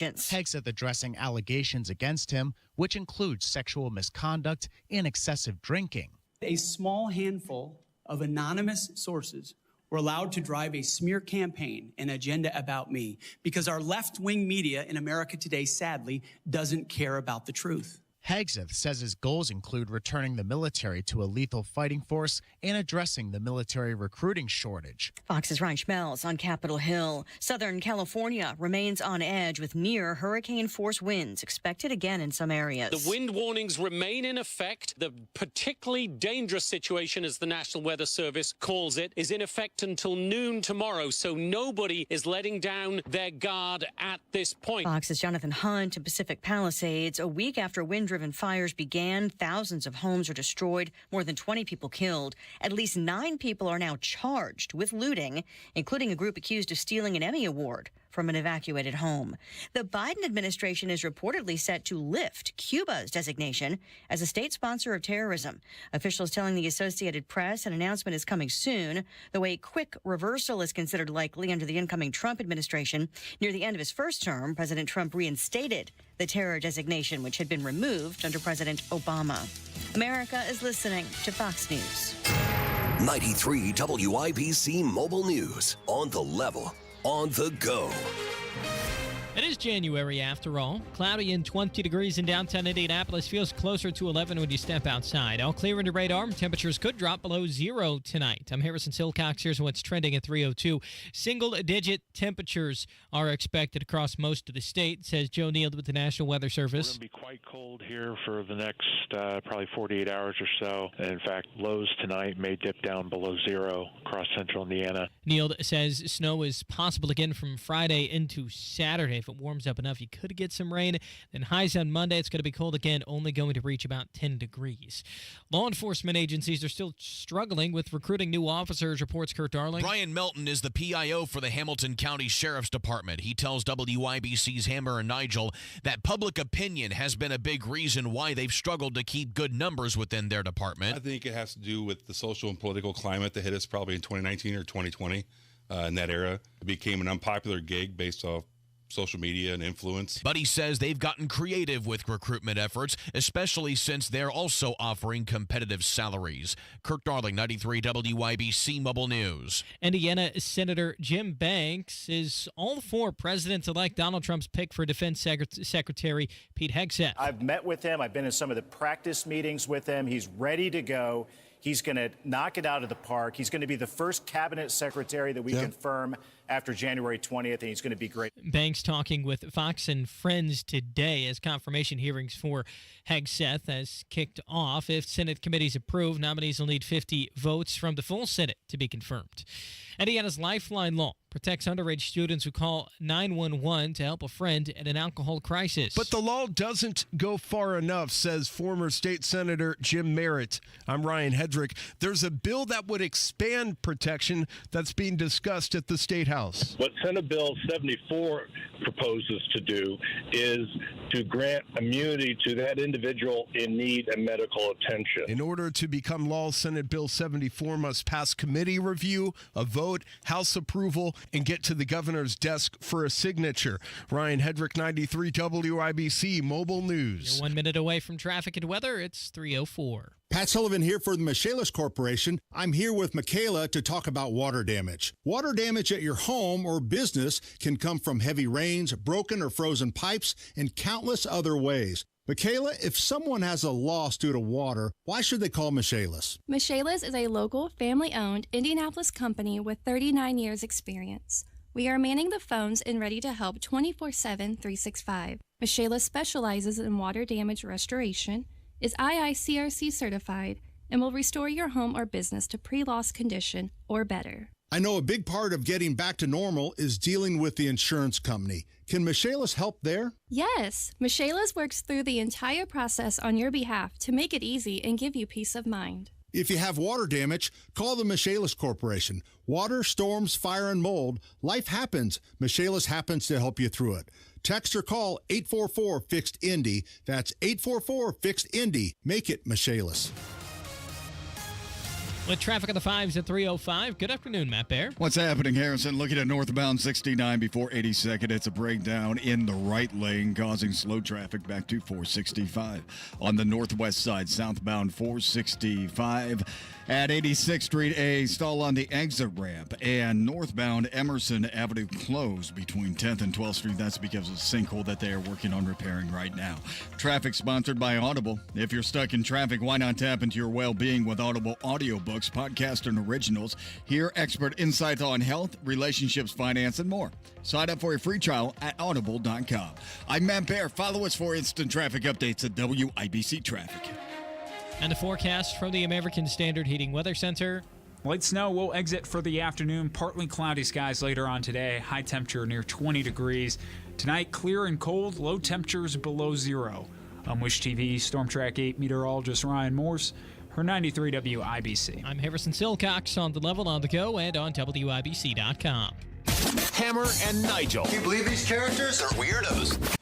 Hegseth addressing allegations against him, which include sexual misconduct and excessive drinking. A small handful of anonymous sources were allowed to drive a smear campaign, an agenda about me, because our left-wing media in America today, sadly, doesn't care about the truth. Hegseth says his goals include returning the military to a lethal fighting force and addressing the military recruiting shortage. Fox's Ryan Schmelz on Capitol Hill. Southern California remains on edge with near hurricane-force winds expected again in some areas. The wind warnings remain in effect. The particularly dangerous situation, as the National Weather Service calls it, is in effect until noon tomorrow, so nobody is letting down their guard at this point. Fox's Jonathan Hunt in Pacific Palisades. A week after wind-driven fires began, thousands of homes are destroyed, more than 20 people killed. At least 9 people are now charged with looting, including a group accused of stealing an Emmy Award from an evacuated home. The Biden administration is reportedly set to lift Cuba's designation as a state sponsor of terrorism. Officials telling the Associated Press an announcement is coming soon, though a quick reversal is considered likely under the incoming Trump administration. Near the end of his first term, President Trump reinstated the terror designation, which had been removed under President Obama. America is listening to Fox News. 93 WIBC Mobile News. On the level. On the go. It is January after all. Cloudy and 20 degrees in downtown Indianapolis. Feels closer to 11 when you step outside. All clear under radar. Temperatures could drop below 0 tonight. I'm Harrison Silcox. Here's what's trending at 3:02. Single-digit temperatures are expected across most of the state, says Joe Neal with the National Weather Service. We're going to be quite cold here for the next probably 48 hours or so. And in fact, lows tonight may dip down below 0 across central Indiana. Neal says snow is possible again from Friday into Saturday. If it warms up enough, you could get some rain. Then highs on Monday, it's going to be cold again, only going to reach about 10 degrees. Law enforcement agencies are still struggling with recruiting new officers, reports Kurt Darling. Brian Melton is the PIO for the Hamilton County Sheriff's Department. He tells WIBC's Hammer and Nigel that public opinion has been a big reason why they've struggled to keep good numbers within their department. I think it has to do with the social and political climate that hit us probably in 2019 or 2020. In that era, it became an unpopular gig based off social media and influence. But he says they've gotten creative with recruitment efforts, especially since they're also offering competitive salaries. Kirk Darling, 93 WIBC Mobile News. Indiana Senator Jim Banks is all for President-elect Donald Trump's pick for Defense Secretary Pete Hegseth. I've met with him. I've been in some of the practice meetings with him. He's ready to go. He's going to knock it out of the park. He's going to be the first cabinet secretary that we confirm after January 20th, and he's going to be great. Banks talking with Fox and Friends today as confirmation hearings for Hegseth has kicked off. If Senate committees approve, nominees will need 50 votes from the full Senate to be confirmed. Indiana's Lifeline law protects underage students who call 911 to help a friend in an alcohol crisis. But the law doesn't go far enough, says former state senator Jim Merritt. I'm Ryan Hedrick. There's a bill that would expand protection that's being discussed at the State House. What Senate Bill 74 proposes to do is to grant immunity to that individual in need of medical attention. In order to become law, Senate Bill 74 must pass committee review, a vote, House approval, and get to the governor's desk for a signature. Ryan Hedrick, 93 WIBC Mobile News. You're 1 minute away from traffic and weather. It's 3:04. Pat Sullivan here for the Michaelis Corporation. I'm here with Michaela to talk about water damage. Water damage at your home or business can come from heavy rains, broken or frozen pipes, and countless other ways. Michaela, if someone has a loss due to water, why should they call Michaelis? Michaelis is a local, family-owned Indianapolis company with 39 years experience. We are manning the phones and ready to help 24/7, 365. Michaelis specializes in water damage restoration, is IICRC certified, and will restore your home or business to pre-loss condition or better. I know a big part of getting back to normal is dealing with the insurance company. Can Michaelis help there? Yes, Michaelis works through the entire process on your behalf to make it easy and give you peace of mind. If you have water damage, call the Michaelis Corporation. Water, storms, fire, and mold, life happens. Michaelis happens to help you through it. Text or call 844-FIXED-INDY. That's 844-FIXED-INDY. Make it Michaelis. With traffic on the 5s at 3:05. Good afternoon, Matt Bear. What's happening, Harrison? Looking at northbound 69 before 82nd. It's a breakdown in the right lane, causing slow traffic back to 465. On the northwest side, southbound 465. At 86th Street, a stall on the exit ramp. And northbound Emerson Avenue closed between 10th and 12th Street. That's because of a sinkhole that they are working on repairing right now. Traffic sponsored by Audible. If you're stuck in traffic, why not tap into your well-being with Audible audiobooks, podcasts, and originals? Hear expert insights on health, relationships, finance, and more. Sign up for a free trial at audible.com. I'm Matt Bear. Follow us for instant traffic updates at WIBC Traffic. And the forecast from the American Standard Heating Weather Center. Light snow will exit for the afternoon. Partly cloudy skies later on today. High temperature near 20 degrees. Tonight, clear and cold. Low temperatures below zero. I'm Wish TV Storm Track 8 meteorologist Ryan Morse for 93 WIBC. I'm Harrison Silcox on the level, on the go, and on WIBC.com. Hammer and Nigel. Can you believe these characters are weirdos?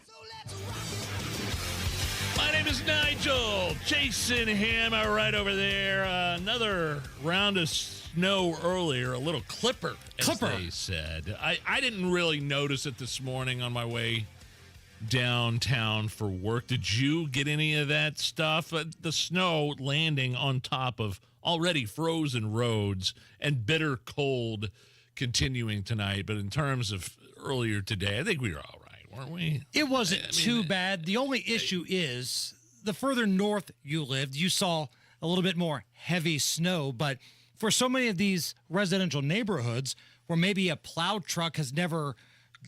My name is Nigel. Jason Hammer right over there. Another round of snow earlier, a little clipper, as they said. I didn't really notice it this morning on my way downtown for work. Did you get any of that stuff? The snow landing on top of already frozen roads and bitter cold continuing tonight. But in terms of earlier today, I think we were all right, weren't we? It wasn't too bad. The only issue is the further north you lived, you saw a little bit more heavy snow. But for so many of these residential neighborhoods where maybe a plow truck has never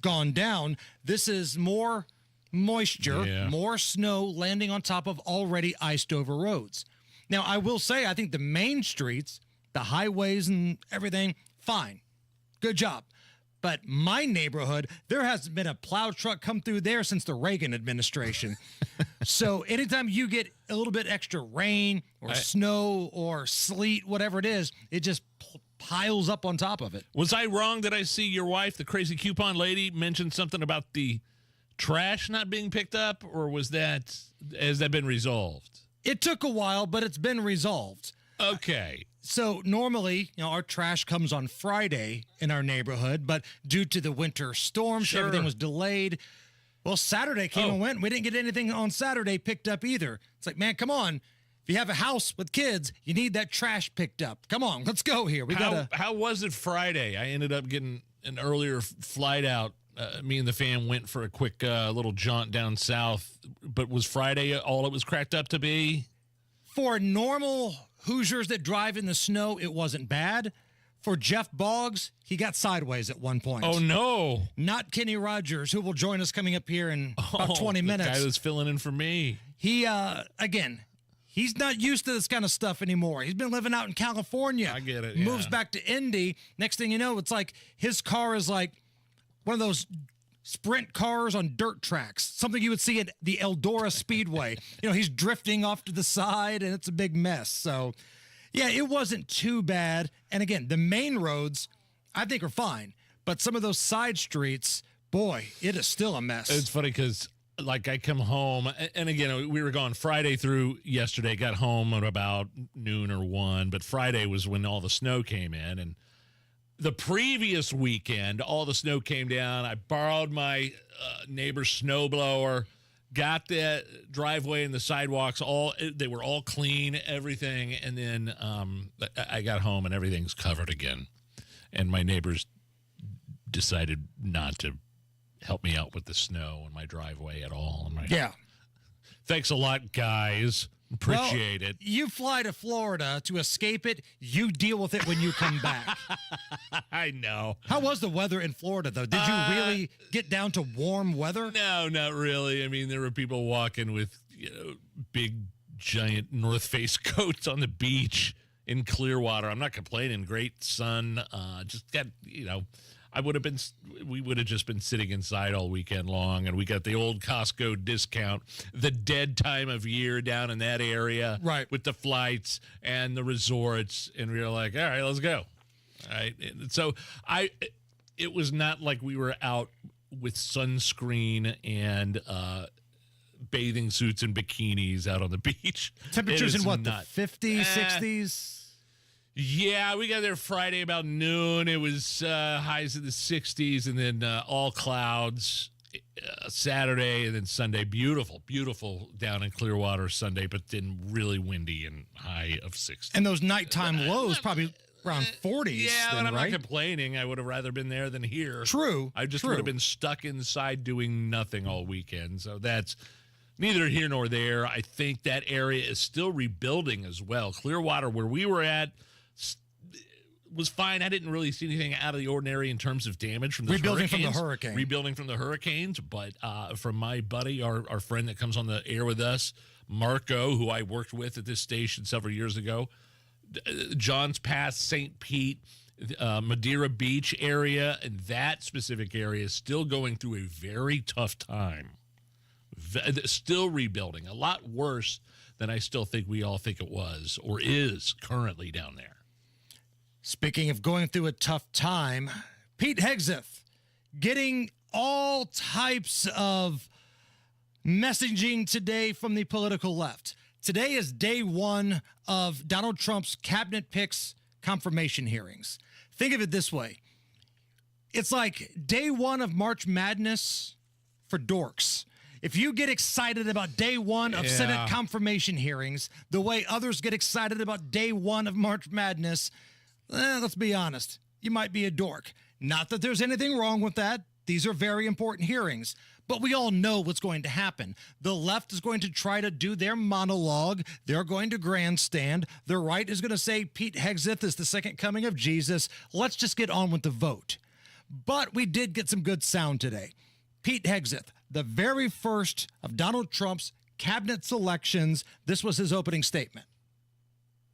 gone down, this is more moisture, more snow landing on top of already iced over roads. Now, I will say, I think the main streets, the highways and everything, fine. Good job. But my neighborhood, there hasn't been a plow truck come through there since the Reagan administration. So anytime you get a little bit extra rain or snow or sleet, whatever it is, it just piles up on top of it. Was I wrong that I see your wife, the crazy coupon lady, mention something about the trash not being picked up, or has that been resolved? It took a while, but it's been resolved. Okay. So normally, our trash comes on Friday in our neighborhood, but due to the winter storms, everything was delayed. Well, Saturday came and went. We didn't get anything on Saturday picked up either. It's like, man, come on. If you have a house with kids, you need that trash picked up. Come on, let's go here. How was it Friday? I ended up getting an earlier flight out. Me and the fam went for a quick little jaunt down south. But was Friday all it was cracked up to be? For normal Hoosiers that drive in the snow, it wasn't bad. For Jeff Bogs, he got sideways at one point. Oh, no. Not Kenny Rogers, who will join us coming up here in about 20 minutes. The guy that's filling in for me. He, again, he's not used to this kind of stuff anymore. He's been living out in California. I get it, Moves back to Indy. Next thing you know, it's like his car is like one of those sprint cars on dirt tracks, something you would see at the Eldora Speedway. He's drifting off to the side, and it's a big mess. So, yeah, it wasn't too bad. And again, the main roads, I think, are fine. But some of those side streets, boy, it is still a mess. It's funny because, I come home, and again, we were gone Friday through yesterday, got home at about noon or 1, but Friday was when all the snow came in, and the previous weekend, all the snow came down. I borrowed my neighbor's snowblower, got the driveway and the sidewalks, they were all clean, everything. And then I got home and everything's covered again. And my neighbors decided not to help me out with the snow in my driveway at all. Yeah. Thanks a lot, guys. Appreciate it. You fly to Florida to escape it. You deal with it when you come back. I know. How was the weather in Florida, though? Did you really get down to warm weather? No, not really. I mean, there were people walking with big, giant North Face coats on the beach in Clearwater. I'm not complaining. Great sun. Just got, we would have just been sitting inside all weekend long, and we got the old Costco discount, the dead time of year down in that area, right, with the flights and the resorts, and we were like, all right, let's go. All right. And so it was not like we were out with sunscreen and bathing suits and bikinis out on the beach. Temperatures in what, the 50s, 60s? Yeah, we got there Friday about noon. It was highs in the 60s and then all clouds Saturday and then Sunday. Beautiful, beautiful down in Clearwater Sunday, but then really windy and high of 60. And those nighttime lows probably around 40s. Yeah, then, and I'm right? not complaining. I would have rather been there than here. True. I just would have been stuck inside doing nothing all weekend. So that's neither here nor there. I think that area is still rebuilding as well. Clearwater, where we were at, was fine. I didn't really see anything out of the ordinary in terms of damage from the Rebuilding hurricanes. from the hurricane. Rebuilding from the hurricanes. But from my buddy, our friend that comes on the air with us, Marco, who I worked with at this station several years ago, John's Pass, St. Pete, Madeira Beach area, and that specific area is still going through a very tough time. Still rebuilding. A lot worse than I still think we all think it was or is currently down there. Speaking of going through a tough time, Pete Hegseth getting all types of messaging today from the political left. Today is day one of Donald Trump's cabinet picks confirmation hearings. Think of it this way. It's like day one of March Madness for dorks. If you get excited about day one of Senate confirmation hearings, the way others get excited about day one of March Madness, let's be honest, you might be a dork. Not that there's anything wrong with that. These are very important hearings. But we all know what's going to happen. The left is going to try to do their monologue. They're going to grandstand. The right is going to say Pete Hegseth is the second coming of Jesus. Let's just get on with the vote. But we did get some good sound today. Pete Hegseth, the very first of Donald Trump's cabinet selections, this was his opening statement.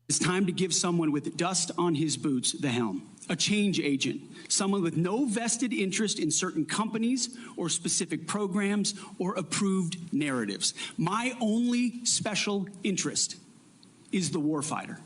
It's time to give someone with dust on his boots the helm, a change agent, someone with no vested interest in certain companies or specific programs or approved narratives. My only special interest is the warfighter,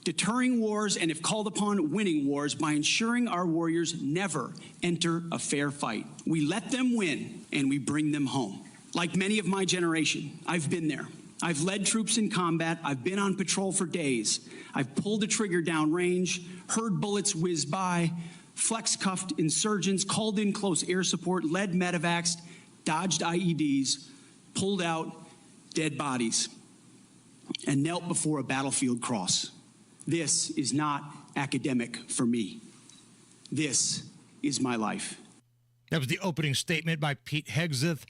deterring wars and, if called upon, winning wars by ensuring our warriors never enter a fair fight. We let them win and we bring them home. Like many of my generation, I've been there. I've led troops in combat. I've been on patrol for days. I've pulled a trigger downrange, heard bullets whiz by, flex-cuffed insurgents, called in close air support, led medevacs, dodged IEDs, pulled out dead bodies, and knelt before a battlefield cross. This is not academic for me. This is my life. That was the opening statement by Pete Hegseth.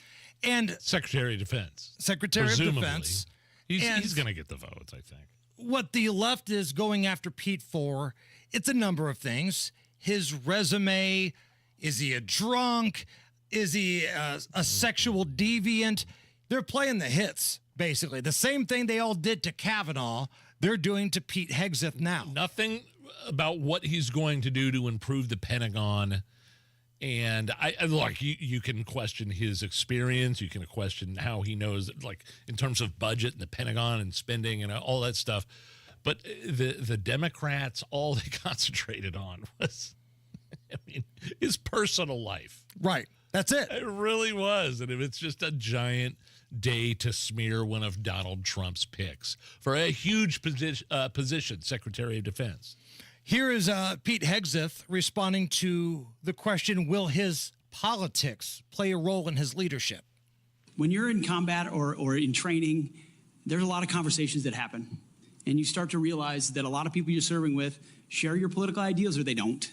And Secretary of Defense. Presumably. Of Defense. He's going to get the votes, I think. What the left is going after Pete for, it's a number of things. His resume, is he a drunk? Is he a sexual deviant? They're playing the hits, basically. The same thing they all did to Kavanaugh, they're doing to Pete Hegseth now. Nothing about what he's going to do to improve the Pentagon. And you can question his experience. You can question how he knows, like, in terms of budget and the Pentagon and spending and all that stuff. But the Democrats, all they concentrated on was, his personal life. Right. That's it. It really was. And if it's just a giant day to smear one of Donald Trump's picks for a huge position, Secretary of Defense. Here is Pete Hegseth responding to the question, will his politics play a role in his leadership? When you're in combat or in training, there's a lot of conversations that happen. And you start to realize that a lot of people you're serving with share your political ideals or they don't.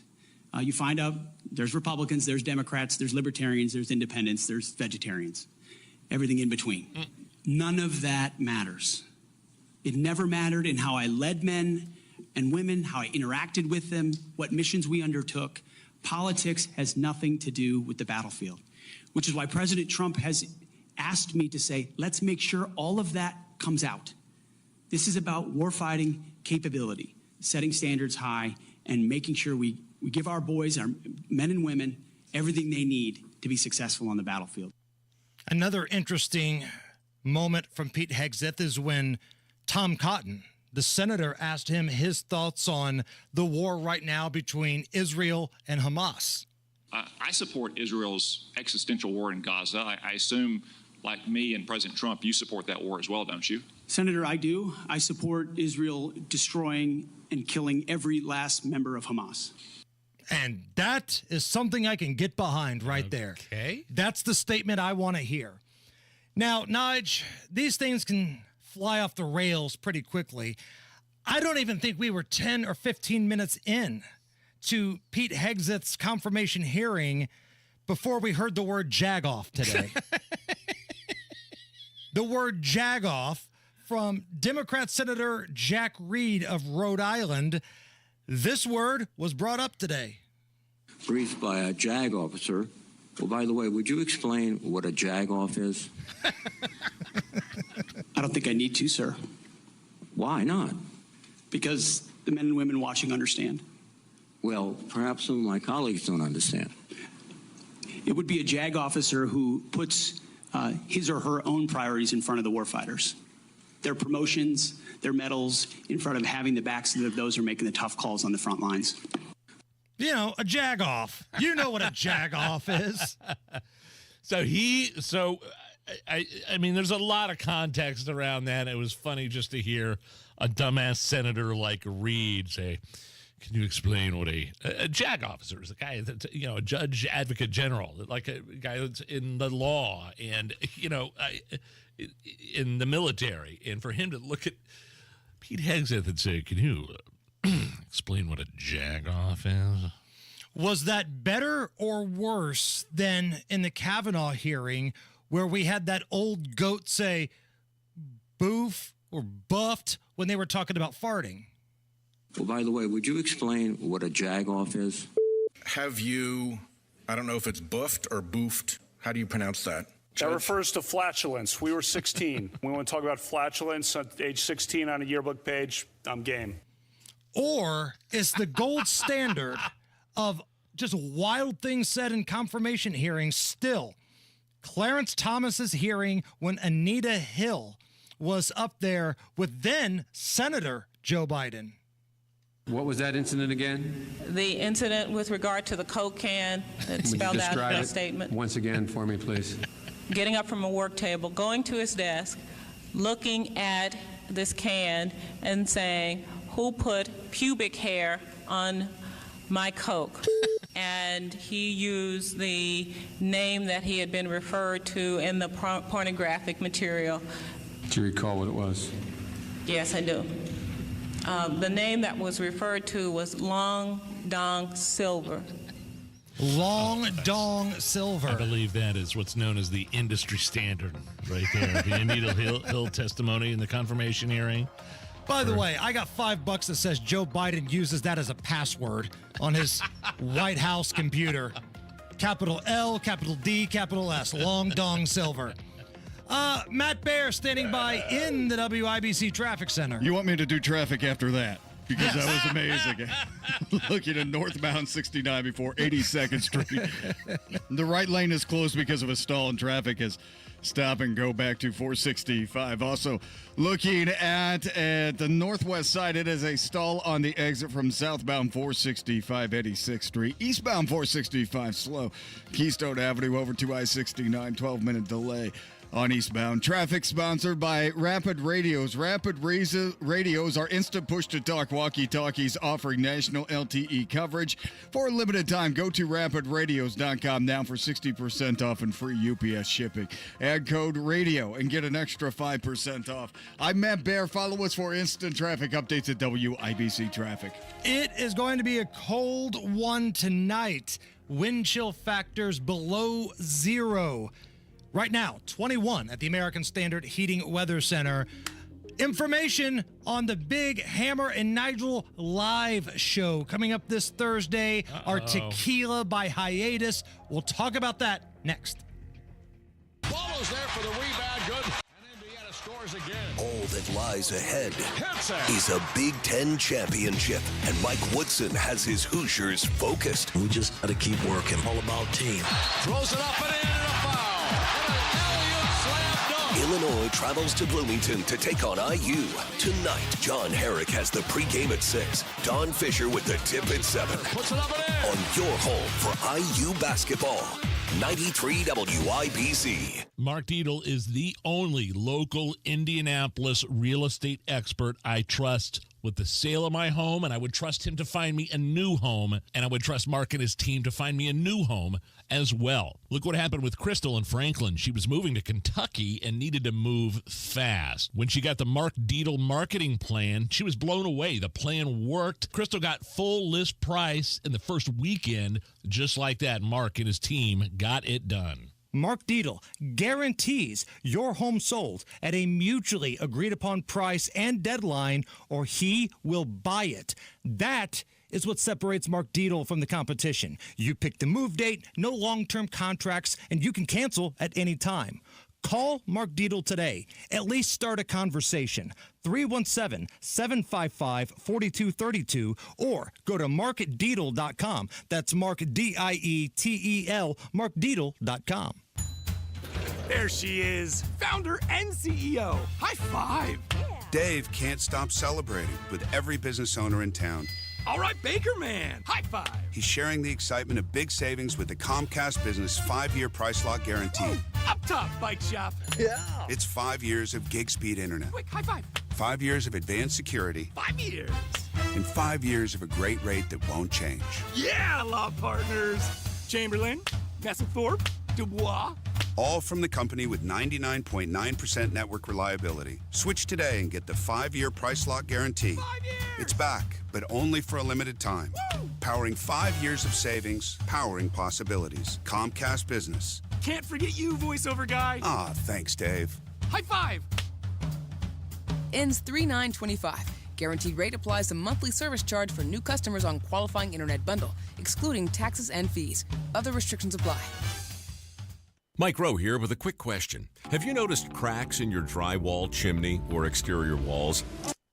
You find out there's Republicans, there's Democrats, there's libertarians, there's independents, there's vegetarians, everything in between. None of that matters. It never mattered in how I led men and women, how I interacted with them, what missions we undertook. Politics has nothing to do with the battlefield, which is why President Trump has asked me to say, let's make sure all of that comes out. This is about warfighting capability, setting standards high, and making sure we give our boys, our men and women, everything they need to be successful on the battlefield. Another interesting moment from Pete Hegseth is when Tom Cotton, the senator, asked him his thoughts on the war right now between Israel and Hamas. I support Israel's existential war in Gaza. I assume, like me and President Trump, you support that war as well, don't you? Senator, I do. I support Israel destroying and killing every last member of Hamas. And that is something I can get behind right there. Okay. That's the statement I want to hear. Now, Nige, these things can fly off the rails pretty quickly. I don't even think we were 10 or 15 minutes in to Pete Hegseth's confirmation hearing before we heard the word jagoff today. The word jagoff from Democrat Senator Jack Reed of Rhode Island. This word was brought up today. Briefed by a JAG officer. Well, by the way, would you explain what a jagoff is? I don't think I need to, sir. Why not? Because the men and women watching understand. Well, perhaps some of my colleagues don't understand. It would be a JAG officer who puts his or her own priorities in front of the warfighters. Their promotions, their medals, in front of having the backs of those who are making the tough calls on the front lines. You know, a jagoff. You know what a jagoff is. I mean, there's a lot of context around that. It was funny just to hear a dumbass senator like Reed say, can you explain what a JAG officer is? A guy that, a judge advocate general, like a guy that's in the law and, in the military. And for him to look at Pete Hegseth and say, can you explain what a jagoff is? Was that better or worse than in the Kavanaugh hearing where we had that old goat say boof or buffed when they were talking about farting? Well, by the way, would you explain what a jagoff is? Have you, I don't know if it's buffed or boofed. How do you pronounce that? That refers to flatulence. We were 16. We want to talk about flatulence at age 16 on a yearbook page. I'm game. Or is the gold standard of just wild things said in confirmation hearings still Clarence Thomas's hearing when Anita Hill was up there with then Senator Joe Biden? What was that incident again? The incident with regard to the Coke can that spelled out in that statement. Once again for me, please. Getting up from a work table, going to his desk, looking at this can and saying, who put pubic hair on my Coke? And he used the name that he had been referred to in the pornographic material. Do you recall what it was? Yes, I do. The name that was referred to was Long Dong Silver. Long Dong Silver. I believe that is what's known as the industry standard right there. The Anita Hill testimony in the confirmation hearing. By the way, I got $5 that says Joe Biden uses that as a password on his White House computer. Capital L, capital D, capital S. Long Dong Silver. Matt Baer standing by in the WIBC Traffic Center. You want me to do traffic after that? Because that was amazing. Looking at northbound 69 before 82nd Street. The right lane is closed because of a stall, and traffic is stop and go back to 465. Also, looking at the northwest side, it is a stall on the exit from southbound 465 86th Street. Eastbound 465 slow. Keystone Avenue over to I-69, 12-minute delay. On eastbound, traffic sponsored by Rapid Radios. Rapid Radios are instant push-to-talk walkie-talkies offering national LTE coverage. For a limited time, go to rapidradios.com now for 60% off and free UPS shipping. Add code RADIO and get an extra 5% off. I'm Matt Baer. Follow us for instant traffic updates at WIBC Traffic. It is going to be a cold one tonight. Wind chill factors below 0. Right now, 21 at the American Standard Heating Weather Center. Information on the big Hammer and Nigel live show coming up this Thursday. Our Tequila by Hiatus. We'll talk about that next. Wallows there for the rebound. Good. And Indiana scores again. All that lies ahead is a Big Ten championship, and Mike Woodson has his Hoosiers focused. We just got to keep working. All about team. Throws it up and in, and a foul. Illinois travels to Bloomington to take on IU. Tonight, John Herrick has the pregame at 6. Don Fisher with the tip at 7. Puts it up and in. On your home for IU basketball. 93 WIBC. Mark Dietel is the only local Indianapolis real estate expert I trust with the sale of my home, and I would trust him to find me a new home, and I would trust Mark and his team to find me a new home as well. Look what happened with Crystal in Franklin. She was moving to Kentucky and needed to move fast. When she got the Mark Dietel marketing plan, she was blown away. The plan worked. Crystal got full list price in the first weekend. Just like that, Mark and his team got it done. Mark Dietel guarantees your home sold at a mutually agreed upon price and deadline, or he will buy it. That is what separates Mark Dietel from the competition. You pick the move date, no long-term contracts, and you can cancel at any time. Call Mark Dietel today. At least start a conversation. 317-755-4232 or go to markdietel.com. That's Mark, Dietel, markdietel.com. There she is, founder and CEO. High five. Dave can't stop celebrating with every business owner in town. All right, Baker Man, high five. He's sharing the excitement of big savings with the Comcast Business 5-year price lock guarantee. Woo, up top, bike shop. Yeah. It's 5 years of gig speed internet. Quick, high five. 5 years of advanced security. 5 years. And 5 years of a great rate that won't change. Yeah, law partners. Chamberlain, Messelthorpe, Dubois. All from the company with 99.9% network reliability. Switch today and get the 5-year price lock guarantee. 5 years. It's back, but only for a limited time. Woo. Powering 5 years of savings, powering possibilities. Comcast Business. Can't forget you, voiceover guy. Ah, thanks, Dave. High five. Ends 3/9/25. Guaranteed rate applies to monthly service charge for new customers on qualifying internet bundle, excluding taxes and fees. Other restrictions apply. Mike Rowe here with a quick question. Have you noticed cracks in your drywall, chimney, or exterior walls?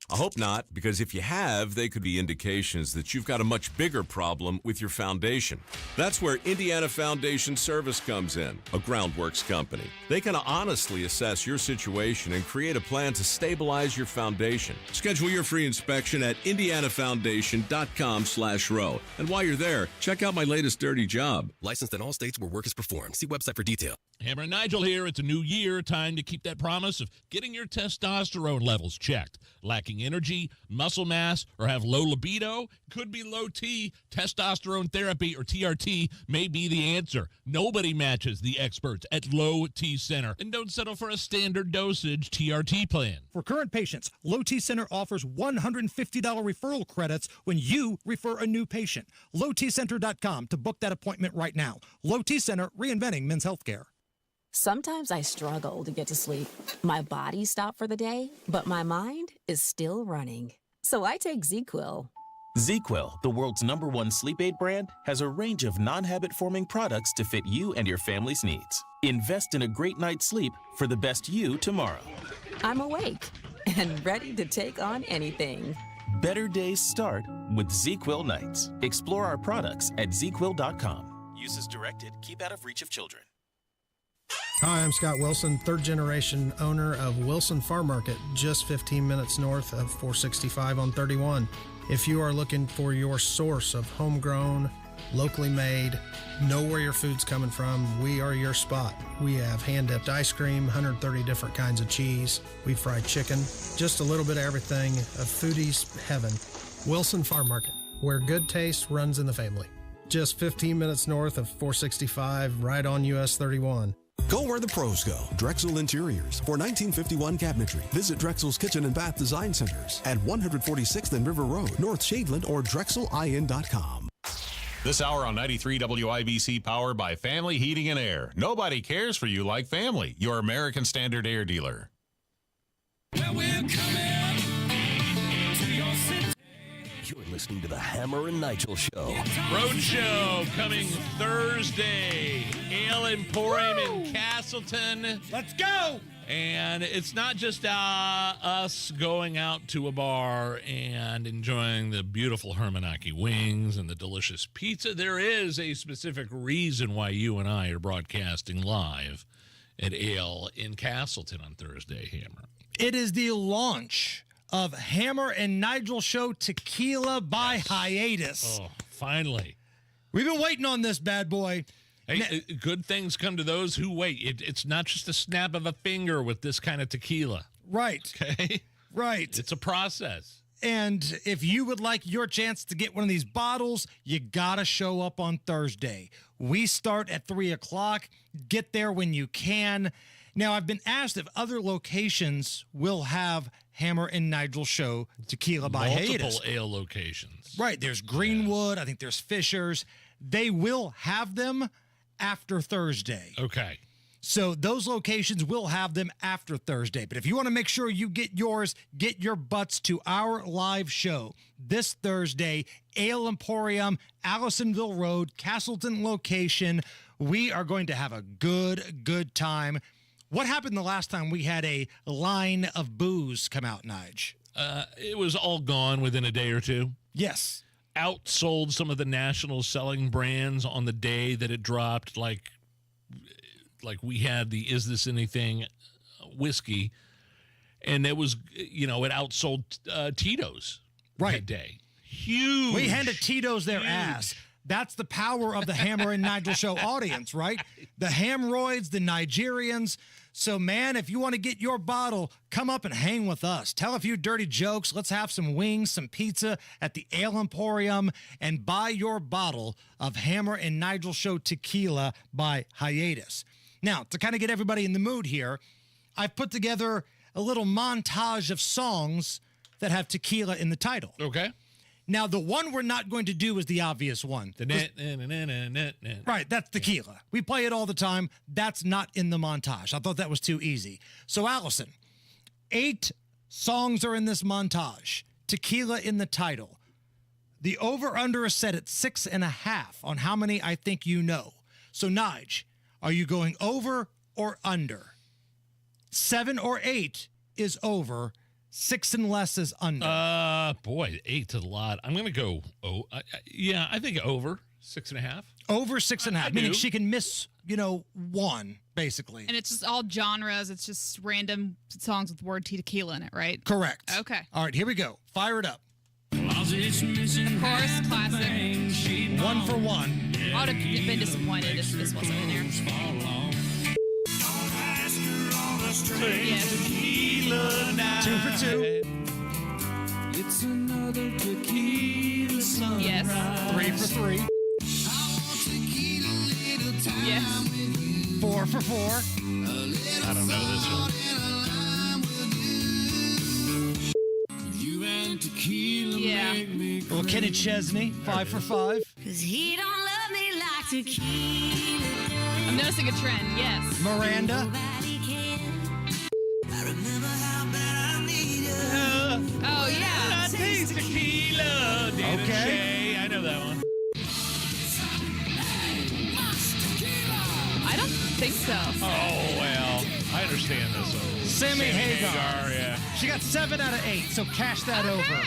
I hope not, because if you have, they could be indications that you've got a much bigger problem with your foundation. That's where Indiana Foundation Service comes in, a groundworks company. They can honestly assess your situation and create a plan to stabilize your foundation. Schedule your free inspection at indianafoundation.com/row. And while you're there, check out my latest dirty job. Licensed in all states where work is performed. See website for detail. Hammer and Nigel here. It's a new year. Time to keep that promise of getting your testosterone levels checked. Lacking energy, muscle mass, or have low libido? Could be low T. Testosterone therapy, or TRT, may be the answer. Nobody matches the experts at Low T Center. And don't settle for a standard dosage TRT plan. For current patients, Low T Center offers $150 referral credits when you refer a new patient. LowTCenter.com to book that appointment right now. Low T Center, reinventing men's healthcare. Sometimes I struggle to get to sleep. My body stopped for the day, but my mind is still running. So I take ZzzQuil. ZzzQuil, the world's #1 sleep aid brand, has a range of non-habit-forming products to fit you and your family's needs. Invest in a great night's sleep for the best you tomorrow. I'm awake and ready to take on anything. Better days start with ZzzQuil nights. Explore our products at ZzzQuil.com. Use as directed. Keep out of reach of children. Hi, I'm Scott Wilson, third-generation owner of Wilson Farm Market, just 15 minutes north of 465 on 31. If you are looking for your source of homegrown, locally made, know where your food's coming from, we are your spot. We have hand-dipped ice cream, 130 different kinds of cheese. We fry chicken, just a little bit of everything, a foodie's heaven. Wilson Farm Market, where good taste runs in the family. Just 15 minutes north of 465, right on US 31. Go where the pros go. Drexel Interiors for 1951 cabinetry. Visit Drexel's Kitchen and Bath Design Centers at 146th and River Road, North Shadeland, or DrexelIN.com. This hour on 93 WIBC, powered by Family Heating and Air. Nobody cares for you like family. Your American Standard Air dealer. Well, we're coming to your city. You're listening to the Hammer and Nigel Show. Road show coming Thursday. Ale Emporium in Castleton. Let's go! And it's not just us going out to a bar and enjoying the beautiful Hermanaki wings and the delicious pizza. There is a specific reason why you and I are broadcasting live at Ale in Castleton on Thursday, Hammer. It is the launch of Hammer and Nigel Show Tequila by Hiatus. Oh, finally. We've been waiting on this bad boy. Hey, good things come to those who wait. It's not just a snap of a finger with this kind of tequila. Right. Okay? Right. It's a process. And if you would like your chance to get one of these bottles, you got to show up on Thursday. We start at 3 o'clock. Get there when you can. Now, I've been asked if other locations will have Hammer and Nigel Show Tequila by Hiatus. Multiple ale locations. Right. There's Greenwood. I think there's Fisher's. They will have them after Thursday. Okay. So those locations will have them after Thursday. But if you want to make sure you get yours, get your butts to our live show this Thursday, Ale Emporium, Allisonville Road, Castleton location. We are going to have a good time. What happened the last time we had a line of booze come out, Nige? It was all gone within a day or two. Yes. Outsold some of the national selling brands on the day that it dropped, like we had the Is This Anything whiskey, and it was, it outsold Tito's that day. Huge. We handed Tito's their ass. That's the power of the Hammer and Nigel Show audience, right? The Hamroids, the Nigerians. So, man, if you want to get your bottle, come up and hang with us. Tell a few dirty jokes. Let's have some wings, some pizza at the Ale Emporium, and buy your bottle of Hammer and Nigel Show Tequila by Hiatus. Now, to kind of get everybody in the mood here, I've put together a little montage of songs that have tequila in the title. Okay. Now, the one we're not going to do is the obvious one. Right, that's tequila. We play it all the time. That's not in the montage. I thought that was too easy. So, Allison, 8 songs are in this montage. Tequila in the title. The over-under is set at 6.5 on how many I think you know. So, Nige, are you going over or under? 7 or 8 is over. 6 and less is under. Boy, 8's a lot. I'm going to go, I think over 6.5. Over 6.5, meaning she can miss, 1, basically. And it's just all genres. It's just random songs with the word tequila in it, right? Correct. Okay. All right, here we go. Fire it up. Of course, classic. 1 for 1. I would have been disappointed if this wasn't in there. Yeah. 2 for 2. It's another tequila sunrise. Yes. 3 for 3. Yes. 4 for 4. I don't know this one. Yeah. Well, Kenny Chesney, 5 for 5. Cause he don't love me like tequila. I'm noticing a trend, yes. Miranda. Oh, yeah. Tequila. Okay. I know that one. I don't think so. Oh, well, I understand this one. Sammy Hagar. Yeah. She got 7 out of 8, so cash that over.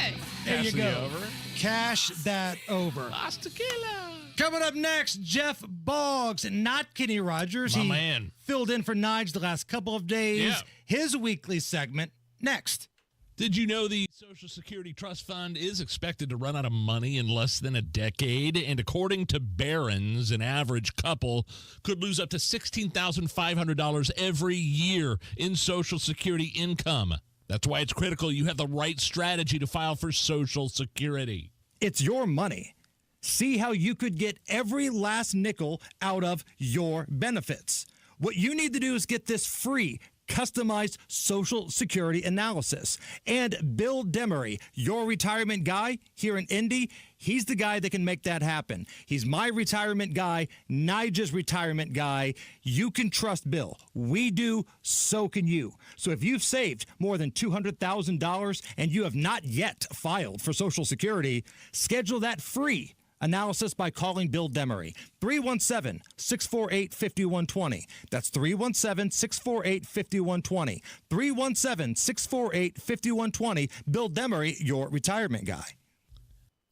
There you go. Over. Cash that over. Las Tequila. Coming up next, Jeff Bogs, not Kenny Rogers. My he man. filled in for Nige the last couple of days. Yeah. His weekly segment next. Did you know the Social Security Trust Fund is expected to run out of money in less than a decade? And according to Barron's, an average couple could lose up to $16,500 every year in Social Security income. That's why it's critical you have the right strategy to file for Social Security. It's your money. See how you could get every last nickel out of your benefits. What you need to do is get this free, customized Social Security analysis. And Bill Demery, your retirement guy here in Indy, he's the guy that can make that happen. He's my retirement guy, Nigel's retirement guy. You can trust Bill. We do, so can you. So if you've saved more than $200,000 and you have not yet filed for Social Security, schedule that free analysis by calling Bill Demery. 317-648-5120. That's 317-648-5120. 317-648-5120. Bill Demery, your retirement guy.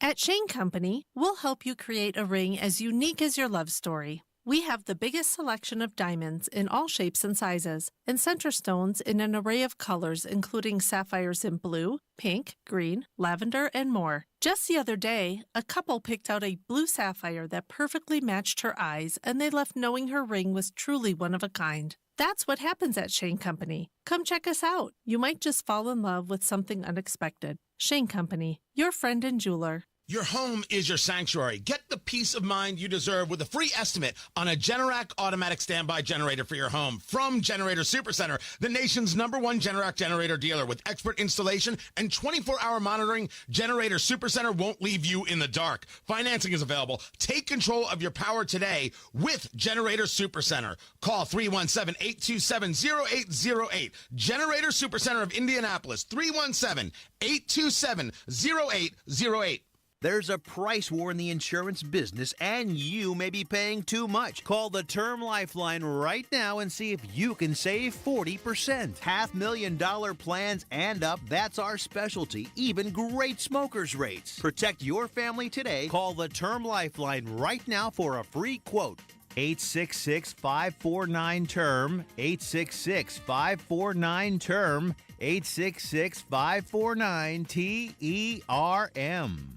At Shane Company, we'll help you create a ring as unique as your love story. We have the biggest selection of diamonds in all shapes and sizes, and center stones in an array of colors, including sapphires in blue, pink, green, lavender, and more. Just the other day, a couple picked out a blue sapphire that perfectly matched her eyes, and they left knowing her ring was truly one of a kind. That's what happens at Shane Company. Come check us out. You might just fall in love with something unexpected. Shane Company, your friend and jeweler. Your home is your sanctuary. Get the peace of mind you deserve with a free estimate on a Generac automatic standby generator for your home from Generator Supercenter, the nation's #1 Generac generator dealer. With expert installation and 24-hour monitoring, Generator Supercenter won't leave you in the dark. Financing is available. Take control of your power today with Generator Supercenter. Call 317-827-0808. Generator Supercenter of Indianapolis, 317-827-0808. There's a price war in the insurance business, and you may be paying too much. Call the Term Lifeline right now and see if you can save 40%. $500,000 plans and up, that's our specialty. Even great smokers' rates. Protect your family today. Call the Term Lifeline right now for a free quote. 866-549-TERM, 866-549-TERM, 866-549-TERM.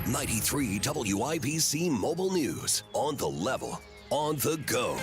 93 WIBC Mobile News. On the level, on the go.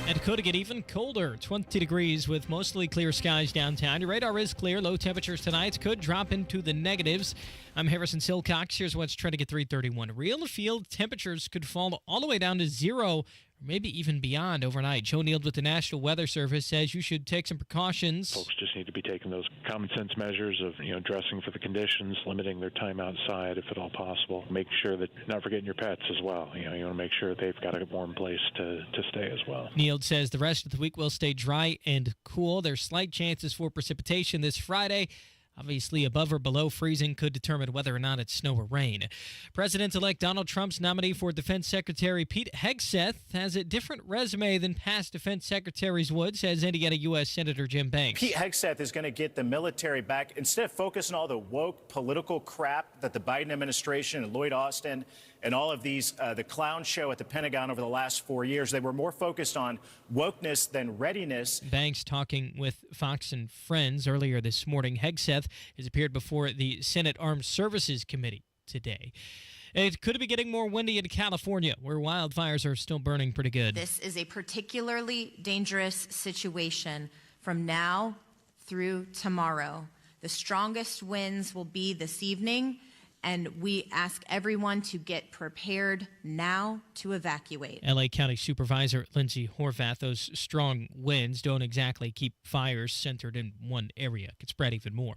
It could get even colder. 20 degrees with mostly clear skies downtown. Your radar is clear. Low temperatures tonight could drop into the negatives. I'm Harrison Silcox. Here's what's trending at 3:31. Real field temperatures could fall all the way down to 0, or maybe even beyond overnight. Joe Neal with the National Weather Service says you should take some precautions. Folks just need to be taking those common sense measures of, dressing for the conditions, limiting their time outside if at all possible. Make sure that, not forgetting your pets as well. You want to make sure they've got a warm place to stay as well. Neal says the rest of the week will stay dry and cool. There's slight chances for precipitation this Friday. Obviously, above or below freezing could determine whether or not it's snow or rain. President-elect Donald Trump's nominee for Defense Secretary Pete Hegseth has a different resume than past defense secretaries would, says Indiana U.S. Senator Jim Banks. Pete Hegseth is going to get the military back. Instead of focusing on all the woke political crap that the Biden administration and Lloyd Austin and all of these, the clown show at the Pentagon over the last 4 years, they were more focused on wokeness than readiness. Banks talking with Fox and Friends earlier this morning. Hegseth has appeared before the Senate Armed Services Committee today. It could be getting more windy in California, where wildfires are still burning pretty good. This is a particularly dangerous situation from now through tomorrow. The strongest winds will be this evening, and we ask everyone to get prepared now to evacuate. L.A. County Supervisor Lindsay Horvath, those strong winds don't exactly keep fires centered in one area. It could spread even more.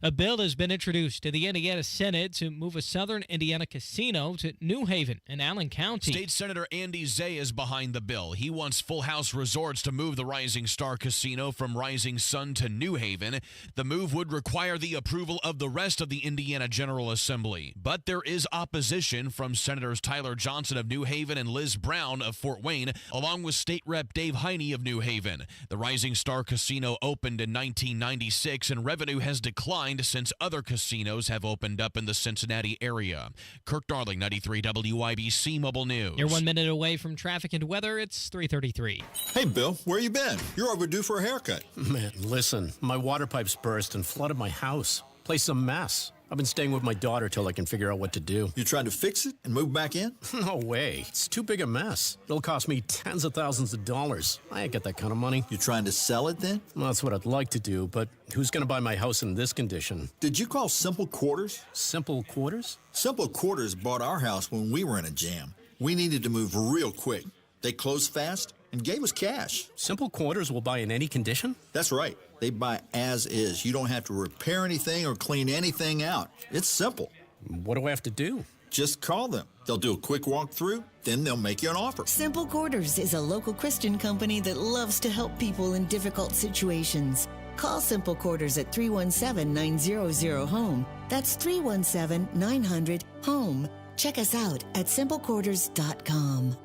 A bill has been introduced to the Indiana Senate to move a southern Indiana casino to New Haven in Allen County. State Senator Andy Zay is behind the bill. He wants Full House Resorts to move the Rising Star Casino from Rising Sun to New Haven. The move would require the approval of the rest of the Indiana General Assembly. But there is opposition from Senators Tyler Johnson of New Haven and Liz Brown of Fort Wayne, along with State Rep Dave Heine of New Haven. The Rising Star Casino opened in 1996, and revenue has declined since other casinos have opened up in the Cincinnati area. Kirk Darling, 93 WIBC Mobile News. You're 1 minute away from traffic and weather. It's 3:33. Hey, Bill, where you been? You're overdue for a haircut. Man, listen, my water pipes burst and flooded my house. Place a mess. I've been staying with my daughter till I can figure out what to do. You trying to fix it and move back in? No way. It's too big a mess. It'll cost me tens of thousands of dollars. I ain't got that kind of money. You trying to sell it then? Well, that's what I'd like to do, but who's going to buy my house in this condition? Did you call Simple Quarters? Simple Quarters? Simple Quarters bought our house when we were in a jam. We needed to move real quick. They closed fast and gave us cash. Simple Quarters will buy in any condition? That's right. They buy as is. You don't have to repair anything or clean anything out. It's simple. What do I have to do? Just call them. They'll do a quick walkthrough, then they'll make you an offer. Simple Quarters is a local Christian company that loves to help people in difficult situations. Call Simple Quarters at 317-900-HOME. That's 317-900-HOME. Check us out at simplequarters.com.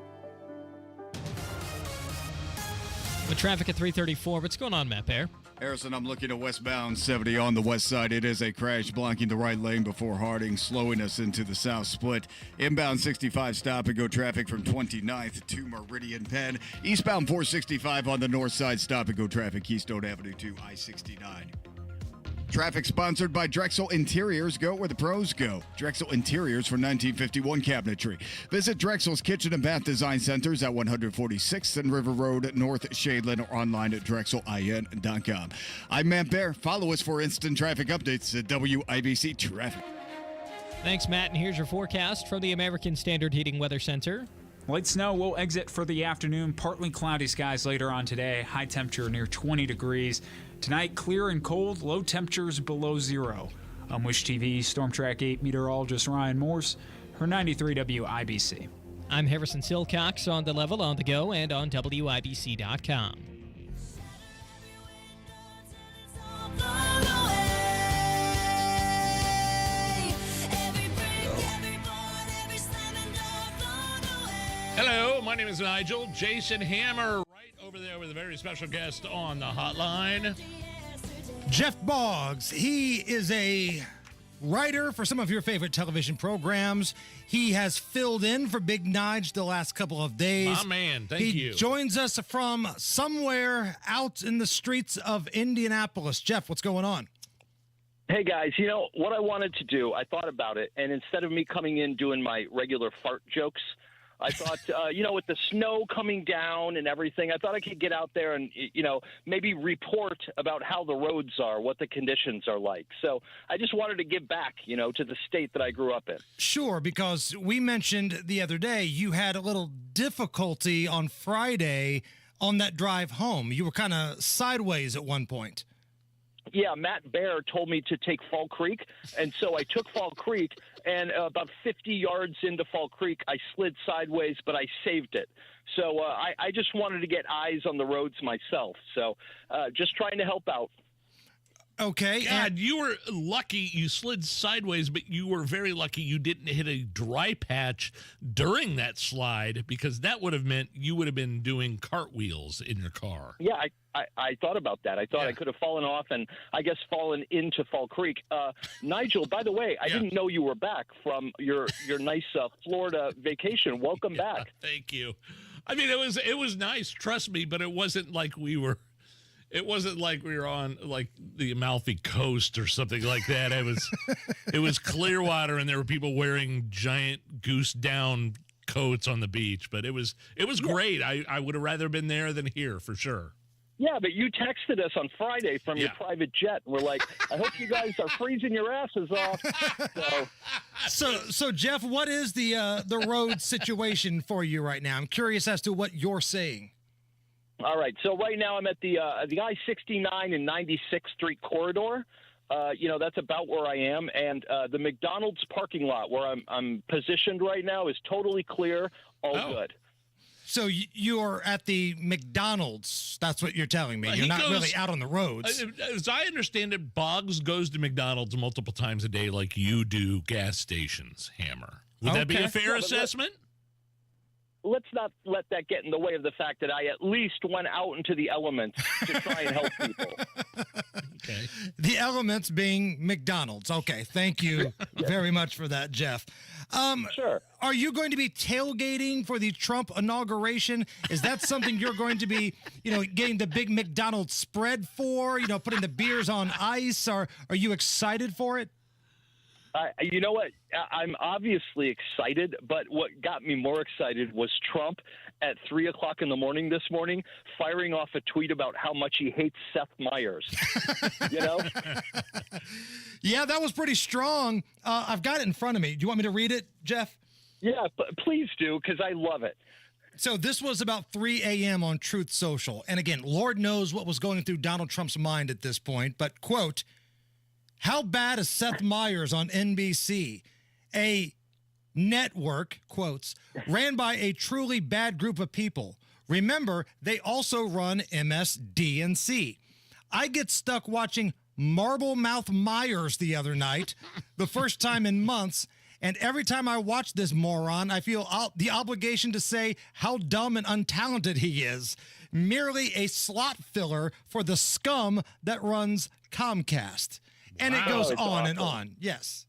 With traffic at 334, what's going on, Matt Bear? Harrison, I'm looking at westbound 70 on the west side. It is a crash blocking the right lane before Harding, slowing us into the south split. Inbound 65 stop and go traffic from 29th to Meridian Penn. Eastbound 465 on the north side, stop and go traffic Keystone Avenue to I-69. Traffic sponsored by Drexel Interiors. Go where the pros go. Drexel Interiors for 1951 cabinetry. Visit Drexel's Kitchen and Bath Design Centers at 146th and River Road, North Shadeland, or online at drexelin.com. I'm Matt Bear. Follow us for instant traffic updates at WIBC Traffic. Thanks, Matt. And here's your forecast from the American Standard Heating Weather Center. Light snow will exit for the afternoon. Partly cloudy skies later on today. High temperature near 20 degrees. Tonight, clear and cold. Low temperatures below zero. I'm Wish TV Storm Track 8 meteorologist Ryan Morse for 93 WIBC. I'm Harrison Silcox on the level, on the go, and on WIBC.com. Hello, my name is Nigel. Jason Hammer right over there with a very special guest on the hotline. Jeff Bogs. He is a writer for some of your favorite television programs. He has filled in for Big Nige the last couple of days. My man, thank you. He joins us from somewhere out in the streets of Indianapolis. Jeff, what's going on? Hey, guys, you know, what I wanted to do, I thought about it, and instead of me coming in doing my regular fart jokes, I thought, you know, with the snow coming down and everything, I thought I could get out there and, you know, maybe report about how the roads are, what the conditions are like. So I just wanted to give back, you know, to the state that I grew up in. Sure, because we mentioned the other day you had a little difficulty on Friday on that drive home. You were kind of sideways at one point. Yeah, Matt Bear told me to take Fall Creek, and so I took Fall Creek, and about 50 yards into Fall Creek, I slid sideways, but I saved it. So I just wanted to get eyes on the roads myself, so just trying to help out. Okay. God, you were lucky you slid sideways, but you were very lucky you didn't hit a dry patch during that slide, because that would have meant you would have been doing cartwheels in your car. Yeah, I thought about that. I thought I could have fallen off and I guess fallen into Fall Creek. Nigel, by the way, I didn't know you were back from your nice Florida vacation. Welcome back. Thank you. I mean, it was nice, trust me, but it wasn't like we were on like the Amalfi Coast or something like that. It was Clearwater, and there were people wearing giant goose down coats on the beach. But it was great. I would have rather been there than here for sure. Yeah, but you texted us on Friday from your private jet. We're like, I hope you guys are freezing your asses off. So Jeff, what is the road situation for you right now? I'm curious as to what you're saying. All right. So right now I'm at the I-69 and 96th Street corridor. You know, that's about where I am. And the McDonald's parking lot where I'm positioned right now is totally clear, all good. So you're at the McDonald's. That's what you're telling me. You're not really out on the roads. As I understand it, Boggs goes to McDonald's multiple times a day like you do gas stations, Hammer. Would that be a fair assessment? Let's not let that get in the way of the fact that I at least went out into the elements to try and help people. Okay. The elements being McDonald's. Okay. Thank you very much for that, Jeff. Sure. Are you going to be tailgating for the Trump inauguration? Is that something you're going to be, you know, getting the big McDonald's spread for, you know, putting the beers on ice? Are you excited for it? You know what? I'm obviously excited, but what got me more excited was Trump at 3 o'clock in the morning this morning firing off a tweet about how much he hates Seth Meyers. You know? Yeah, that was pretty strong. I've got it in front of me. Do you want me to read it, Jeff? Yeah, please do, because I love it. So this was about 3 a.m. on Truth Social. And again, Lord knows what was going through Donald Trump's mind at this point. But, quote, how bad is Seth Meyers on NBC? A network, quotes, ran by a truly bad group of people. Remember, they also run MSDNC. I get stuck watching Marble Mouth Myers the other night, the first time in months, and every time I watch this moron, I feel the obligation to say how dumb and untalented he is. merely a slot filler for the scum that runs Comcast. And it goes on and on. Yes.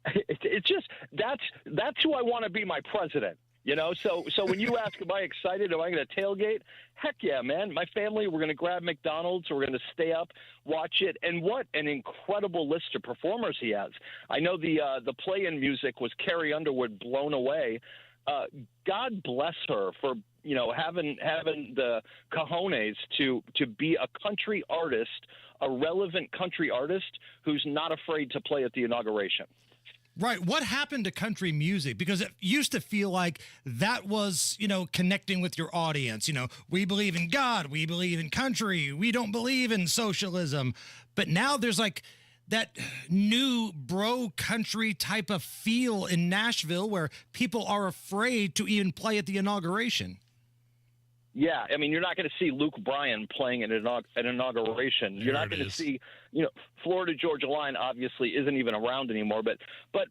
It's just that's who I want to be my president. You know, so when you ask, am I excited? Am I going to tailgate? Heck yeah, man. My family, we're going to grab McDonald's. We're going to stay up, watch it. And what an incredible list of performers he has. I know the play-in music was Carrie Underwood, Blown Away. God bless her for, you know, having the cojones to be a country artist, a relevant country artist who's not afraid to play at the inauguration. Right. What happened to country music? Because it used to feel like that was, you know, connecting with your audience. You know, we believe in God. We believe in country. We don't believe in socialism. But now there's like that new bro country type of feel in Nashville where people are afraid to even play at the inauguration. Yeah, I mean, you're not going to see Luke Bryan playing at an inauguration. You're not going to see, you know, Florida Georgia Line obviously isn't even around anymore. But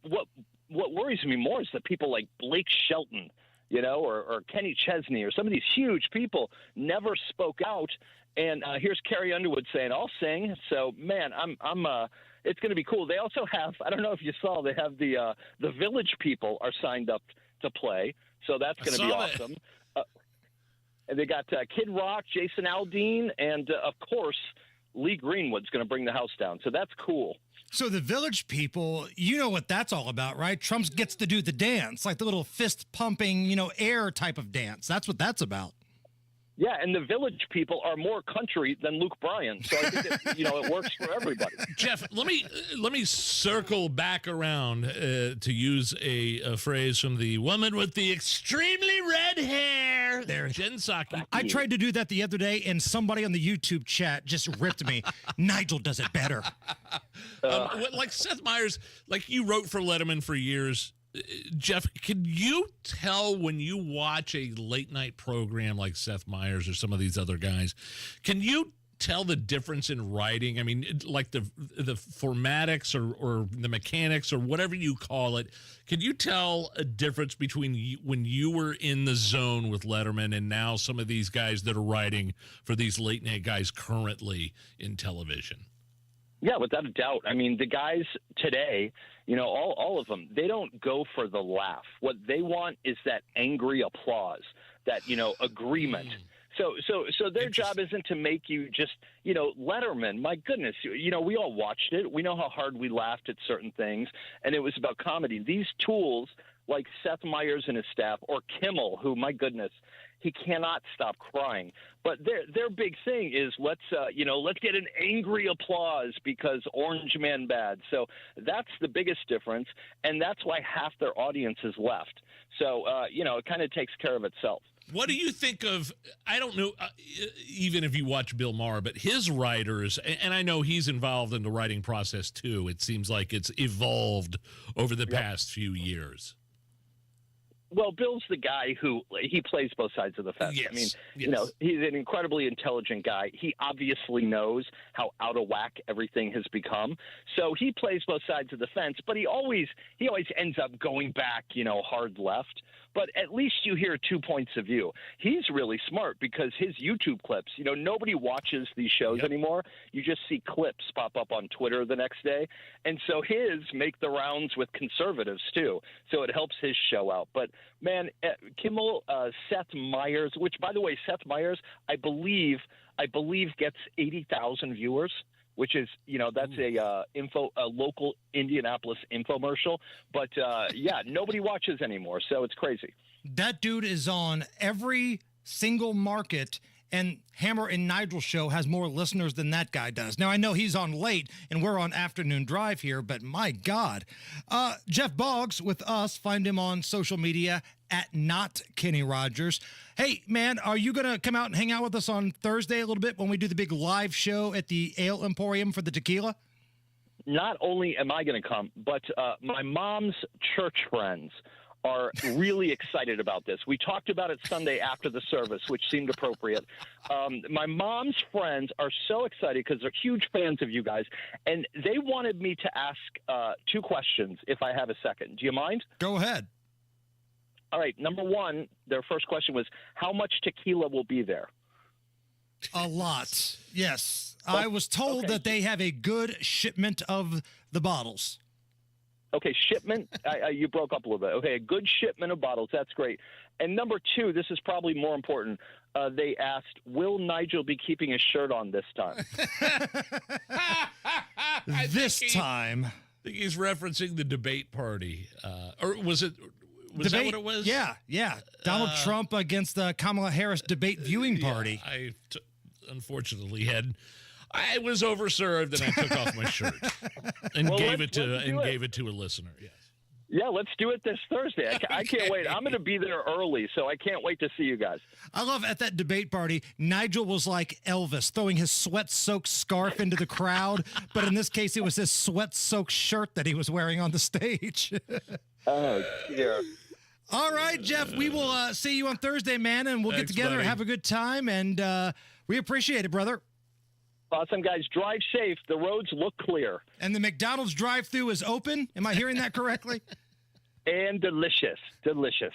what worries me more is that people like Blake Shelton, you know, or Kenny Chesney, or some of these huge people never spoke out. And here's Carrie Underwood saying, "I'll sing." So, man, I'm it's going to be cool. They also have, I don't know if you saw, they have the Village People are signed up to play. So that's going to be awesome. And they got Kid Rock, Jason Aldean, and, of course, Lee Greenwood's going to bring the house down. So that's cool. So the Village People, you know what that's all about, right? Trump gets to do the dance, like the little fist-pumping, you know, air type of dance. That's what that's about. Yeah, and the Village People are more country than Luke Bryan. So I think it, you know, it works for everybody. Jeff, let me circle back around to use a phrase from the woman with the extremely red hair. There, Jen Psaki. I tried to do that the other day, and somebody on the YouTube chat just ripped me. Nigel does it better. Like Seth Meyers, like you wrote for Letterman for years. Jeff, can you tell when you watch a late night program like Seth Meyers or some of these other guys, can you tell the difference in writing? I mean, like the formatics or the mechanics or whatever you call it, can you tell a difference between when you were in the zone with Letterman and now some of these guys that are writing for these late night guys currently in television? Yeah, without a doubt. I mean, the guys today, you know, all of them, they don't go for the laugh. What they want is that angry applause, that, you know, agreement. So their job isn't to make you just, you know, Letterman, my goodness, you know, we all watched it. We know how hard we laughed at certain things, and it was about comedy. These tools like Seth Meyers and his staff, or Kimmel, who, my goodness, he cannot stop crying. But their big thing is let's get an angry applause because Orange Man bad. So that's the biggest difference, and that's why half their audience is left. So, you know, it kind of takes care of itself. What do you think of, I don't know, even if you watch Bill Maher, but his writers, and I know he's involved in the writing process too. It seems like it's evolved over the past few years. Well, Bill's the guy who he plays both sides of the fence. Yes, I mean, you know, he's an incredibly intelligent guy. He obviously knows how out of whack everything has become. So he plays both sides of the fence, but he always ends up going back, you know, hard left. But at least you hear 2 points of view. He's really smart because his YouTube clips, you know, nobody watches these shows anymore. You just see clips pop up on Twitter the next day. And so his make the rounds with conservatives, too. So it helps his show out. But, man, Kimmel, Seth Meyers, which, by the way, Seth Meyers, I believe gets 80,000 viewers, which is, you know, that's a local Indianapolis infomercial. But, yeah, nobody watches anymore, so it's crazy. That dude is on every single market, and Hammer and Nigel show has more listeners than that guy does. Now, I know he's on late, and we're on afternoon drive here, but my God. Jeff Bogs with us. Find him on social media at Not Kenny Rogers. Hey, man, are you going to come out and hang out with us on Thursday a little bit when we do the big live show at the Ale Emporium for the tequila? Not only am I going to come, but my mom's church friends are really excited about this. We talked about it Sunday after the service, which seemed appropriate. My mom's friends are so excited because they're huge fans of you guys, and they wanted me to ask 2 questions if I have a second. Do you mind? Go ahead. All right. Number one, their first question was, how much tequila will be there? A lot, yes. I was told that they have a good shipment of the bottles. Okay, shipment. You broke up a little bit. Okay, a good shipment of bottles. That's great. And number two, this is probably more important. They asked, will Nigel be keeping his shirt on this time? This time. I think he's referencing the debate party. Or was it? Was that what it was? Yeah. Donald Trump against the Kamala Harris debate viewing party. I unfortunately I was overserved and I took off my shirt and gave it to a listener. Yes. Yeah, let's do it this Thursday. I can't wait. I'm going to be there early, so I can't wait to see you guys. I love at that debate party, Nigel was like Elvis, throwing his sweat-soaked scarf into the crowd. But in this case, it was his sweat-soaked shirt that he was wearing on the stage. Oh, dear. All right, Jeff, we will see you on Thursday, man, and we'll get together and have a good time. And we appreciate it, brother. Awesome, guys. Drive safe. The roads look clear. And the McDonald's drive-thru is open? Am I hearing that correctly? And delicious. Delicious.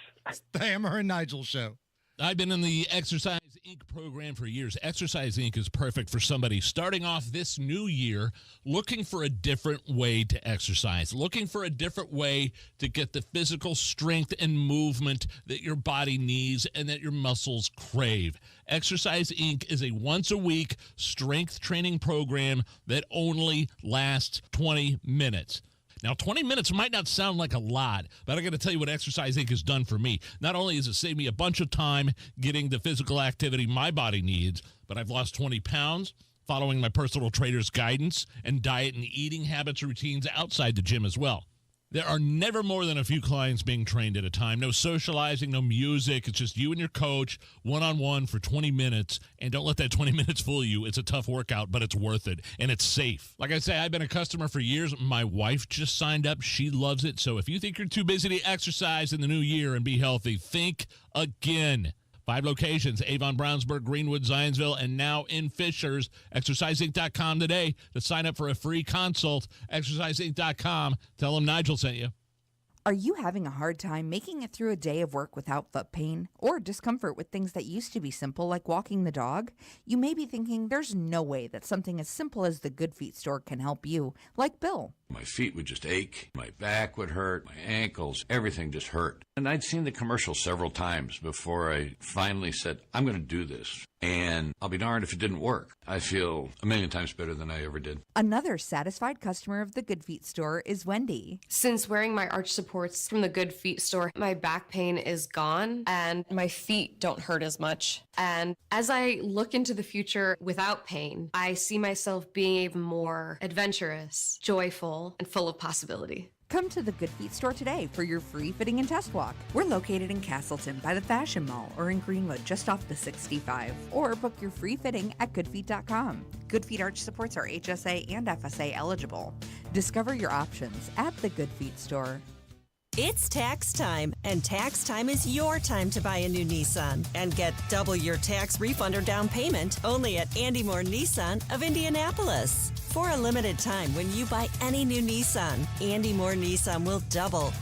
The Hammer and Nigel Show. I've been in the Exercise Inc. program for years. Exercise Inc. is perfect for somebody starting off this new year looking for a different way to exercise, looking for a different way to get the physical strength and movement that your body needs and that your muscles crave. Exercise Inc. is a once-a-week strength training program that only lasts 20 minutes. Now, 20 minutes might not sound like a lot, but I got to tell you what Exercise Inc. has done for me. Not only has it saved me a bunch of time getting the physical activity my body needs, but I've lost 20 pounds following my personal trainer's guidance and diet and eating habits routines outside the gym as well. There are never more than a few clients being trained at a time. No socializing, no music. It's just you and your coach, one-on-one for 20 minutes. And don't let that 20 minutes fool you. It's a tough workout, but it's worth it. And it's safe. Like I say, I've been a customer for years. My wife just signed up. She loves it. So if you think you're too busy to exercise in the new year and be healthy, think again. 5 locations, Avon, Brownsburg, Greenwood, Zionsville, and now in Fishers. ExerciseInc.com today to sign up for a free consult. ExerciseInc.com. Tell them Nigel sent you. Are you having a hard time making it through a day of work without foot pain or discomfort with things that used to be simple like walking the dog? You may be thinking there's no way that something as simple as the Good Feet store can help you, like Bill. My feet would just ache, my back would hurt, my ankles, everything just hurt. And I'd seen the commercial several times before I finally said, I'm going to do this. And I'll be darned if it didn't work. I feel a million times better than I ever did. Another satisfied customer of the Good Feet store is Wendy. Since wearing my arch supports from the Good Feet store, my back pain is gone and my feet don't hurt as much. And as I look into the future without pain, I see myself being even more adventurous, joyful, and full of possibility. Come to the Good Feet store today for your free fitting and test walk. We're located in Castleton by the Fashion Mall or in Greenwood just off the 65. Or book your free fitting at goodfeet.com. Good Feet arch supports are HSA and FSA eligible. Discover your options at the Good Feet store. It's tax time, and tax time is your time to buy a new Nissan and get double your tax refund or down payment only at Andy Moore Nissan of Indianapolis. For a limited time, when you buy any new Nissan, Andy Moore Nissan will double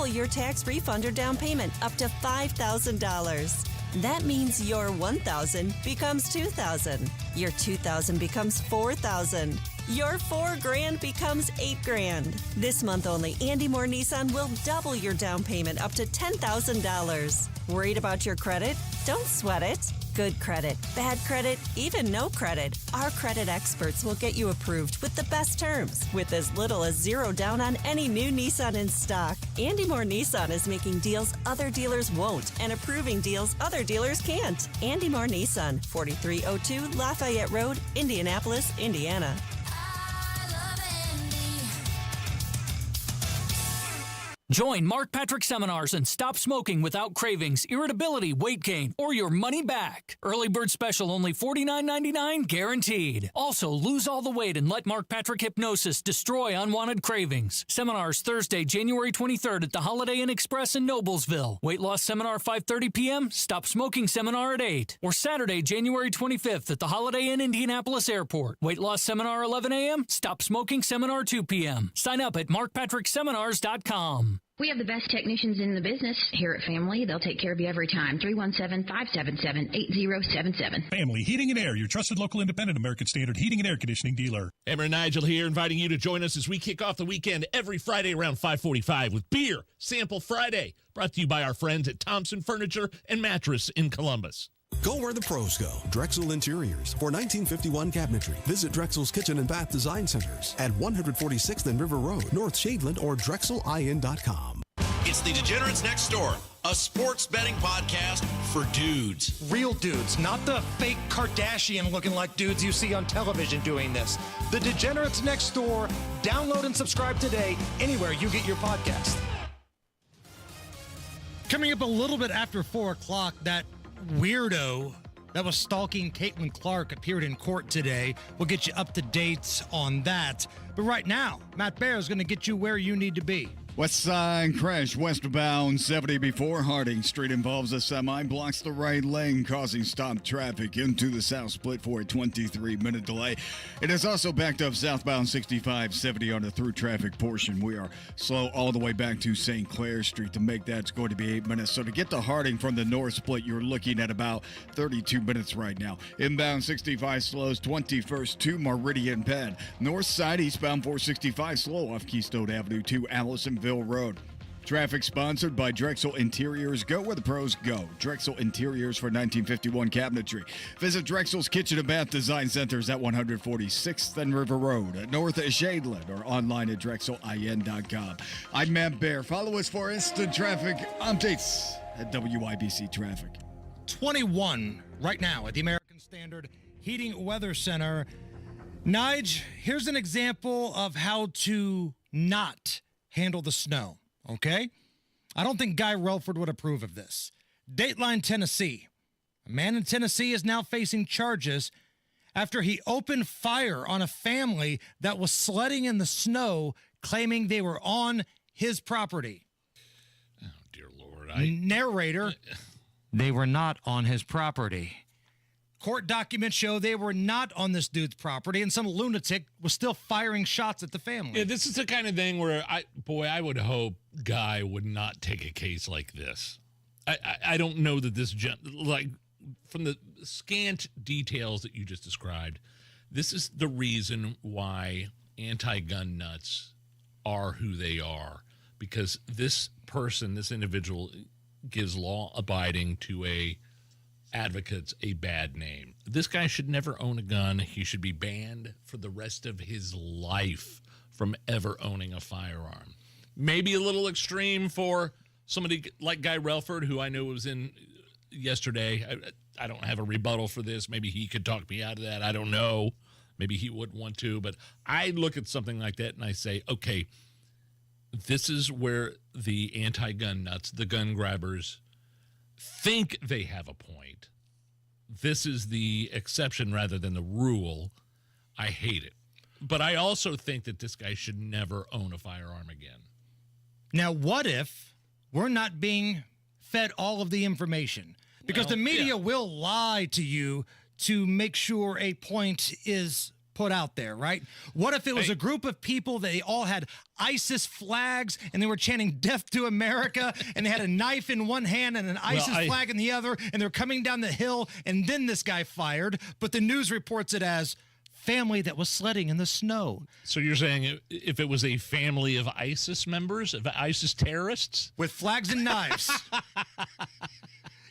your tax refund or down payment up to $5,000. That means your $1,000 becomes $2,000. Your $2,000 becomes $4,000. Your $4,000 becomes $8,000. This month only, Andy Moore Nissan will double your down payment up to $10,000. Worried about your credit? Don't sweat it. Good credit, bad credit, even no credit. Our credit experts will get you approved with the best terms with as little as $0 down on any new Nissan in stock. Andy Moore Nissan is making deals other dealers won't and approving deals other dealers can't. Andy Moore Nissan, 4302 Lafayette Road, Indianapolis, Indiana. Join Mark Patrick seminars and stop smoking without cravings, irritability, weight gain, or your money back. Early bird special only $49.99 guaranteed. Also, lose all the weight and let Mark Patrick hypnosis destroy unwanted cravings. Seminars Thursday, January 23rd at the Holiday Inn Express in Noblesville. Weight loss seminar 5:30 p.m., stop smoking seminar at 8. Or Saturday, January 25th at the Holiday Inn Indianapolis Airport. Weight loss seminar 11 a.m., stop smoking seminar 2 p.m. Sign up at markpatrickseminars.com. We have the best technicians in the business here at Family. They'll take care of you every time. 317-577-8077. Family Heating and Air, your trusted local independent American Standard heating and air conditioning dealer. Hammer and Nigel here, inviting you to join us as we kick off the weekend every Friday around 5:45 with Beer Sample Friday, brought to you by our friends at Thompson Furniture and Mattress in Columbus. Go where the pros go. Drexel Interiors for 1951 cabinetry. Visit Drexel's Kitchen and Bath Design Centers at 146th and River Road, North Shadeland, or DrexelIN.com. It's the Degenerates Next Door, a sports betting podcast for dudes. Real dudes, not the fake Kardashian-looking like dudes you see on television doing this. The Degenerates Next Door. Download and subscribe today anywhere you get your podcast. Coming up a little bit after 4 o'clock, that weirdo that was stalking Caitlin Clark appeared in court today. We'll get you up to date on that. But right now, Matt Bear is going to get you where you need to be. West side crash westbound 70 before Harding Street involves a semi, blocks the right lane, causing stop traffic into the south split for a 23-minute delay. It is also backed up southbound 65-70 on the through traffic portion. We are slow all the way back to St. Clair Street. To make that, it's going to be 8 minutes. So to get to Harding from the north split, you're looking at about 32 minutes right now. Inbound 65 slows 21st to Meridian Penn. North side eastbound 465 slow off Keystone Avenue to Allisonville Road. Traffic sponsored by Drexel Interiors. Go where the pros go. Drexel Interiors for 1951 cabinetry. Visit Drexel's Kitchen and Bath Design Centers at 146th and River Road at North Shadeland or online at DrexelIN.com. I'm Matt Bear. Follow us for instant traffic updates at WIBC Traffic. 21 right now at the American Standard Heating Weather Center. Nige, here's an example of how to not handle the snow, okay? I don't think Guy Relford would approve of this. Dateline, Tennessee. A man in Tennessee is now facing charges after he opened fire on a family that was sledding in the snow, claiming they were on his property. Oh, dear Lord. Narrator, they were not on his property. Court documents show they were not on this dude's property, and some lunatic was still firing shots at the family. Yeah, this is the kind of thing where I would hope Guy would not take a case like this. I don't know that this, like, from the scant details that you just described, this is the reason why anti-gun nuts are who they are, because this person, this individual, gives law-abiding to advocates a bad name. This guy should never own a gun. He should be banned for the rest of his life from ever owning a firearm. Maybe a little extreme for somebody like Guy Relford, who I know was in yesterday. I don't have a rebuttal for this. Maybe he could talk me out of that. I don't know. Maybe he wouldn't want to. But I look at something like that and I say, okay, this is where the anti-gun nuts, the gun grabbers, think they have a point. This is the exception rather than the rule. I hate it. But I also think that this guy should never own a firearm again. Now, what if we're not being fed all of the information? Because the media will lie to you to make sure a point is put out there, right? What if it was a group of people, they all had ISIS flags and they were chanting death to America and they had a knife in one hand and an ISIS flag in the other and they're coming down the hill and then this guy fired, but the news reports it as family that was sledding in the snow. So you're saying if it was a family of ISIS members, of ISIS terrorists? With flags and knives.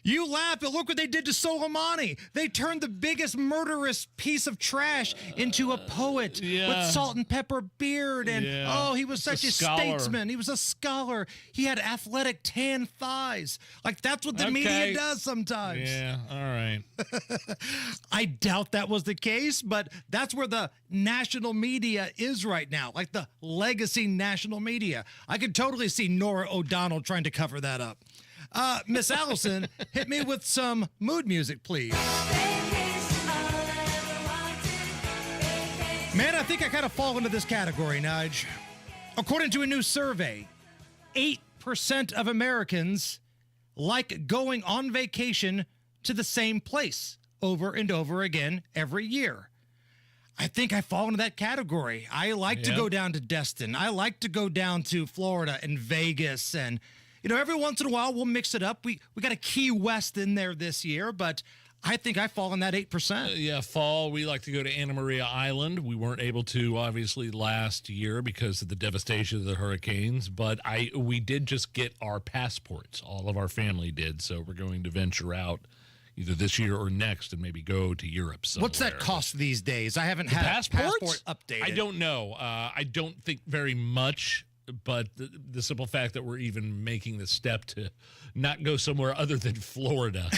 You laugh, but look what they did to Soleimani. They turned the biggest murderous piece of trash into a poet with salt and pepper beard. And, he was such a statesman. He was a scholar. He had athletic tan thighs. Like, that's what the media does sometimes. Yeah, all right. I doubt that was the case, but that's where the national media is right now, like the legacy national media. I could totally see Norah O'Donnell trying to cover that up. Miss Allison, hit me with some mood music, please. Man, I think I kind of fall into this category, Nige. According to a new survey, 8% of Americans like going on vacation to the same place over and over again every year. I think I fall into that category. I like to go down to Destin. I like to go down to Florida and Vegas. And, every once in a while we'll mix it up. We got a Key West in there this year, but I think I fall in that 8%. Fall. We like to go to Anna Maria Island. We weren't able to, obviously, last year because of the devastation of the hurricanes, but we did just get our passports. All of our family did, so we're going to venture out either this year or next and maybe go to Europe somewhere. What's that cost these days? I haven't had a passport updated. I don't know. I don't think very much, but the simple fact that we're even making the step to not go somewhere other than Florida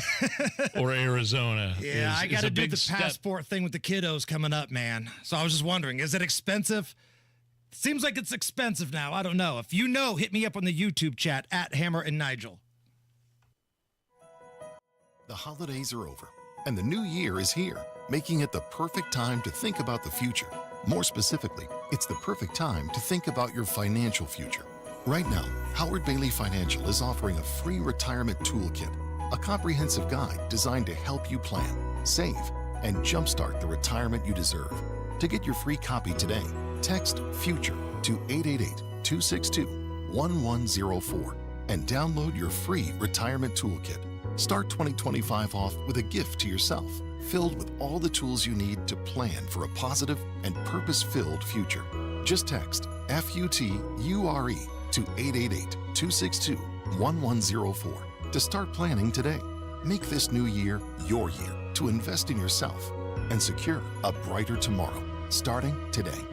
or Arizona. Yeah, I got to do the passport thing with the kiddos coming up, man. So I was just wondering, is it expensive? Seems like it's expensive now. I don't know. If you know, hit me up on the YouTube chat at Hammer and Nigel. The holidays are over, and the new year is here, making it the perfect time to think about the future. More specifically, it's the perfect time to think about your financial future. Right now, Howard Bailey Financial is offering a free retirement toolkit, a comprehensive guide designed to help you plan, save, and jumpstart the retirement you deserve. To get your free copy today, text FUTURE to 888-262-1104 and download your free retirement toolkit. Start 2025 off with a gift to yourself, filled with all the tools you need to plan for a positive and purpose-filled future. Just text FUTURE to 888-262-1104 to start planning today. Make this new year your year to invest in yourself and secure a brighter tomorrow, starting today.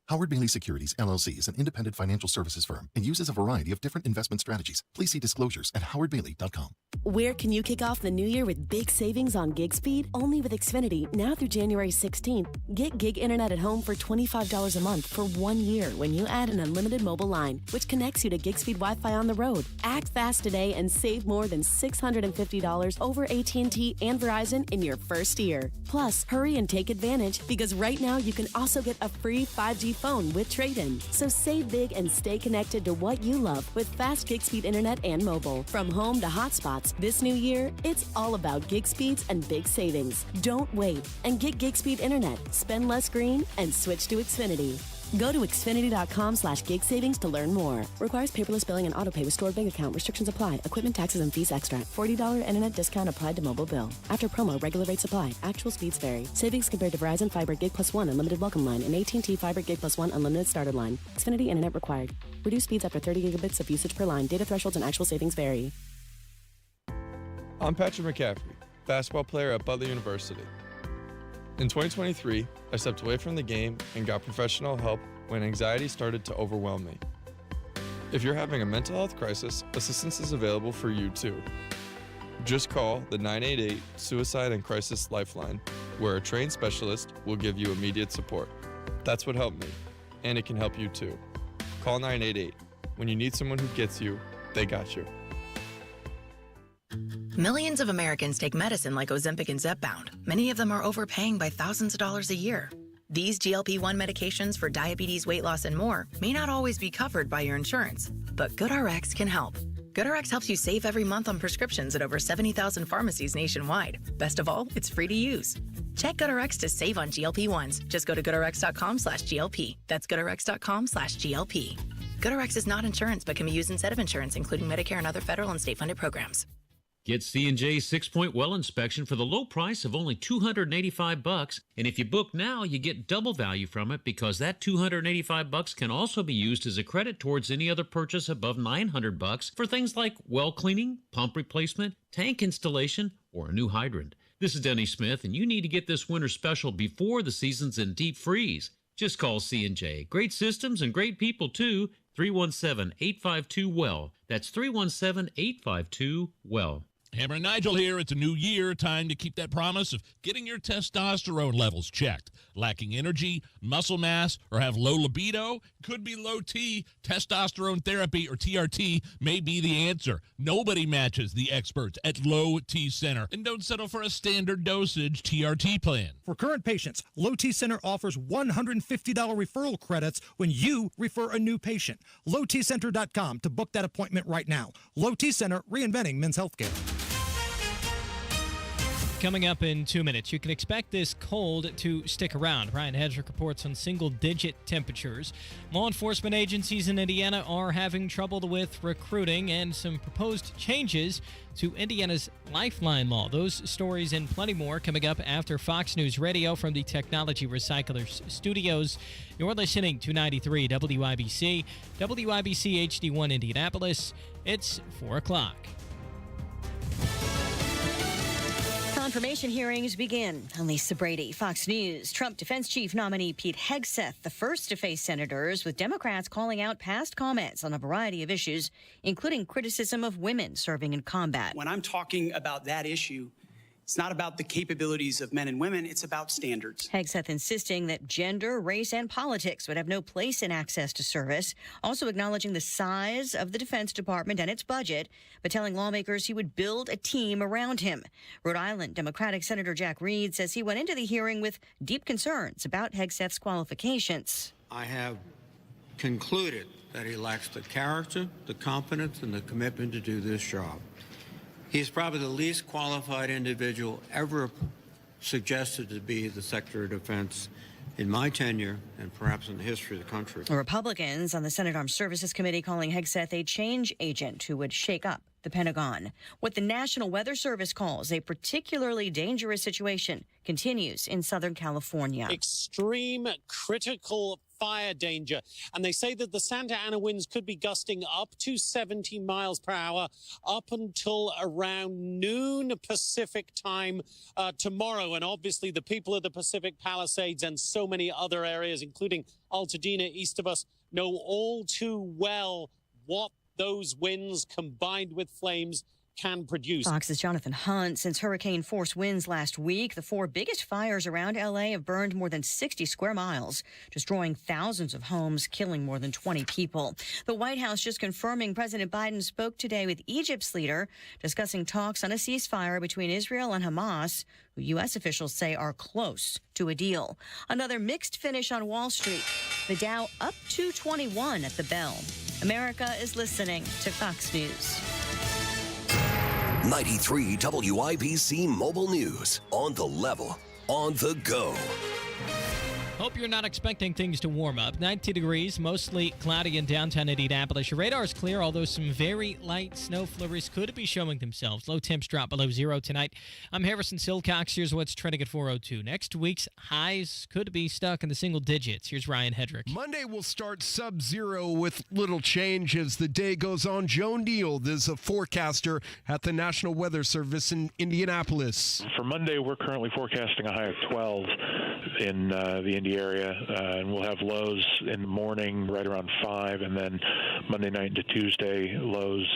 Howard Bailey Securities, LLC is an independent financial services firm and uses a variety of different investment strategies. Please see disclosures at howardbailey.com. Where can you kick off the new year with big savings on gig speed? Only with Xfinity, now through January 16th. Get gig internet at home for $25 a month for 1 year when you add an unlimited mobile line, which connects you to gig speed Wi-Fi on the road. Act fast today and save more than $650 over AT&T and Verizon in your first year. Plus, hurry and take advantage because right now you can also get a free 5G phone with trade-in. So save big and stay connected to what you love with fast gig speed internet and mobile. From home to hotspots, this new year, it's all about gig speeds and big savings. Don't wait and get gig speed internet. Spend less green and switch to Xfinity. Go to Xfinity.com/gig savings to learn more. Requires paperless billing and autopay with stored bank account. Restrictions apply. Equipment, taxes, and fees extra. $40 internet discount applied to mobile bill. After promo, regular rates apply. Actual speeds vary. Savings compared to Verizon Fiber Gig Plus 1 Unlimited Welcome Line and AT&T Fiber Gig Plus 1 Unlimited Starter Line. Xfinity internet required. Reduced speeds after 30 gigabits of usage per line. Data thresholds and actual savings vary. I'm Patrick McCaffrey, basketball player at Butler University. In 2023, I stepped away from the game and got professional help when anxiety started to overwhelm me. If you're having a mental health crisis, assistance is available for you too. Just call the 988 Suicide and Crisis Lifeline, where a trained specialist will give you immediate support. That's what helped me, and it can help you too. Call 988. When you need someone who gets you, they got you. Millions of Americans take medicine like Ozempic and Zepbound. Many of them are overpaying by thousands of dollars a year. These GLP-1 medications for diabetes, weight loss, and more may not always be covered by your insurance, but GoodRx can help. GoodRx helps you save every month on prescriptions at over 70,000 pharmacies nationwide. Best of all, it's free to use. Check GoodRx to save on GLP-1s. Just go to GoodRx.com/GLP. That's GoodRx.com/GLP. GoodRx is not insurance, but can be used instead of insurance, including Medicare and other federal and state-funded programs. Get C&J's 6-point well inspection for the low price of only $285, and if you book now, you get double value from it because that $285 can also be used as a credit towards any other purchase above $900 for things like well cleaning, pump replacement, tank installation, or a new hydrant. This is Denny Smith, and you need to get this winter special before the season's in deep freeze. Just call C&J. Great systems and great people, too. 317-852-WELL. That's 317-852-WELL. Hammer and Nigel here. It's a new year. Time to keep that promise of getting your testosterone levels checked. Lacking energy, muscle mass, or have low libido? Could be low T. Testosterone therapy, or TRT, may be the answer. Nobody matches the experts at Low T Center. And don't settle for a standard dosage TRT plan. For current patients, Low T Center offers $150 referral credits when you refer a new patient. LowTCenter.com to book that appointment right now. Low T Center, reinventing men's healthcare. Coming up in 2 minutes, you can expect this cold to stick around. Ryan Hegseth reports on single-digit temperatures. Law enforcement agencies in Indiana are having trouble with recruiting and some proposed changes to Indiana's Lifeline law. Those stories and plenty more coming up after Fox News Radio from the Technology Recyclers Studios. You're listening to 93 WIBC, WIBC HD1 Indianapolis. It's 4 o'clock. Confirmation hearings begin. I'm Lisa Brady, Fox News. Trump defense chief nominee Pete Hegseth, the first to face senators, with Democrats calling out past comments on a variety of issues, including criticism of women serving in combat. When I'm talking about that issue, it's not about the capabilities of men and women, it's about standards. Hegseth insisting that gender, race, and politics would have no place in access to service, also acknowledging the size of the Defense Department and its budget, but telling lawmakers he would build a team around him. Rhode Island Democratic Senator Jack Reed says he went into the hearing with deep concerns about Hegseth's qualifications. I have concluded that he lacks the character, the competence, and the commitment to do this job. He's probably the least qualified individual ever suggested to be the Secretary of Defense in my tenure and perhaps in the history of the country. Republicans on the Senate Armed Services Committee calling Hegseth a change agent who would shake up the Pentagon. What the National Weather Service calls a particularly dangerous situation continues in Southern California. Extreme critical fire danger. And they say that the Santa Ana winds could be gusting up to 70 miles per hour up until around noon Pacific time tomorrow. And obviously the people of the Pacific Palisades and so many other areas, including Altadena east of us, know all too well what those winds combined with flames can produce. Fox's Jonathan Hunt. Since hurricane-force winds last week, the 4 biggest fires around L.A. have burned more than 60 square miles, destroying thousands of homes, killing more than 20 people. The White House just confirming President Biden spoke today with Egypt's leader, discussing talks on a ceasefire between Israel and Hamas, who U.S. officials say are close to a deal. Another mixed finish on Wall Street. The Dow up 221 at the bell. America is listening to Fox News. 93 WIBC Mobile News. On the level, on the go. Hope you're not expecting things to warm up. 90 degrees, mostly cloudy in downtown Indianapolis. Your radar is clear, although some very light snow flurries could be showing themselves. Low temps drop below 0 tonight. I'm Harrison Silcox. Here's what's trending at 4:02. Next week's highs could be stuck in the single digits. Here's Ryan Hegseth. Monday will start sub-zero with little change as the day goes on. Joe Neal is a forecaster at the National Weather Service in Indianapolis. For Monday, we're currently forecasting a high of 12 in the Indy area, and we'll have lows in the morning right around 5, and then Monday night into Tuesday, lows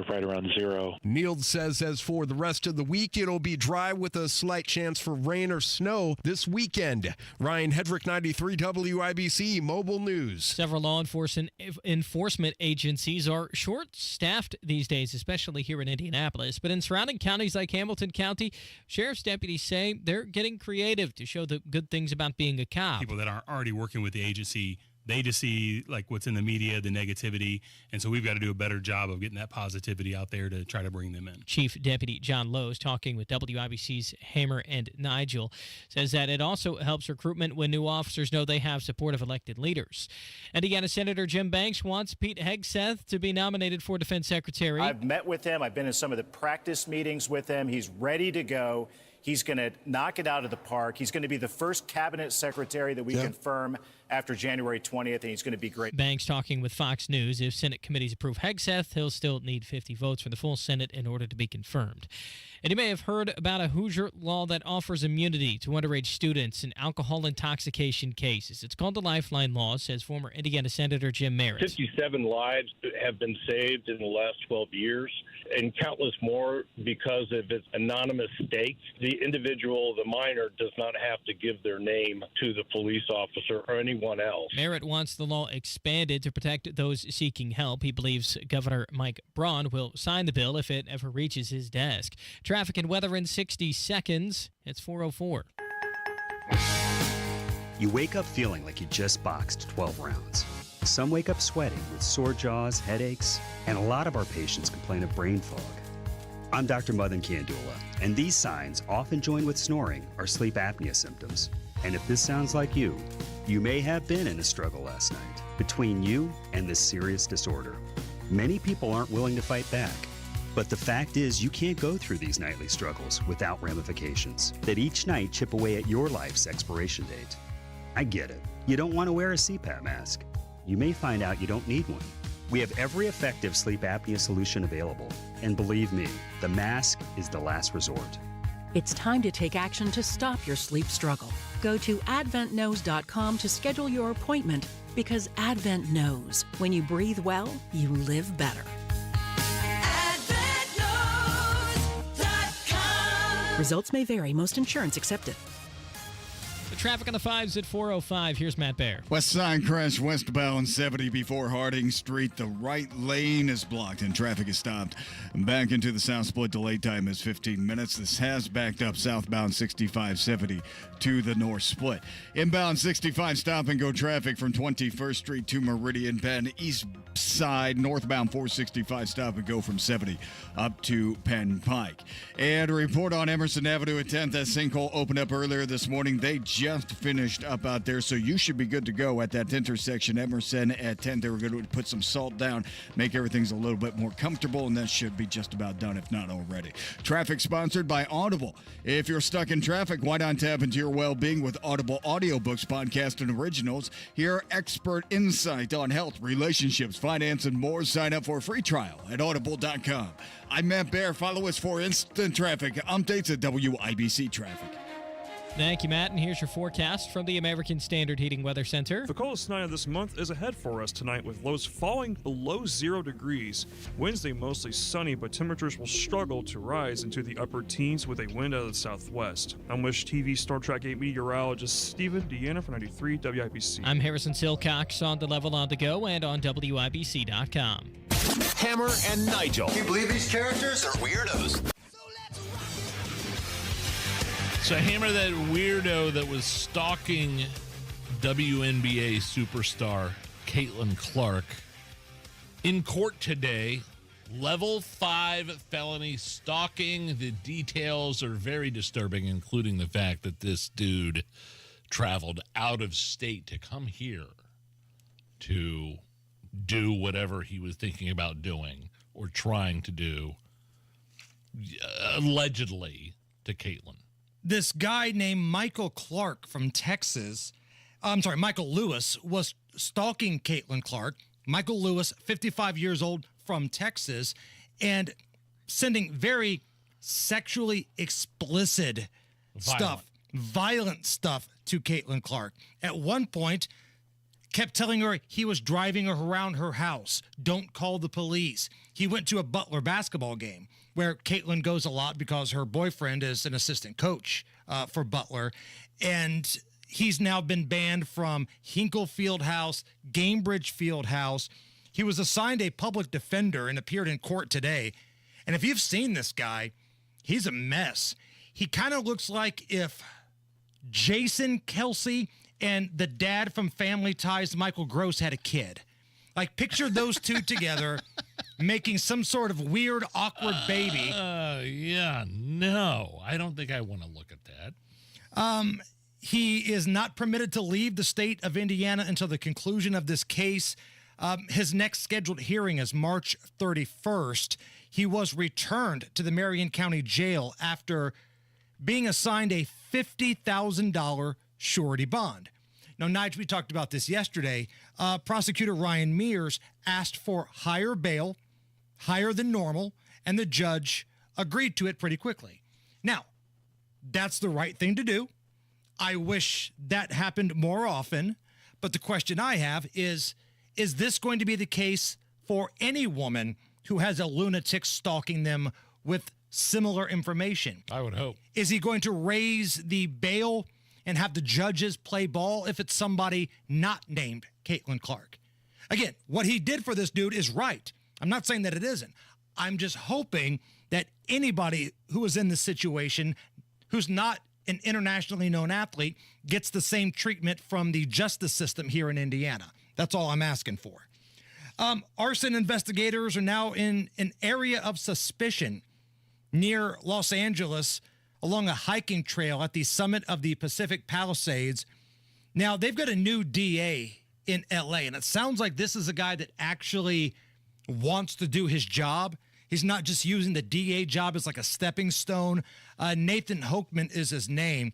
right around 0. Neal says as for the rest of the week, it'll be dry with a slight chance for rain or snow this weekend. Ryan Hegseth, 93 WIBC Mobile News. Several law enforcement agencies are short-staffed these days, especially here in Indianapolis. But in surrounding counties like Hamilton County, sheriff's deputies say they're getting creative to show the good things about being a cop. People that aren't already working with the agency, they just see like what's in the media, the negativity, and so we've got to do a better job of getting that positivity out there to try to bring them in. Chief Deputy John Lowe's, talking with WIBC's Hammer and Nigel, says that it also helps recruitment when new officers know they have support of elected leaders. Indiana Senator Jim Banks wants Pete Hegseth to be nominated for Defense Secretary. I've met with him. I've been in some of the practice meetings with him. He's ready to go. He's going to knock it out of the park. He's going to be the first cabinet secretary that we confirm after January 20th, and he's going to be great. Banks talking with Fox News. If Senate committees approve Hegseth, he'll still need 50 votes for the full Senate in order to be confirmed. And you may have heard about a Hoosier law that offers immunity to underage students in alcohol intoxication cases. It's called the Lifeline Law, says former Indiana Senator Jim Merritt. 57 lives have been saved in the last 12 years, and countless more because of its anonymous stakes. The individual, the minor, does not have to give their name to the police officer or anyone else. Merritt wants the law expanded to protect those seeking help. He believes Governor Mike Braun will sign the bill if it ever reaches his desk. Traffic and weather in 60 seconds. It's 4:04. You wake up feeling like you just boxed 12 rounds. Some wake up sweating with sore jaws, headaches, and a lot of our patients complain of brain fog. I'm Dr. Madan Kandula, and these signs, often joined with snoring, are sleep apnea symptoms. And if this sounds like you may have been in a struggle last night between you and this serious disorder. Many people aren't willing to fight back. But the fact is, you can't go through these nightly struggles without ramifications that each night chip away at your life's expiration date. I get it. You don't want to wear a CPAP mask. You may find out you don't need one. We have every effective sleep apnea solution available. And believe me, the mask is the last resort. It's time to take action to stop your sleep struggle. Go to adventknows.com to schedule your appointment, because Advent knows when you breathe well, you live better. Results may vary. Most insurance accepted. The traffic on the 5s at 4:05. Here's Matt Baer. West side crash westbound 70 before Harding Street. The right lane is blocked and traffic is stopped. Back into the south split. Delay time is 15 minutes. This has backed up southbound 6570 to the north split. Inbound 65 stop and go traffic from 21st Street to Meridian Penn. East side northbound 465 stop and go from 70 up to Penn Pike. And a report on Emerson Avenue at 10th. That sinkhole opened up earlier this morning. They just finished up out there, so you should be good to go at that intersection. Emerson at 10. They were going to put some salt down, make everything's a little bit more comfortable, and that should be just about done, if not already. Traffic sponsored by Audible. If you're stuck in traffic, why not tap into your well-being with Audible audiobooks, podcasts, and originals? Hear expert insight on health, relationships, finance, and more. Sign up for a free trial at audible.com. I'm Matt Baer. Follow us for instant traffic updates at WIBC Traffic. Thank you, Matt. And here's your forecast from the American Standard Heating Weather Center. The coldest night of this month is ahead for us tonight, with lows falling below 0 degrees. Wednesday, mostly sunny, but temperatures will struggle to rise into the upper teens with a wind out of the southwest. I'm Wish TV Star Trek 8 meteorologist Stephen Deanna for 93 WIBC. I'm Harrison Silcox on the level on the go and on WIBC.com. Hammer and Nigel. Can you believe these characters are weirdos? So Hammer, that weirdo that was stalking WNBA superstar Caitlin Clark, in court today, level 5 felony stalking. The details are very disturbing, including the fact that this dude traveled out of state to come here to do whatever he was thinking about doing or trying to do, allegedly, to Caitlin. This guy named Michael Clark from Texas, Michael Lewis, was stalking Caitlin Clark. Michael Lewis, 55 years old, from Texas, and sending very sexually explicit violent stuff to Caitlin Clark. At one point, kept telling her he was driving her around her house. Don't call the police. He went to a Butler basketball game where Caitlin goes a lot because her boyfriend is an assistant coach for Butler. And he's now been banned from Hinkle Fieldhouse, Gamebridge Fieldhouse. He was assigned a public defender and appeared in court today. And if you've seen this guy, he's a mess. He kind of looks like if Jason Kelsey and the dad from Family Ties, Michael Gross, had a kid. Like, picture those two together making some sort of weird, awkward baby. Yeah, no. I don't think I want to look at that. He is not permitted to leave the state of Indiana until the conclusion of this case. His next scheduled hearing is March 31st. He was returned to the Marion County Jail after being assigned a $50,000 surety bond. Now, Nigel, we talked about this yesterday. Prosecutor Ryan Mears asked for higher bail, higher than normal, and the judge agreed to it pretty quickly. Now, that's the right thing to do. I wish that happened more often, but the question I have is this going to be the case for any woman who has a lunatic stalking them with similar information? I would hope. Is he going to raise the bail and have the judges play ball if it's somebody not named Caitlin Clark? Again, what he did for this dude is right. I'm not saying that it isn't. I'm just hoping that anybody who is in this situation who's not an internationally known athlete gets the same treatment from the justice system here in Indiana. That's all I'm asking for. Arson investigators are now in an area of suspicion near Los Angeles along a hiking trail at the summit of the Pacific Palisades. Now, they've got a new DA in LA, and it sounds like this is a guy that actually wants to do his job. He's not just using the DA job as like a stepping stone. Nathan Hochman is his name.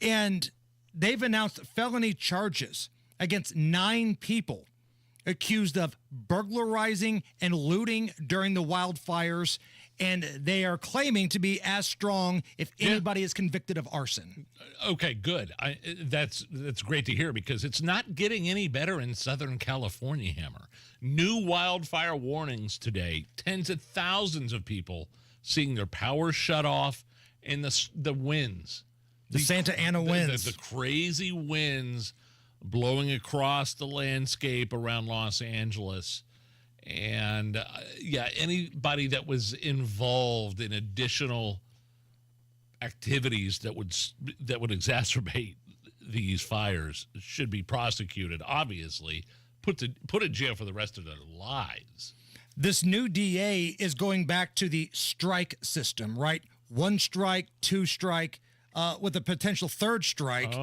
And they've announced felony charges against 9 people accused of burglarizing and looting during the wildfires. And they are claiming to be as strong if anybody is convicted of arson. Okay, good. That's great to hear, because it's not getting any better in Southern California, Hammer. New wildfire warnings today. Tens of thousands of people seeing their power shut off, and the winds. The Santa Ana winds. The crazy winds blowing across the landscape around Los Angeles. And anybody that was involved in additional activities that would exacerbate these fires should be prosecuted. Obviously, put in jail for the rest of their lives. This new DA is going back to the strike system, right? 1 strike, 2 strike, with a potential 3rd strike,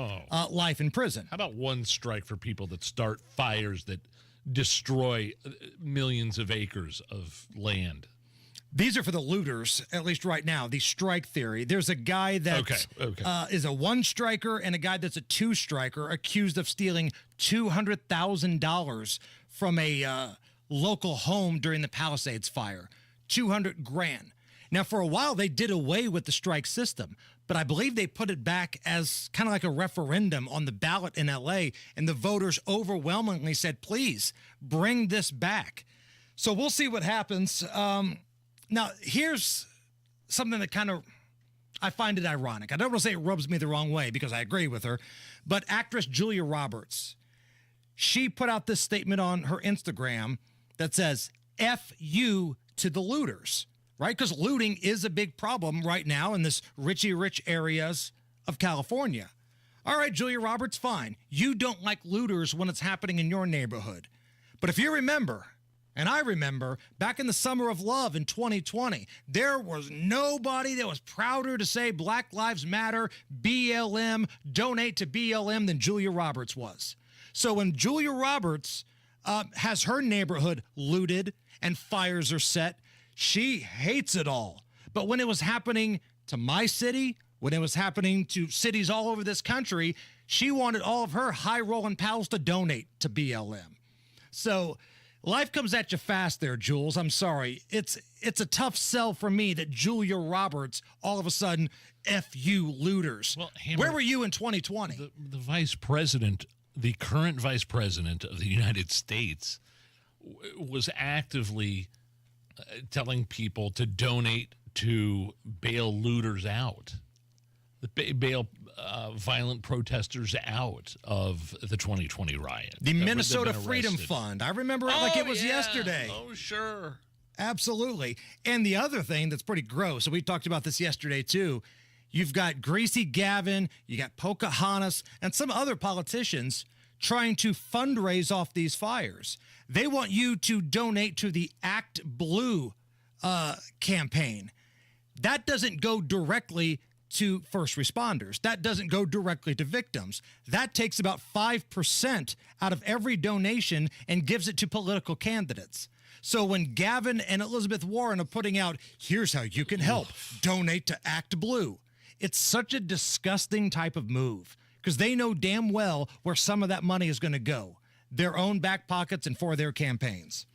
life in prison. How about 1 strike for people that start fires that destroy millions of acres of land? These are for the looters, at least right now, the strike theory. There's a guy that is a 1 striker and a guy that's a 2 striker accused of stealing $200,000 from a local home during the Palisades fire. $200,000. Now, for a while, they did away with the strike system, but I believe they put it back as kind of like a referendum on the ballot in L.A., and the voters overwhelmingly said, please, bring this back. So we'll see what happens. Now, here's something that I find it ironic. I don't want to say it rubs me the wrong way, because I agree with her, but actress Julia Roberts, she put out this statement on her Instagram that says, F you to the looters. Right? Because looting is a big problem right now in this rich areas of California. All right, Julia Roberts, fine. You don't like looters when it's happening in your neighborhood. But if you remember, and I remember, back in the summer of love in 2020, there was nobody that was prouder to say Black Lives Matter, BLM, donate to BLM than Julia Roberts was. So when Julia Roberts has her neighborhood looted and fires are set, she hates it all. But when it was happening to my city, when it was happening to cities all over this country, she wanted all of her high-rolling pals to donate to BLM. So life comes at you fast there, Jules. I'm sorry. It's a tough sell for me that Julia Roberts all of a sudden, F you looters. Well, Hammer, where were you in 2020? The vice president, the current vice president of the United States, was actively telling people to donate to bail looters out, bail violent protesters out of the 2020 riot. The Minnesota Freedom Fund. I remember it like it was yesterday. Oh, sure. Absolutely. And the other thing that's pretty gross, and we talked about this yesterday too, you've got Greasy Gavin, you got Pocahontas, and some other politicians trying to fundraise off these fires. They want you to donate to the Act Blue campaign. That doesn't go directly to first responders. That doesn't go directly to victims. That takes about 5% out of every donation and gives it to political candidates. So when Gavin and Elizabeth Warren are putting out, here's how you can help, donate to Act Blue, it's such a disgusting type of move because they know damn well where some of that money is going to go, their own back pockets and for their campaigns.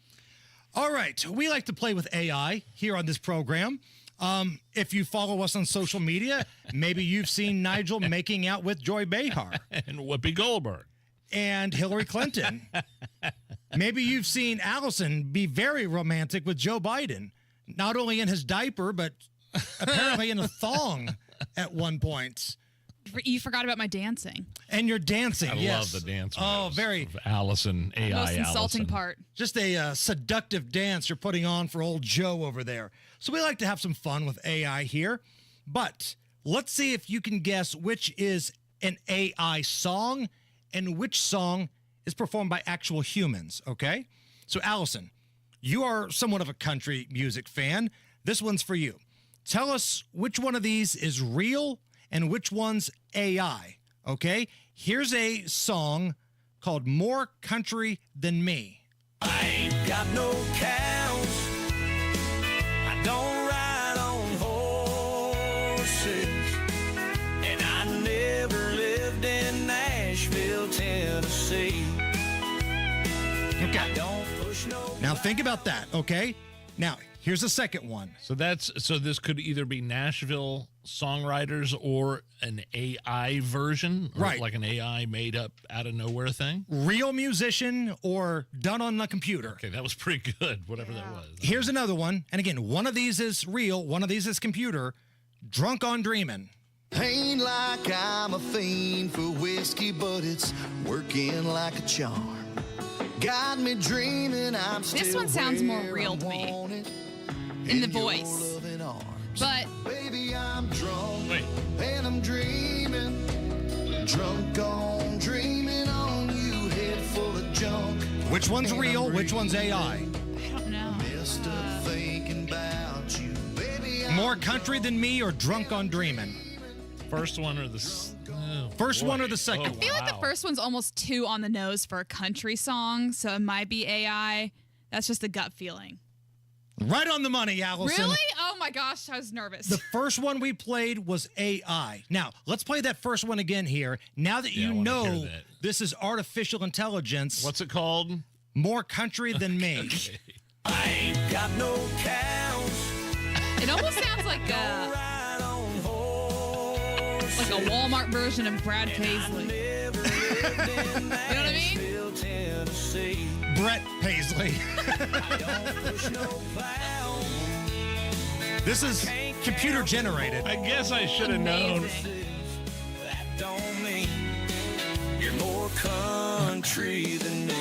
All right, we like to play with AI here on this program. If you follow us on social media, maybe you've seen Nigel making out with Joy Behar. And Whoopi Goldberg. And Hillary Clinton. Maybe you've seen Allison be very romantic with Joe Biden, not only in his diaper, but apparently in a thong at one point. You forgot about my dancing. And your dancing, I yes. love the dance. Oh, very. Allison, AI Most insulting Allison. part. Just a seductive dance you're putting on for old Joe over there. So we like to have some fun with AI here. But let's see if you can guess which is an AI song and which song is performed by actual humans, okay? So, Allison, you are somewhat of a country music fan. This one's for you. Tell us which one of these is real and which one's AI, okay? Here's a song called More Country Than Me. I ain't got no cows. I don't ride on horses. And I never lived in Nashville, Tennessee. Okay. Now think about that, okay? Now, here's the second one. So this could either be Nashville songwriters or an AI version, or Right. like an AI made up out of nowhere thing. Real musician or done on the computer. Okay, that was pretty good, whatever that was. Here's another one. And again, one of these is real, one of these is computer. Drunk on Dreamin'. Ain't like I'm a fiend for whiskey, but it's working like a charm. Got me dreaming I'm still This one sounds more where real I to me. want it. In the In your voice. loving arms. But Baby, I'm drunk and I'm dreaming. Drunk on dreaming on you, head full of junk. Which one's And real? I'm Which one's AI? I don't know. Missed up thinking about you, baby. I'm More Country Than Me or Drunk on Dreamin'? First one or the First one or the second I feel like the first one's almost too on the nose for a country song, so it might be AI. That's just a gut feeling. Right on the money, Allison. Really? Oh my gosh, I was nervous. The first one we played was AI. Now, let's play that first one again here. Now that Yeah, I you wanna hear know that. this is artificial intelligence. What's it called? More Country Than Me. I ain't got no cows. It almost sounds like a Walmart version of Brad Paisley. You know what I mean? Brett Paisley. This is computer generated. I guess I should have known. That don't mean you're more country than me.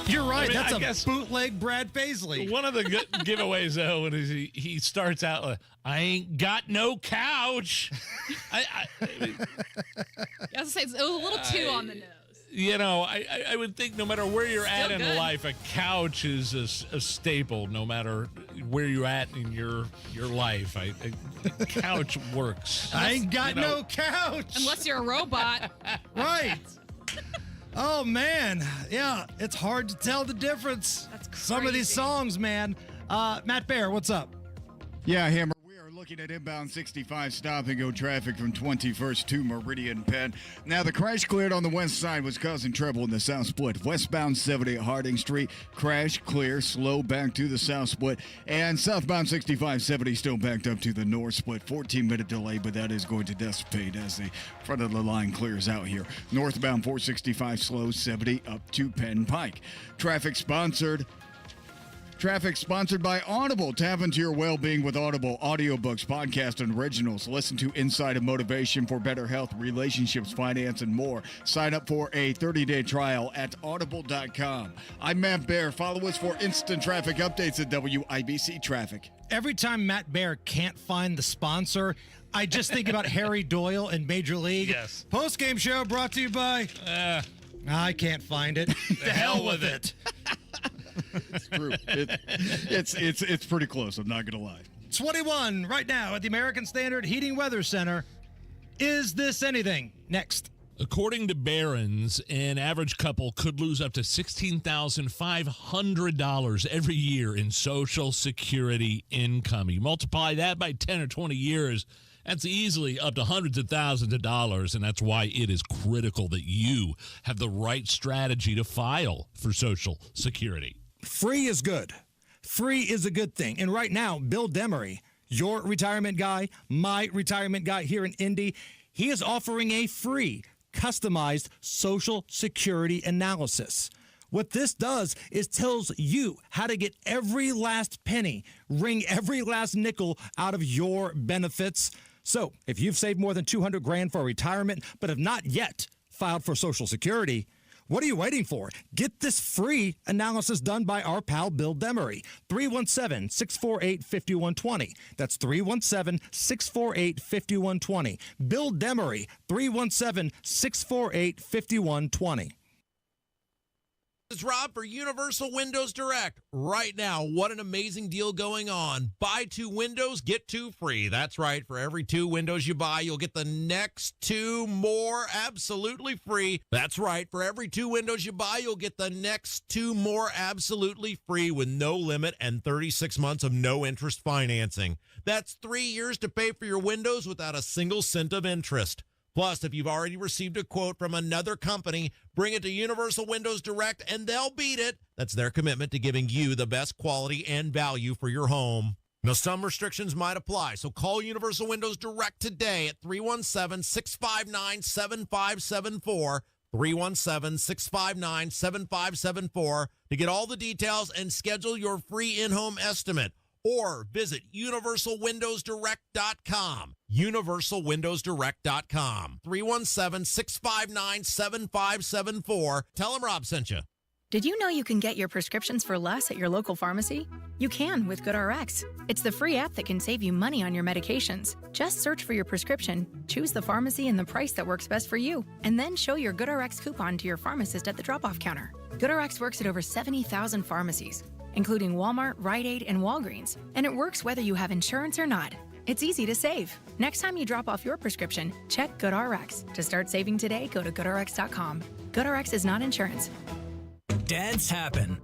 You're right. I mean, That's I a guess- bootleg Brad Paisley. One of the giveaways, though, is he starts out like, I ain't got no couch. I was say it was a little too on the nose. You know, I would think no matter where you're at Still in good. life, a couch is a staple, no matter where you're at in your life. A couch works. I ain't got You know, no couch. Unless you're a robot. Right. Oh, man. Yeah, it's hard to tell the difference. That's Some of these crazy. songs, man. Matt Bear, what's up? Yeah, Hammer. We are looking at inbound 65 stop and go traffic from 21st to Meridian Penn. Now, the crash cleared on the west side was causing trouble in the south split. Westbound 70 at Harding Street, crash clear, slow back to the south split. And southbound 65 70 still backed up to the north split. 14-minute delay, but that is going to dissipate as the front of the line clears out here. Northbound 465 slow, 70 up to Penn Pike. Traffic sponsored by Audible. Tap into your well-being with Audible audiobooks, podcasts, and originals. Listen to Inside of Motivation for better health, relationships, finance, and more. Sign up for a 30-day trial at audible.com. I'm Matt Bear. Follow us for instant traffic updates at WIBC Traffic. Every time Matt Bear can't find the sponsor, I just think about Harry Doyle in Major League. Yes. Post-game show brought to you by... I can't find it. The hell with it. It's true. It's pretty close. I'm not going to lie. 21 right now at the American Standard Heating Weather Center. Is this anything? Next. According to Barron's, an average couple could lose up to $16,500 every year in Social Security income. You multiply that by 10 or 20 years, that's easily up to hundreds of thousands of dollars, and that's why it is critical that you have the right strategy to file for Social Security. Free is good. Free is a good thing. And right now, Bill Demery, your retirement guy, my retirement guy here in Indy, he is offering a free, customized Social Security analysis. What this does is tells you how to get every last penny, wring every last nickel out of your benefits. So if you've saved more than $200,000 for retirement but have not yet filed for Social Security, what are you waiting for? Get this free analysis done by our pal Bill Demery. 317-648-5120. That's 317-648-5120. Bill Demery, 317-648-5120. Rob, for Universal Windows Direct. Right now, what an amazing deal going on. Buy 2 windows, get 2 free. That's right. For every 2 windows you buy, you'll get the next 2 more absolutely free. That's right. For every 2 windows you buy, you'll get the next 2 more absolutely free with no limit and 36 months of no interest financing. That's 3 years to pay for your windows without a single cent of interest. Plus, if you've already received a quote from another company, bring it to Universal Windows Direct and they'll beat it. That's their commitment to giving you the best quality and value for your home. Now, some restrictions might apply, so call Universal Windows Direct today at 317-659-7574, 317-659-7574 to get all the details and schedule your free in-home estimate. Or visit universalwindowsdirect.com. universalwindowsdirect.com. 317-659-7574. Tell them Rob sent you. Did you know you can get your prescriptions for less at your local pharmacy? You can with GoodRx. It's the free app that can save you money on your medications. Just search for your prescription, choose the pharmacy and the price that works best for you, and then show your GoodRx coupon to your pharmacist at the drop-off counter. GoodRx works at over 70,000 pharmacies, including Walmart, Rite Aid, and Walgreens, and it works whether you have insurance or not. It's easy to save. Next time you drop off your prescription, check GoodRx. To start saving today, go to GoodRx.com. GoodRx is not insurance. Dents happen.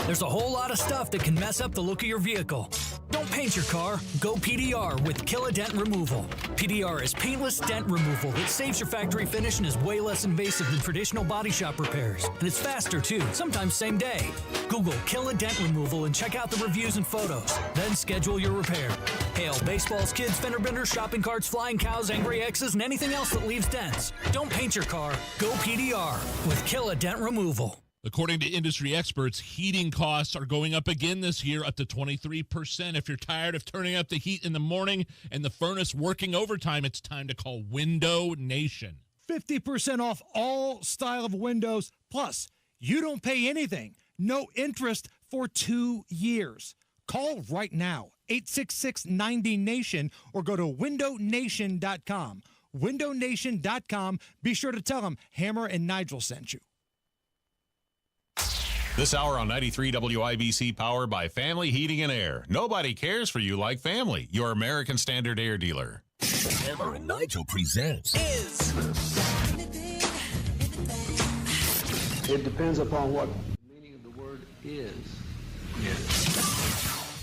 There's a whole lot of stuff that can mess up the look of your vehicle. Don't paint your car. Go PDR with Kill a Dent Removal. PDR is paintless dent removal that saves your factory finish and is way less invasive than traditional body shop repairs. And it's faster too, sometimes same day. Google Kill a Dent Removal and check out the reviews and photos. Then schedule your repair. Hail baseballs, kids, fender benders, shopping carts, flying cows, angry X's, and anything else that leaves dents. Don't paint your car. Go PDR with Kill a Dent Removal. According to industry experts, heating costs are going up again this year, up to 23%. If you're tired of turning up the heat in the morning and the furnace working overtime, it's time to call Window Nation. 50% off all style of windows. Plus, you don't pay anything. No interest for 2 years. Call right now, 866-90-NATION, or go to windownation.com. windownation.com. Be sure to tell them Hammer and Nigel sent you. This hour on 93 WIBC, powered by Family Heating and Air. Nobody cares for you like family. Your American Standard Air dealer. Hammer and Nigel presents It depends upon what the meaning of the word is.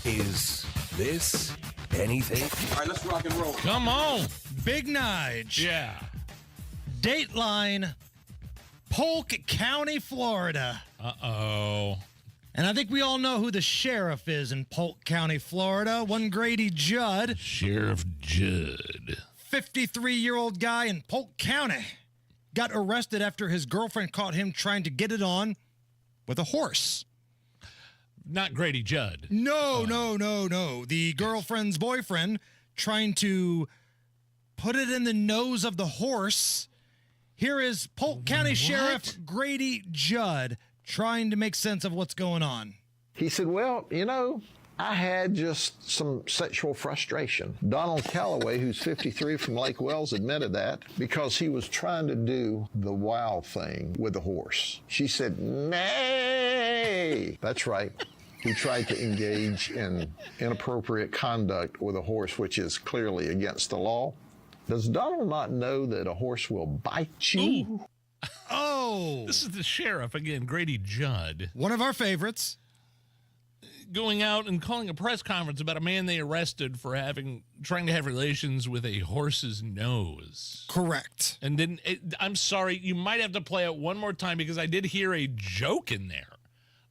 Is this anything? All right, let's rock and roll. Come on. Big Nige. Yeah. Dateline, Polk County, Florida. Uh-oh. And I think we all know who the sheriff is in Polk County, Florida. One Grady Judd. Sheriff Judd. 53-year-old guy in Polk County got arrested after his girlfriend caught him trying to get it on with a horse. Not Grady Judd. No. The girlfriend's boyfriend trying to put it in the nose of the horse. Here is Polk County Sheriff Grady Judd trying to make sense of what's going on. He said, well, you know, I had just some sexual frustration. Donald Calloway, who's 53 from Lake Wells, admitted that because he was trying to do the wow thing with the horse. She said, nay. That's right. He tried to engage in inappropriate conduct with a horse, which is clearly against the law. Does Donald not know that a horse will bite you? Ooh. Oh. This is the sheriff again, Grady Judd. One of our favorites. Going out and calling a press conference about a man they arrested for trying to have relations with a horse's nose. Correct. And then, I'm sorry, you might have to play it one more time because I did hear a joke in there.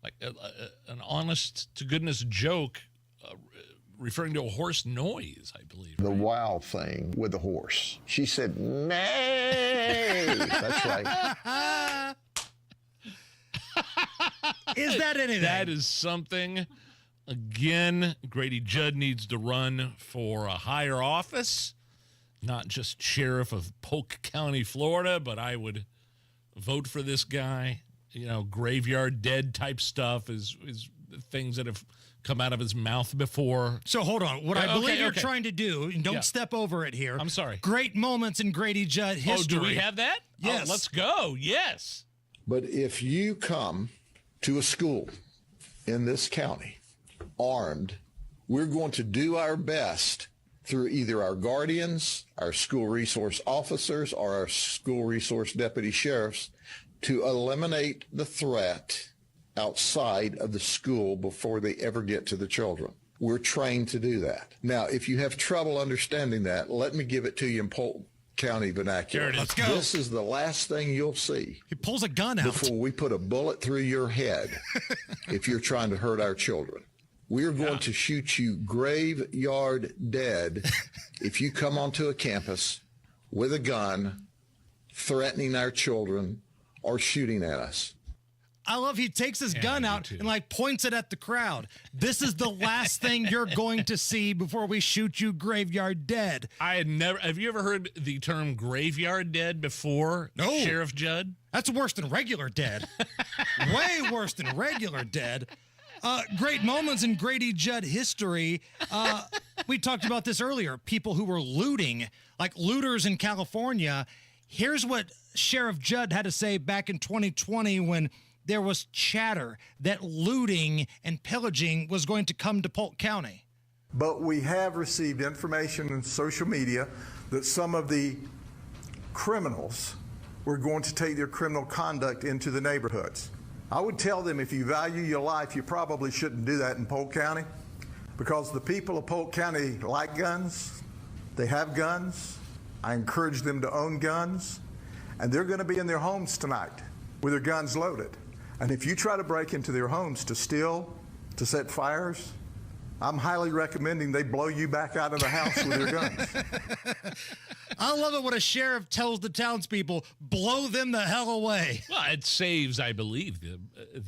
Like an honest-to-goodness joke referring to a horse noise, I believe. The wow thing with the horse. She said, nay. That's right. Is that anything? That is something. Again, Grady Judd needs to run for a higher office, not just sheriff of Polk County, Florida, but I would vote for this guy. You know, graveyard dead type stuff is things that have come out of his mouth before. So hold on. What I believe you're trying to do, and don't step over it here. I'm sorry. Great moments in Grady Judd history. Oh, do we have that? Yes. Oh, let's go. Yes. But if you come to a school in this county armed, we're going to do our best through either our guardians, our school resource officers, or our school resource deputy sheriffs to eliminate the threat outside of the school before they ever get to the children. We're trained to do that. Now, if you have trouble understanding that, let me give it to you in Polk County vernacular. Let's go. This is the last thing you'll see. He pulls a gun out before we put a bullet through your head if you're trying to hurt our children. We're going to shoot you graveyard dead if you come onto a campus with a gun, threatening our children or shooting at us. I love he takes his gun out and like points it at the crowd. This is the last thing you're going to see before we shoot you graveyard dead. Have you ever heard the term graveyard dead before, No. Sheriff Judd? That's worse than regular dead. Way worse than regular dead. Great moments in Grady Judd history. We talked about this earlier. People who were looting, like looters in California. Here's what Sheriff Judd had to say back in 2020 when there was chatter that looting and pillaging was going to come to Polk County. But we have received information in social media that some of the criminals were going to take their criminal conduct into the neighborhoods. I would tell them, if you value your life, you probably shouldn't do that in Polk County, because the people of Polk County like guns. They have guns. I encourage them to own guns, and they're going to be in their homes tonight with their guns loaded. And if you try to break into their homes to steal, to set fires, I'm highly recommending they blow you back out of the house with their guns. I love it when a sheriff tells the townspeople, blow them the hell away. Well, it saves, I believe, the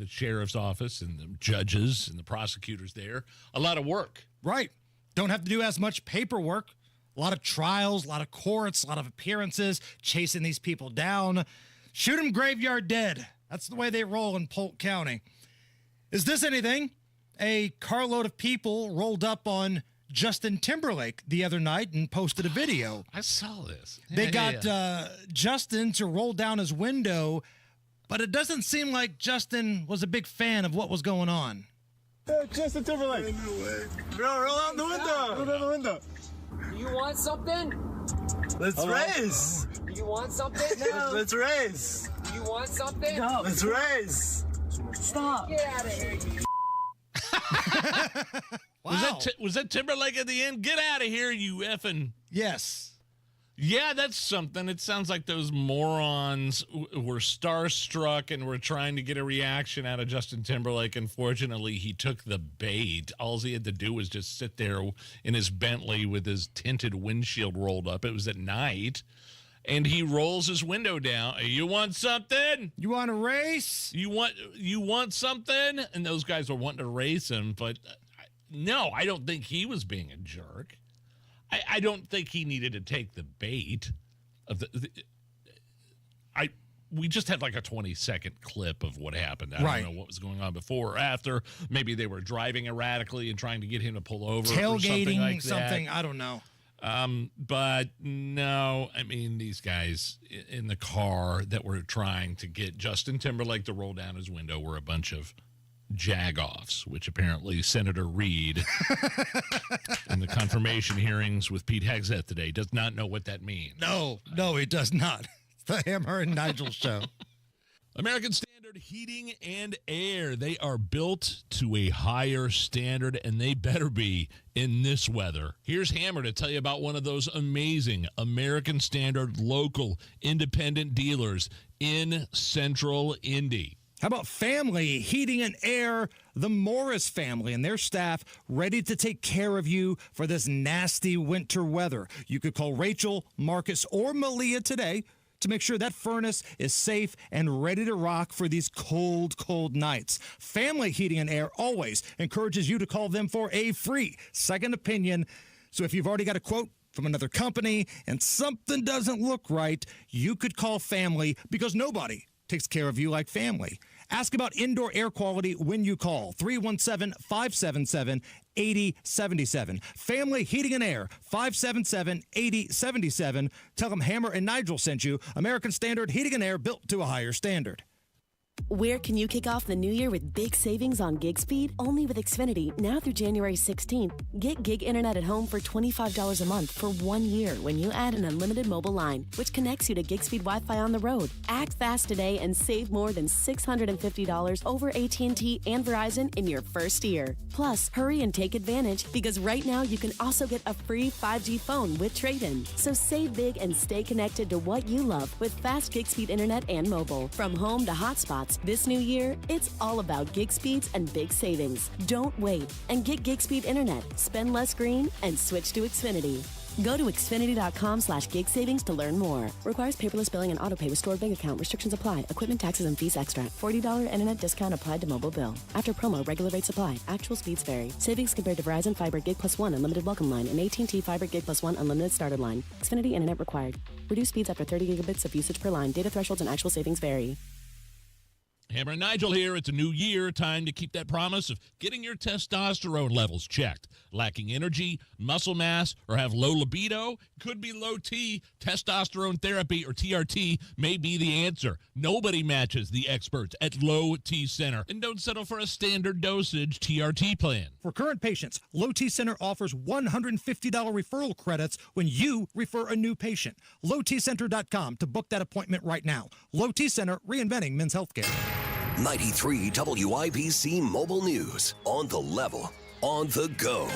sheriff's office and the judges and the prosecutors there a lot of work. Right. Don't have to do as much paperwork. A lot of trials, a lot of courts, a lot of appearances, chasing these people down. Shoot them graveyard dead. That's the way they roll in Polk County. Is this anything? A carload of people rolled up on Justin Timberlake the other night and posted a video. I saw this. They got Justin to roll down his window, but it doesn't seem like Justin was a big fan of what was going on. Hey, Justin Timberlake. Bro, roll out the window. Roll down the window. You want something? Let's race. You want something? No. Let's race. You want something? No. Let's race. Stop. Get out of here. Wow. Was that Timberlake at the end? Get out of here, you effing. Yes. Yeah, that's something. It sounds like those morons were starstruck and were trying to get a reaction out of Justin Timberlake. Unfortunately, he took the bait. All he had to do was just sit there in his Bentley with his tinted windshield rolled up. It was at night. And he rolls his window down. You want something? You want to race? You want something? And those guys were wanting to race him, but no, I don't think he was being a jerk. I don't think he needed to take the bait of we just had like a 20-second clip of what happened. I don't know what was going on before or after. Maybe they were driving erratically and trying to get him to pull over. Tailgating, or something. I don't know. But no, I mean, these guys in the car that were trying to get Justin Timberlake to roll down his window were a bunch of jagoffs, which apparently Senator Reid in the confirmation hearings with Pete Hegseth today does not know what that means. No, he does not. It's the Hammer and Nigel show. American Standard Heating and Air. They are built to a higher standard, and they better be in this weather. Here's Hammer to tell you about one of those amazing American Standard local independent dealers in Central Indy. How about Family Heating and Air, the Morris family and their staff ready to take care of you for this nasty winter weather. You could call Rachel, Marcus, or Malia today to make sure that furnace is safe and ready to rock for these cold, cold nights. Family Heating and Air always encourages you to call them for a free second opinion. So if you've already got a quote from another company and something doesn't look right, you could call Family because nobody takes care of you like family. Ask about indoor air quality when you call 317-577-8077. Family Heating and Air, 577-8077. Tell them Hammer and Nigel sent you. American Standard Heating and Air, built to a higher standard. Where can you kick off the new year with big savings on gig speed? Only with Xfinity, now through January 16th. Get gig internet at home for $25 a month for 1 year when you add an unlimited mobile line, which connects you to gig speed Wi-Fi on the road. Act fast today and save more than $650 over AT&T and Verizon in your first year. Plus, hurry and take advantage because right now you can also get a free 5G phone with trade-in. So save big and stay connected to what you love with fast gig speed internet and mobile. From home to hotspots, this new year, it's all about gig speeds and big savings. Don't wait and get gig speed internet. Spend less green and switch to Xfinity. Go to Xfinity.com/gig savings to learn more. Requires paperless billing and autopay with stored bank account. Restrictions apply. Equipment, taxes, and fees extra. $40 internet discount applied to mobile bill. After promo, regular rates apply. Actual speeds vary. Savings compared to Verizon Fiber Gig Plus 1 Unlimited Welcome Line and AT&T Fiber Gig Plus 1 Unlimited Starter Line. Xfinity internet required. Reduced speeds after 30 gigabits of usage per line. Data thresholds and actual savings vary. Hammer and Nigel here. It's a new year. Time to keep that promise of getting your testosterone levels checked. Lacking energy, muscle mass, or have low libido? Could be low T. Testosterone therapy, or TRT, may be the answer. Nobody matches the experts at Low T Center. And don't settle for a standard dosage TRT plan. For current patients, Low T Center offers $150 referral credits when you refer a new patient. LowTCenter.com to book that appointment right now. Low T Center, reinventing men's healthcare. 93 WIBC Mobile News. On the level, on the go.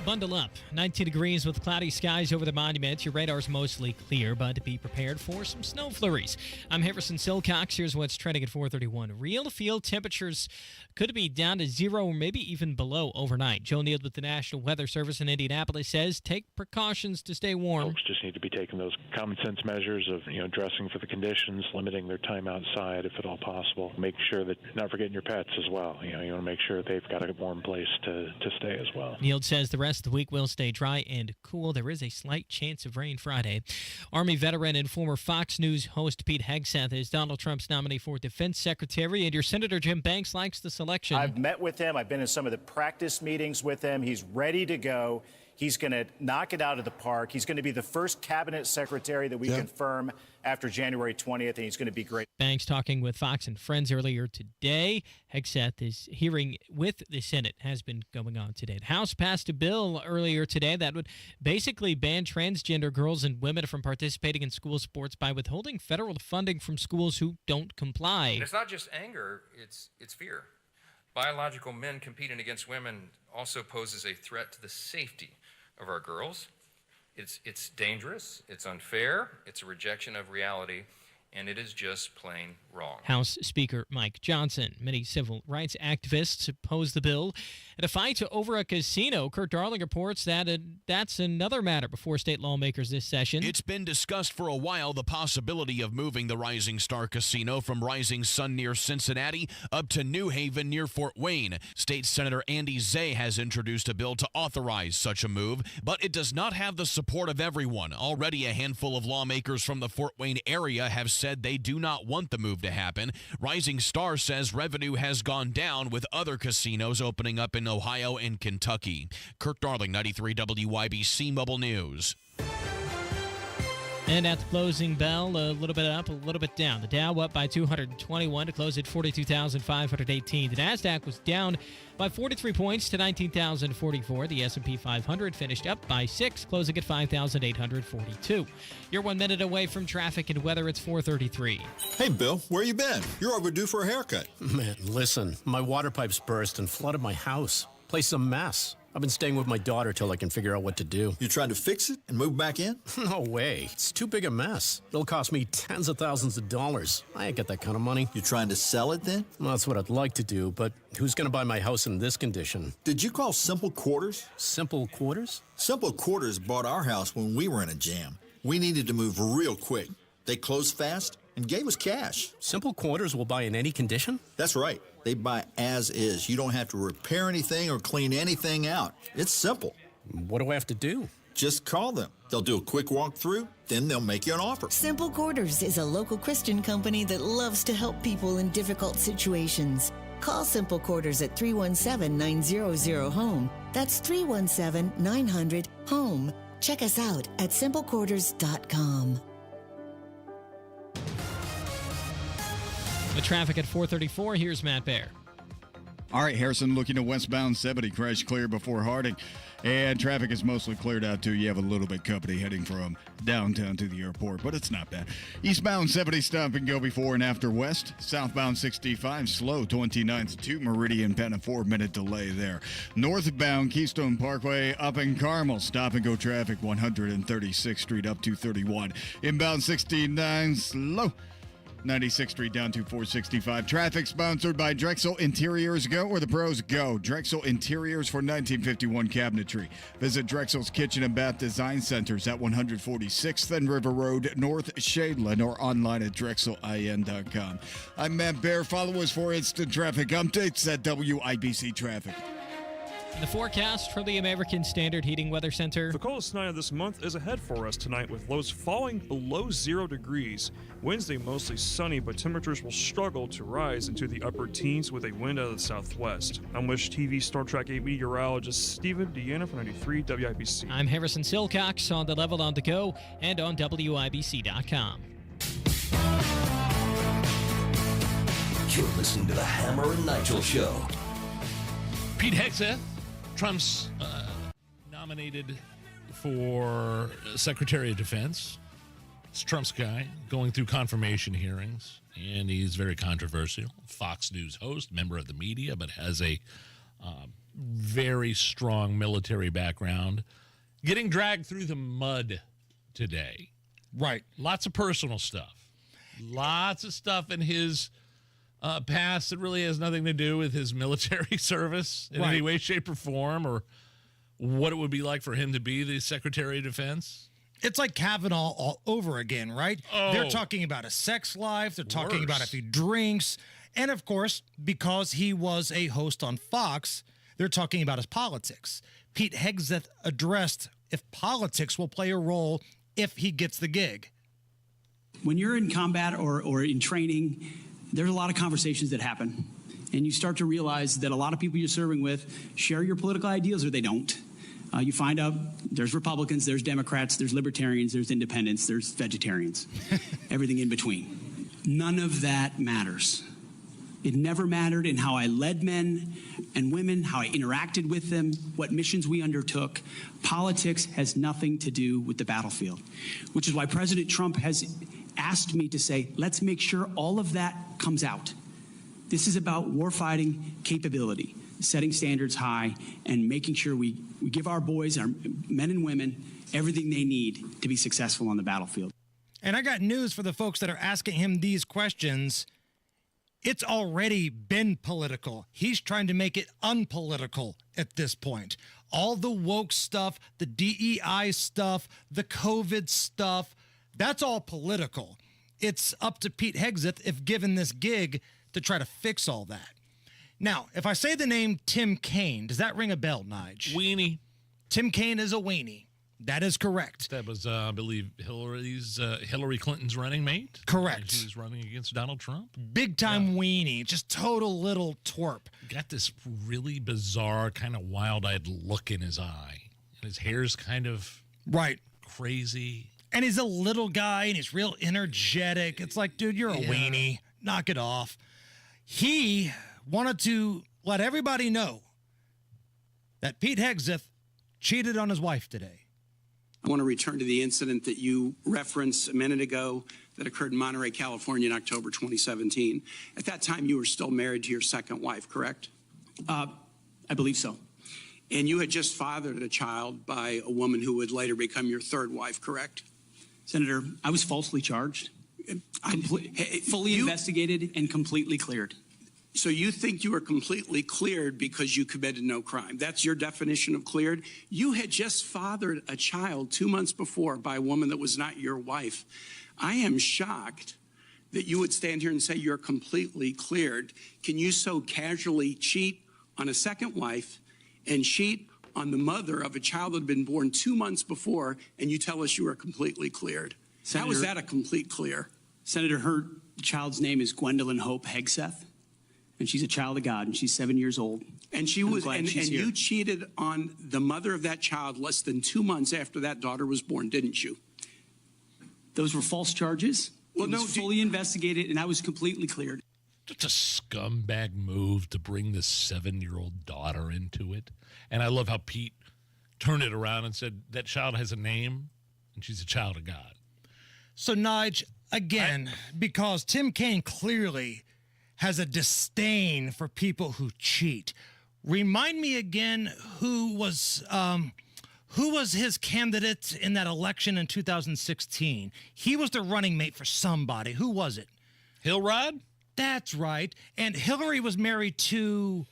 Bundle up. 19 degrees with cloudy skies over the monument. Your radar's mostly clear, but be prepared for some snow flurries. I'm Harrison Silcox. Here's what's trending at 4:31. Real field temperatures could be down to 0 or maybe even below overnight. Joe Neal with the National Weather Service in Indianapolis says take precautions to stay warm. Folks just need to be taking those common sense measures of, dressing for the conditions, limiting their time outside if at all possible. Make sure that you're not forgetting your pets as well. You want to make sure they've got a warm place to stay as well. Neal says the rest of the week will stay dry and cool. There is a slight chance of rain Friday. Army veteran and former Fox News host Pete Hegseth is Donald Trump's nominee for defense secretary, and your Senator Jim Banks likes the selection. I've met with him. I've been in some of the practice meetings with him. He's ready to go. He's going to knock it out of the park. He's going to be the first cabinet secretary that we confirm after January 20th, and he's going to be great. Banks talking with Fox and Friends earlier today. Hegseth is hearing with the Senate has been going on today. The House passed a bill earlier today that would basically ban transgender girls and women from participating in school sports by withholding federal funding from schools who don't comply. And it's not just anger, it's fear. Biological men competing against women also poses a threat to the safety of our girls. It's dangerous, it's unfair, it's a rejection of reality, and it is just plain wrong. House Speaker Mike Johnson. Many civil rights activists oppose the bill. At a fight over a casino, Kurt Darling reports that that's another matter before state lawmakers this session. It's been discussed for a while the possibility of moving the Rising Star Casino from Rising Sun near Cincinnati up to New Haven near Fort Wayne. State Senator Andy Zay has introduced a bill to authorize such a move, but it does not have the support of everyone. Already a handful of lawmakers from the Fort Wayne area have said they do not want the move to happen. Rising Star says revenue has gone down with other casinos opening up in Ohio and Kentucky. Kirk Darling, 93 WIBC Mobile News. And at the closing bell, a little bit up, a little bit down. The Dow up by 221 to close at 42,518. The NASDAQ was down by 43 points to 19,044. The S&P 500 finished up by 6, closing at 5,842. You're 1 minute away from traffic and weather. It's 4:33. Hey, Bill, where you been? You're overdue for a haircut. Man, listen, my water pipes burst and flooded my house. Place is a mess. I've been staying with my daughter till I can figure out what to do. You trying to fix it and move back in? No way. It's too big a mess. It'll cost me tens of thousands of dollars. I ain't got that kind of money. You trying to sell it then? Well, that's what I'd like to do, but who's going to buy my house in this condition? Did you call Simple Quarters? Simple Quarters? Simple Quarters bought our house when we were in a jam. We needed to move real quick. They closed fast and gave us cash. Simple Quarters will buy in any condition? That's right. They buy as is. You don't have to repair anything or clean anything out. It's simple. What do I have to do? Just call them. They'll do a quick walkthrough, then they'll make you an offer. Simple Quarters is a local Christian company that loves to help people in difficult situations. Call Simple Quarters at 317-900-HOME. That's 317-900-HOME. Check us out at simplequarters.com. The traffic at 434. Here's Matt Baer. All right, Harrison, looking to westbound 70, crash clear before Harding. And traffic is mostly cleared out, too. You have a little bit company heading from downtown to the airport, but it's not bad. Eastbound 70, stop and go before and after west. Southbound 65, slow 29th to Meridian, Penn, a 4-minute delay there. Northbound Keystone Parkway up in Carmel, stop and go traffic 136th Street up to 31. Inbound 69, slow 96th Street down to 465. Traffic sponsored by Drexel Interiors. Go where the pros go. Drexel Interiors for 1951 cabinetry. Visit Drexel's Kitchen and Bath Design Centers at 146th and River Road, North Shadeland, or online at drexelin.com. I'm Matt Baer. Follow us for instant traffic updates at WIBC Traffic. The forecast from the American Standard Heating Weather Center. The coldest night of this month is ahead for us tonight, with lows falling below 0 degrees. Wednesday mostly sunny, but temperatures will struggle to rise into the upper teens with a wind out of the southwest. I'm Wish TV Storm Track 8 meteorologist Stephen Deanna from 93 WIBC. I'm Harrison Silcox on the level on the go and on WIBC.com. You're listening to the Hammer and Nigel Show. Pete Hegseth, Trump's nominated for Secretary of Defense. It's Trump's guy going through confirmation hearings, and he's very controversial. Fox News host, member of the media, but has a very strong military background. Getting dragged through the mud today. Right. Lots of personal stuff. Lots of stuff in his past that really has nothing to do with his military service in any way, shape, or form, or what it would be like for him to be the Secretary of Defense. It's like Kavanaugh all over again, right? Oh. They're talking about a sex life. They're talking about if he drinks. And, of course, because he was a host on Fox, they're talking about his politics. Pete Hegseth addressed if politics will play a role if he gets the gig. When you're in combat or in training, there's a lot of conversations that happen, and you start to realize that a lot of people you're serving with share your political ideals or they don't. You find out there's Republicans, there's Democrats, there's Libertarians, there's Independents, there's Vegetarians, everything in between. None of that matters. It never mattered in how I led men and women, how I interacted with them, what missions we undertook. Politics has nothing to do with the battlefield, which is why President Trump has asked me to say, let's make sure all of that comes out. This is about warfighting capability, setting standards high, and making sure we give our boys, our men and women, everything they need to be successful on the battlefield. And I got news for the folks that are asking him these questions. It's already been political. He's trying to make it unpolitical at this point. All the woke stuff, the DEI stuff, the COVID stuff, that's all political. It's up to Pete Hegseth, if given this gig, to try to fix all that. Now, if I say the name Tim Kaine, does that ring a bell, Nige? Weenie. Tim Kaine is a weenie. That is correct. That was, I believe, Hillary Clinton's running mate. Correct. She was running against Donald Trump. Big time weenie, just total little twerp. Got this really bizarre, kind of wild-eyed look in his eye. And his hair's kind of crazy. And he's a little guy, and he's real energetic. It's like, dude, you're a weenie. Knock it off. He wanted to let everybody know that Pete Hegseth cheated on his wife today. I want to return to the incident that you referenced a minute ago that occurred in Monterey, California in October 2017. At that time, you were still married to your second wife, correct? I believe so. And you had just fathered a child by a woman who would later become your third wife, correct? Senator, I was falsely charged, fully investigated and completely cleared. So you think you were completely cleared because you committed no crime? That's your definition of cleared? You had just fathered a child 2 months before by a woman that was not your wife. I am shocked that you would stand here and say you're completely cleared. Can you so casually cheat on a second wife and cheat on the mother of a child that had been born 2 months before, and you tell us you are completely cleared? Senator, how is that a complete clear? Senator, her child's name is Gwendolyn Hope Hegseth, and she's a child of God, and she's 7 years old. And she was, and you cheated on the mother of that child less than 2 months after that daughter was born, didn't you? Those were false charges. Well, no, fully investigated, and I was completely cleared. Just a scumbag move to bring this 7-year-old daughter into it. And I love how Pete turned it around and said, that child has a name, and she's a child of God. So, Nige, again, because Tim Kaine clearly has a disdain for people who cheat, remind me again who was his candidate in that election in 2016? He was the running mate for somebody. Who was it? Hillrod? That's right. And Hillary was married to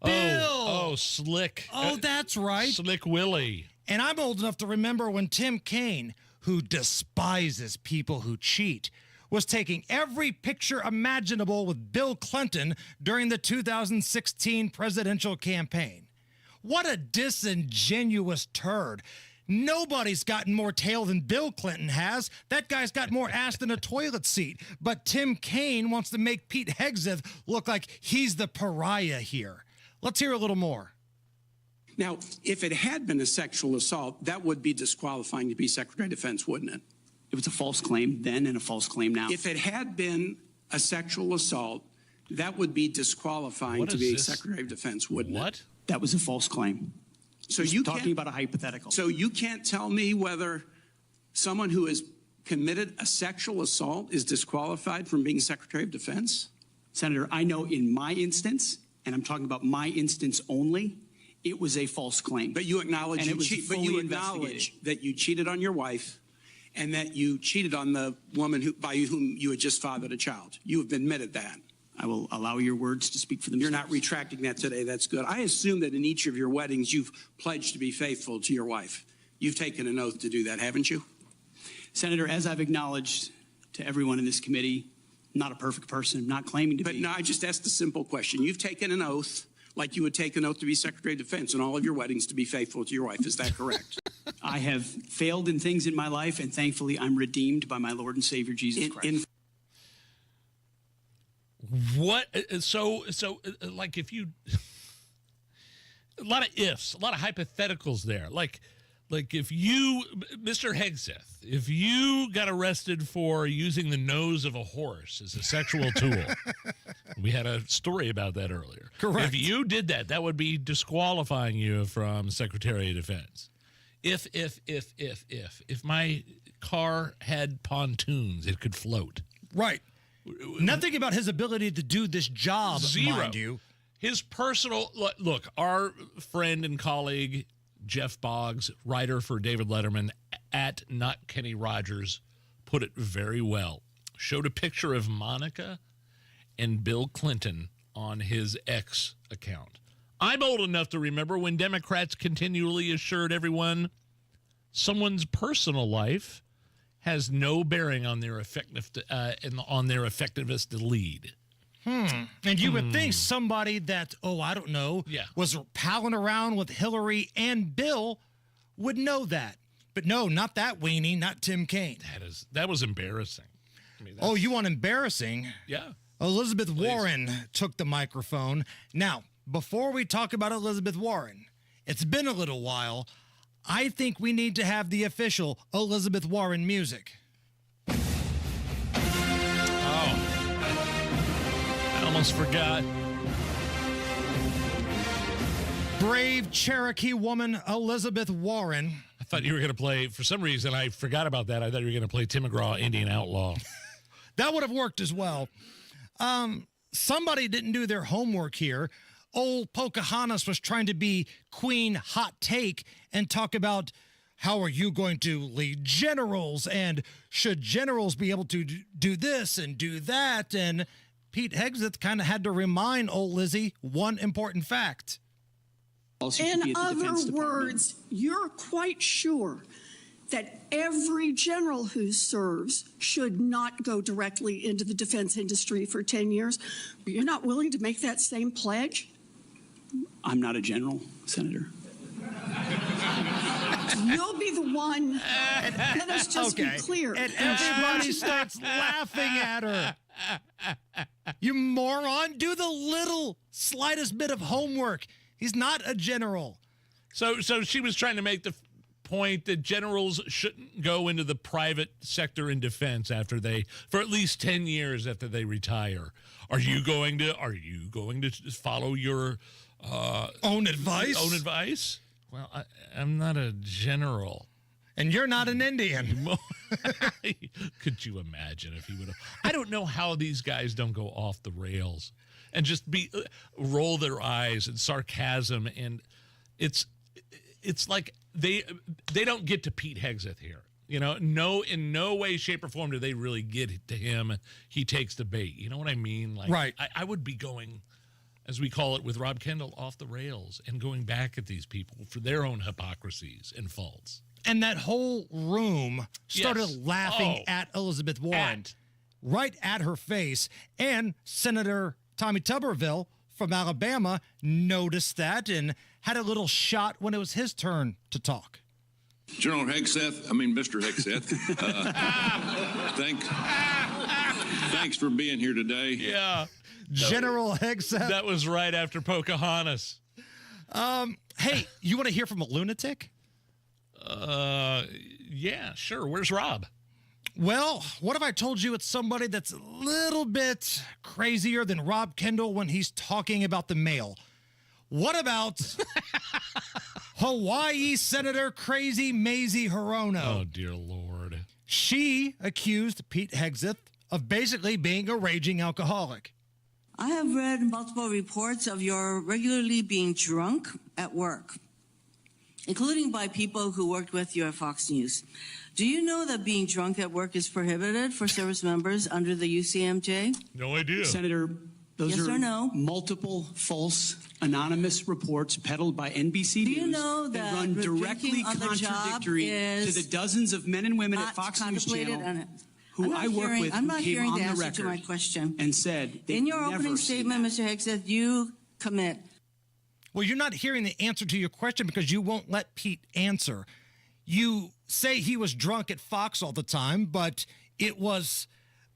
Bill. Oh, Slick. Oh, that's right. Slick Willie. And I'm old enough to remember when Tim Kaine, who despises people who cheat, was taking every picture imaginable with Bill Clinton during the 2016 presidential campaign. What a disingenuous turd. Nobody's gotten more tail than Bill Clinton has. That guy's got more ass than a toilet seat. But Tim Kaine wants to make Pete Hegseth look like he's the pariah here. Let's hear a little more. Now, if it had been a sexual assault, that would be disqualifying to be Secretary of Defense, wouldn't it? It was a false claim then and a false claim now. If it had been a sexual assault, that would be disqualifying to be Secretary of Defense, wouldn't it? That was a false claim. So He's you talking about a hypothetical. So you can't tell me whether someone who has committed a sexual assault is disqualified from being Secretary of Defense? Senator, I know in my instance, and I'm talking about my instance only, it was a false claim. But you acknowledge but you acknowledge that you cheated on your wife and that you cheated on the woman by whom you had just fathered a child. You have admitted that. I will allow your words to speak for themselves. You're not retracting that today. That's good. I assume that in each of your weddings, you've pledged to be faithful to your wife. You've taken an oath to do that, haven't you? Senator, as I've acknowledged to everyone in this committee, not a perfect person, not claiming to be. But no, I just asked a simple question. You've taken an oath like you would take an oath to be Secretary of Defense in all of your weddings to be faithful to your wife. Is that correct? I have failed in things in my life, and thankfully I'm redeemed by my Lord and Savior, Jesus Christ. What? So, like, if you, a lot of ifs, a lot of hypotheticals there. Like if you, Mr. Hegseth, if you got arrested for using the nose of a horse as a sexual tool, we had a story about that earlier. Correct. If you did that, that would be disqualifying you from Secretary of Defense. If my car had pontoons, it could float. Right. Nothing about his ability to do this job, Zero. mind you. His personal, look, our friend and colleague, Jeff Bogs, writer for David Letterman, at Not Kenny Rogers, put it very well. Showed a picture of Monica and Bill Clinton on his X account. I'm old enough to remember when Democrats continually assured everyone someone's personal life has no bearing on their effectiveness to lead. And you would think somebody that, I don't know, was palling around with Hillary and Bill would know that. But no, not that weenie, not Tim Kaine. That was embarrassing. I mean, you want embarrassing? Yeah. Elizabeth Warren took the microphone. Now, before we talk about Elizabeth Warren, it's been a little while. I think we need to have the official Elizabeth Warren music. I almost forgot. Brave Cherokee woman Elizabeth Warren. I thought you were going to play, for some reason, I forgot about that. I thought you were going to play Tim McGraw, Indian Outlaw. That would have worked as well. Somebody didn't do their homework here. Old Pocahontas was trying to be Queen Hot Take and talk about how are you going to lead generals and should generals be able to do this and do that. And Pete Hegseth kind of had to remind old Lizzie one important fact. In other words, you're quite sure that every general who serves should not go directly into the defense industry for 10 years. You're not willing to make that same pledge? I'm not a general, Senator. You'll be the one. Let us just be clear. And everybody starts laughing at her. You moron. Do the little slightest bit of homework. He's not a general. So she was trying to make the point that generals shouldn't go into the private sector in defense for at least 10 years after they retire. Are you going to follow your own advice? Well, I'm not a general. And you're not an Indian. Could you imagine if he would have? I don't know how these guys don't go off the rails and just roll their eyes and sarcasm, and it's like they don't get to Pete Hegseth here. In no way, shape, or form do they really get to him. He takes the bait. You know what I mean? Like, right. I would be going, as we call it with Rob Kendall, off the rails and going back at these people for their own hypocrisies and faults. And that whole room started laughing at Elizabeth Warren, right at her face. And Senator Tommy Tuberville from Alabama noticed that and had a little shot when it was his turn to talk. Mr. Hegseth, thanks for being here today. Yeah. General Hegseth. That was right after Pocahontas. Hey, you want to hear from a lunatic? Yeah, sure. Where's Rob? Well, what if I told you it's somebody that's a little bit crazier than Rob Kendall when he's talking about the mail? What about Hawaii Senator Crazy Mazie Hirono? Oh, dear Lord. She accused Pete Hegseth of basically being a raging alcoholic. I have read multiple reports of your regularly being drunk at work, including by people who worked with you at Fox News. Do you know that being drunk at work is prohibited for service members under the UCMJ? No idea. Senator, those Yes are or no? multiple false anonymous reports peddled by NBC Do you News know that run directly drinking on the job contradictory to is the dozens of men and women at not Fox News contemplated Channel I'm who not I work hearing- with I'm who not came hearing on the the answer record to my question. and said they've In your never opening seen statement, that. Mr. Hegseth, you commit. Well, you're not hearing the answer to your question because you won't let Pete answer. You say he was drunk at Fox all the time, but it was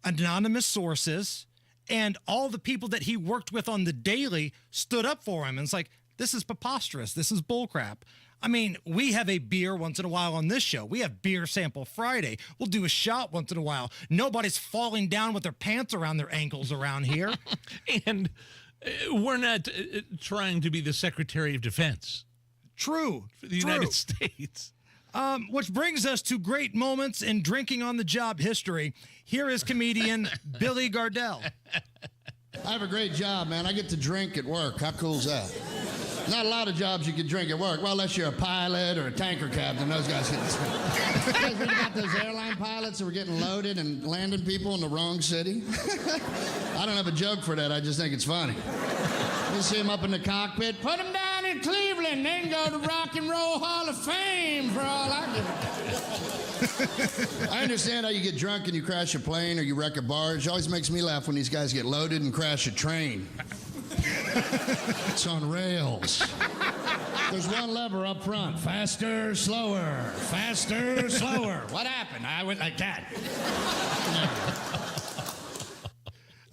anonymous sources, and all the people that he worked with on the daily stood up for him. And it's like, this is preposterous. This is bullcrap. I mean, we have a beer once in a while on this show. We have Beer Sample Friday. We'll do a shot once in a while. Nobody's falling down with their pants around their ankles around here. And we're not trying to be the Secretary of Defense. True. For the United States. Which brings us to great moments in drinking on the job history. Here is comedian Billy Gardell. I have a great job, man. I get to drink at work. How cool is that? Not a lot of jobs you can drink at work. Well, unless you're a pilot or a tanker captain, those guys get to drink. You guys read about those airline pilots that were getting loaded and landing people in the wrong city? I don't have a joke for that. I just think it's funny. You see them up in the cockpit. Put them down in Cleveland, then go to Rock and Roll Hall of Fame for all I give. I understand how you get drunk and you crash a plane or you wreck a barge. It always makes me laugh when these guys get loaded and crash a train. It's on rails. There's one lever up front. Faster, slower. Faster, slower. What happened? I went like that.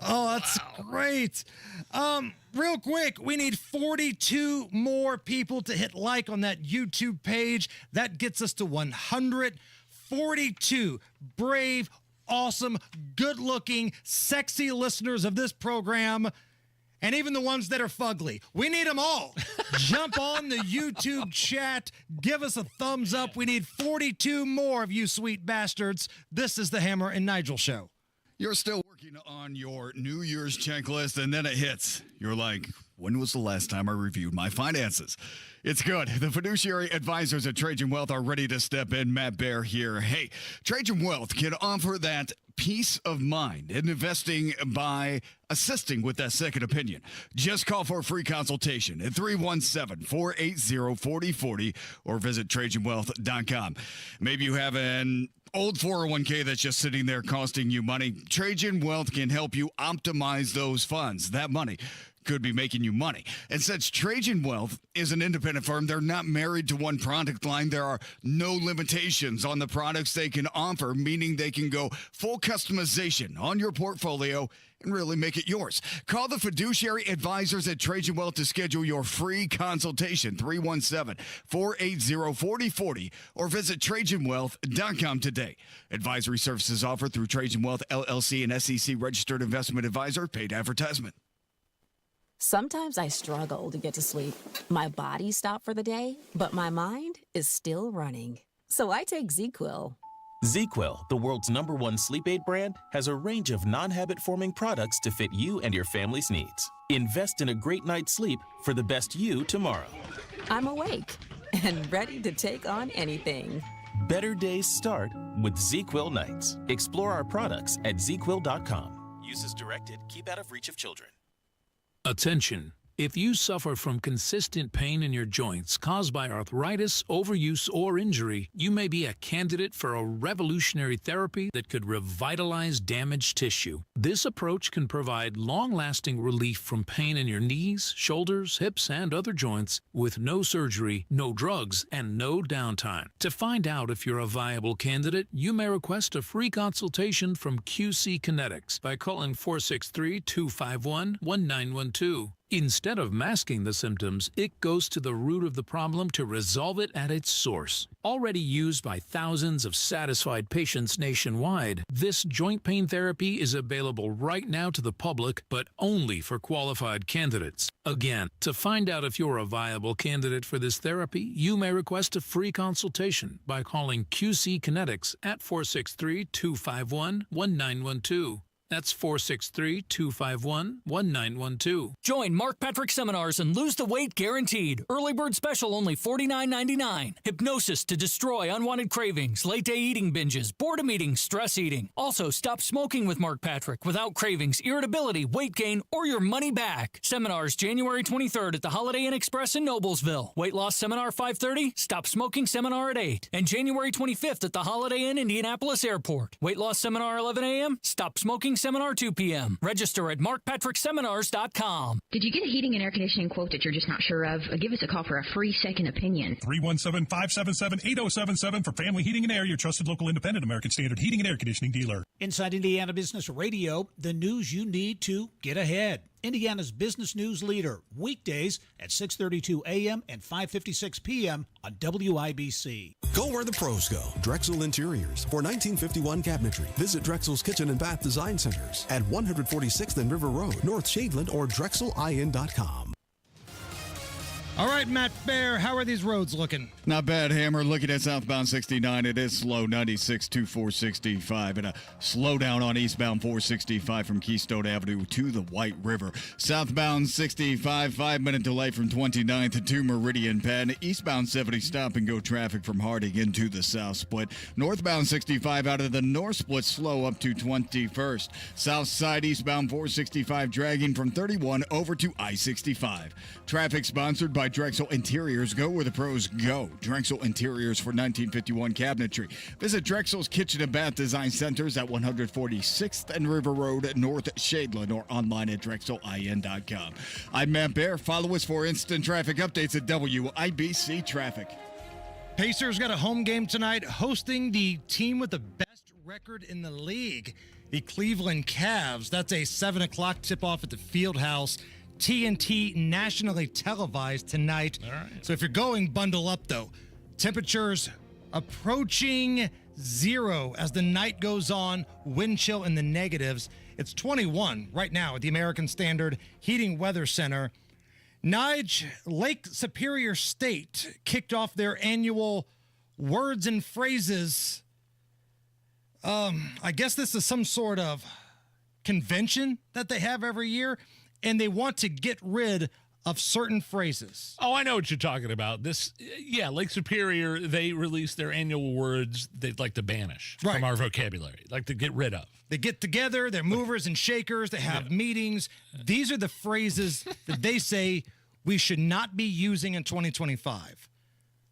Oh, that's great. Real quick, we need 42 more people to hit like on that YouTube page. That gets us to 142 brave, awesome, good-looking, sexy listeners of this program, and even the ones that are fugly. We need them all. Jump on the YouTube chat. Give us a thumbs up. We need 42 more of you sweet bastards. This is the Hammer and Nigel Show. You're still working on your New Year's checklist, and then it hits. You're like, when was the last time I reviewed my finances? It's good. The fiduciary advisors at Trajan Wealth are ready to step in. Matt Bear here. Hey, Trajan Wealth can offer that peace of mind in investing by assisting with that second opinion. Just call for a free consultation at 317-480-4040 or visit TrajanWealth.com. Maybe you have an old 401k that's just sitting there costing you money. Trajan Wealth can help you optimize those funds. That money could be making you money. And since Trajan Wealth is an independent independent firm. They're not married to one product line. There are no limitations on the products they can offer, meaning they can go full customization on your portfolio and really make it yours. Call the fiduciary advisors at Trajan Wealth to schedule your free consultation, 317-480-4040, or visit TrajanWealth.com today. Advisory services offered through Trajan Wealth, LLC, and SEC registered investment advisor. Paid advertisement. Sometimes I struggle to get to sleep. My body stopped for the day, but my mind is still running. So I take ZQuil. ZQuil, the world's #1 sleep aid brand, has a range of non-habit-forming products to fit you and your family's needs. Invest in a great night's sleep for the best you tomorrow. I'm awake and ready to take on anything. Better days start with ZQuil nights. Explore our products at ZQuil.com. Use as directed. Keep out of reach of children. Attention. If you suffer from consistent pain in your joints caused by arthritis, overuse, or injury, you may be a candidate for a revolutionary therapy that could revitalize damaged tissue. This approach can provide long-lasting relief from pain in your knees, shoulders, hips, and other joints with no surgery, no drugs, and no downtime. To find out if you're a viable candidate, you may request a free consultation from QC Kinetics by calling 463-251-1912. Instead of masking the symptoms, it goes to the root of the problem to resolve it at its source. Already used by thousands of satisfied patients nationwide, this joint pain therapy is available right now to the public, but only for qualified candidates. Again, to find out if you're a viable candidate for this therapy, you may request a free consultation by calling QC Kinetics at 463-251-1912. That's 463-251-1912. Join Mark Patrick Seminars and lose the weight guaranteed. Early bird special only $49.99. Hypnosis to destroy unwanted cravings, late day eating binges, boredom eating, stress eating. Also, stop smoking with Mark Patrick without cravings, irritability, weight gain, or your money back. Seminars January 23rd at the Holiday Inn Express in Noblesville. Weight loss seminar 5:30, stop smoking seminar at 8. And January 25th at the Holiday Inn Indianapolis Airport. Weight loss seminar 11 a.m., stop smoking seminar 2 p.m. Register at markpatrickseminars.com. Did you get a heating and air conditioning quote that you're just not sure of? Give us a call for a free second opinion. 317-577-8077 for Family Heating and Air, your trusted local independent American Standard heating and air conditioning dealer. Inside Indiana Business Radio, the news you need to get ahead. Indiana's business news leader, weekdays at 6:32 a.m. and 5:56 p.m. on WIBC. Go where the pros go. Drexel Interiors for 1951 cabinetry. Visit Drexel's Kitchen and Bath Design Centers at 146th and River Road, North Shadeland, or DrexelIN.com. All right, Matt Bear, how are these roads looking? Not bad, Hammer. Looking at southbound 69, it is slow, 96 to 465, and a slowdown on eastbound 465 from Keystone Avenue to the White River. Southbound 65, 5-minute delay from 29th to Meridian Penn. Eastbound 70, stop and go traffic from Harding into the South Split. Northbound 65 out of the North Split, slow up to 21st. South side eastbound 465, dragging from 31 over to I-65. Traffic sponsored by Drexel Interiors. Go where the pros go. Drexel Interiors for 1951 cabinetry. Visit Drexel's Kitchen and Bath Design Centers at 146th and River Road, North Shadeland, or online at DrexelIN.com. I'm Matt Bear. Follow us for instant traffic updates at WIBC Traffic. Pacers got a home game tonight, hosting the team with the best record in the league, the Cleveland Cavs. That's a 7 o'clock tip-off at the Fieldhouse. TNT nationally televised tonight. All right. So if you're going, bundle up, though. Temperatures approaching 0 as the night goes on. Wind chill in the negatives. It's 21 right now at the American Standard Heating Weather Center. Nigel, Lake Superior State kicked off their annual words and phrases. I guess this is some sort of convention that they have every year, and they want to get rid of certain phrases. Oh, I know what you're talking about. Lake Superior, they release their annual words they'd like to banish from our vocabulary, like to get rid of. They get together, they're movers and shakers, they have meetings. These are the phrases that they say we should not be using in 2025.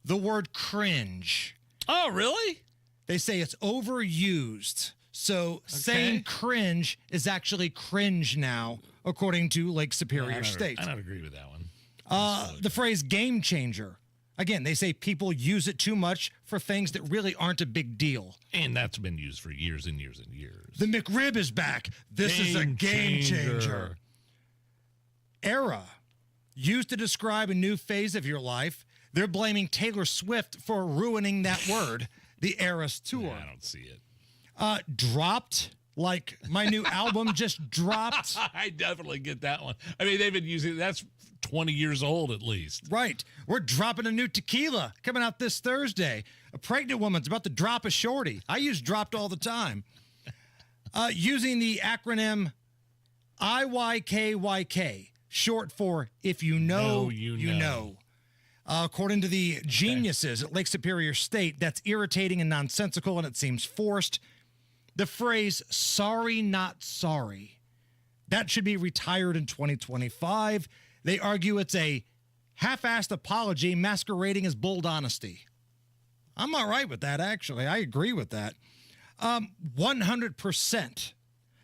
The word cringe. Oh, really? They say it's overused. So saying cringe is actually cringe now, according to Lake Superior State. I don't agree with that one. The phrase game changer. Again, they say people use it too much for things that really aren't a big deal. And that's been used for years and years and years. The McRib is back. This is a game changer. Era. Used to describe a new phase of your life. They're blaming Taylor Swift for ruining that word. The Eras Tour. Yeah, I don't see it. Dropped. Like my new album just dropped. I definitely get that one. I mean, they've been using that's 20 years old at least. Right. We're dropping a new tequila coming out this Thursday. A pregnant woman's about to drop a shorty. I use dropped all the time. Using the acronym IYKYK, short for if you know, you know. According to the geniuses at Lake Superior State, that's irritating and nonsensical, and it seems forced. The phrase, sorry, not sorry, that should be retired in 2025. They argue it's a half-assed apology masquerading as bold honesty. I'm all right with that, actually. I agree with that. 100%.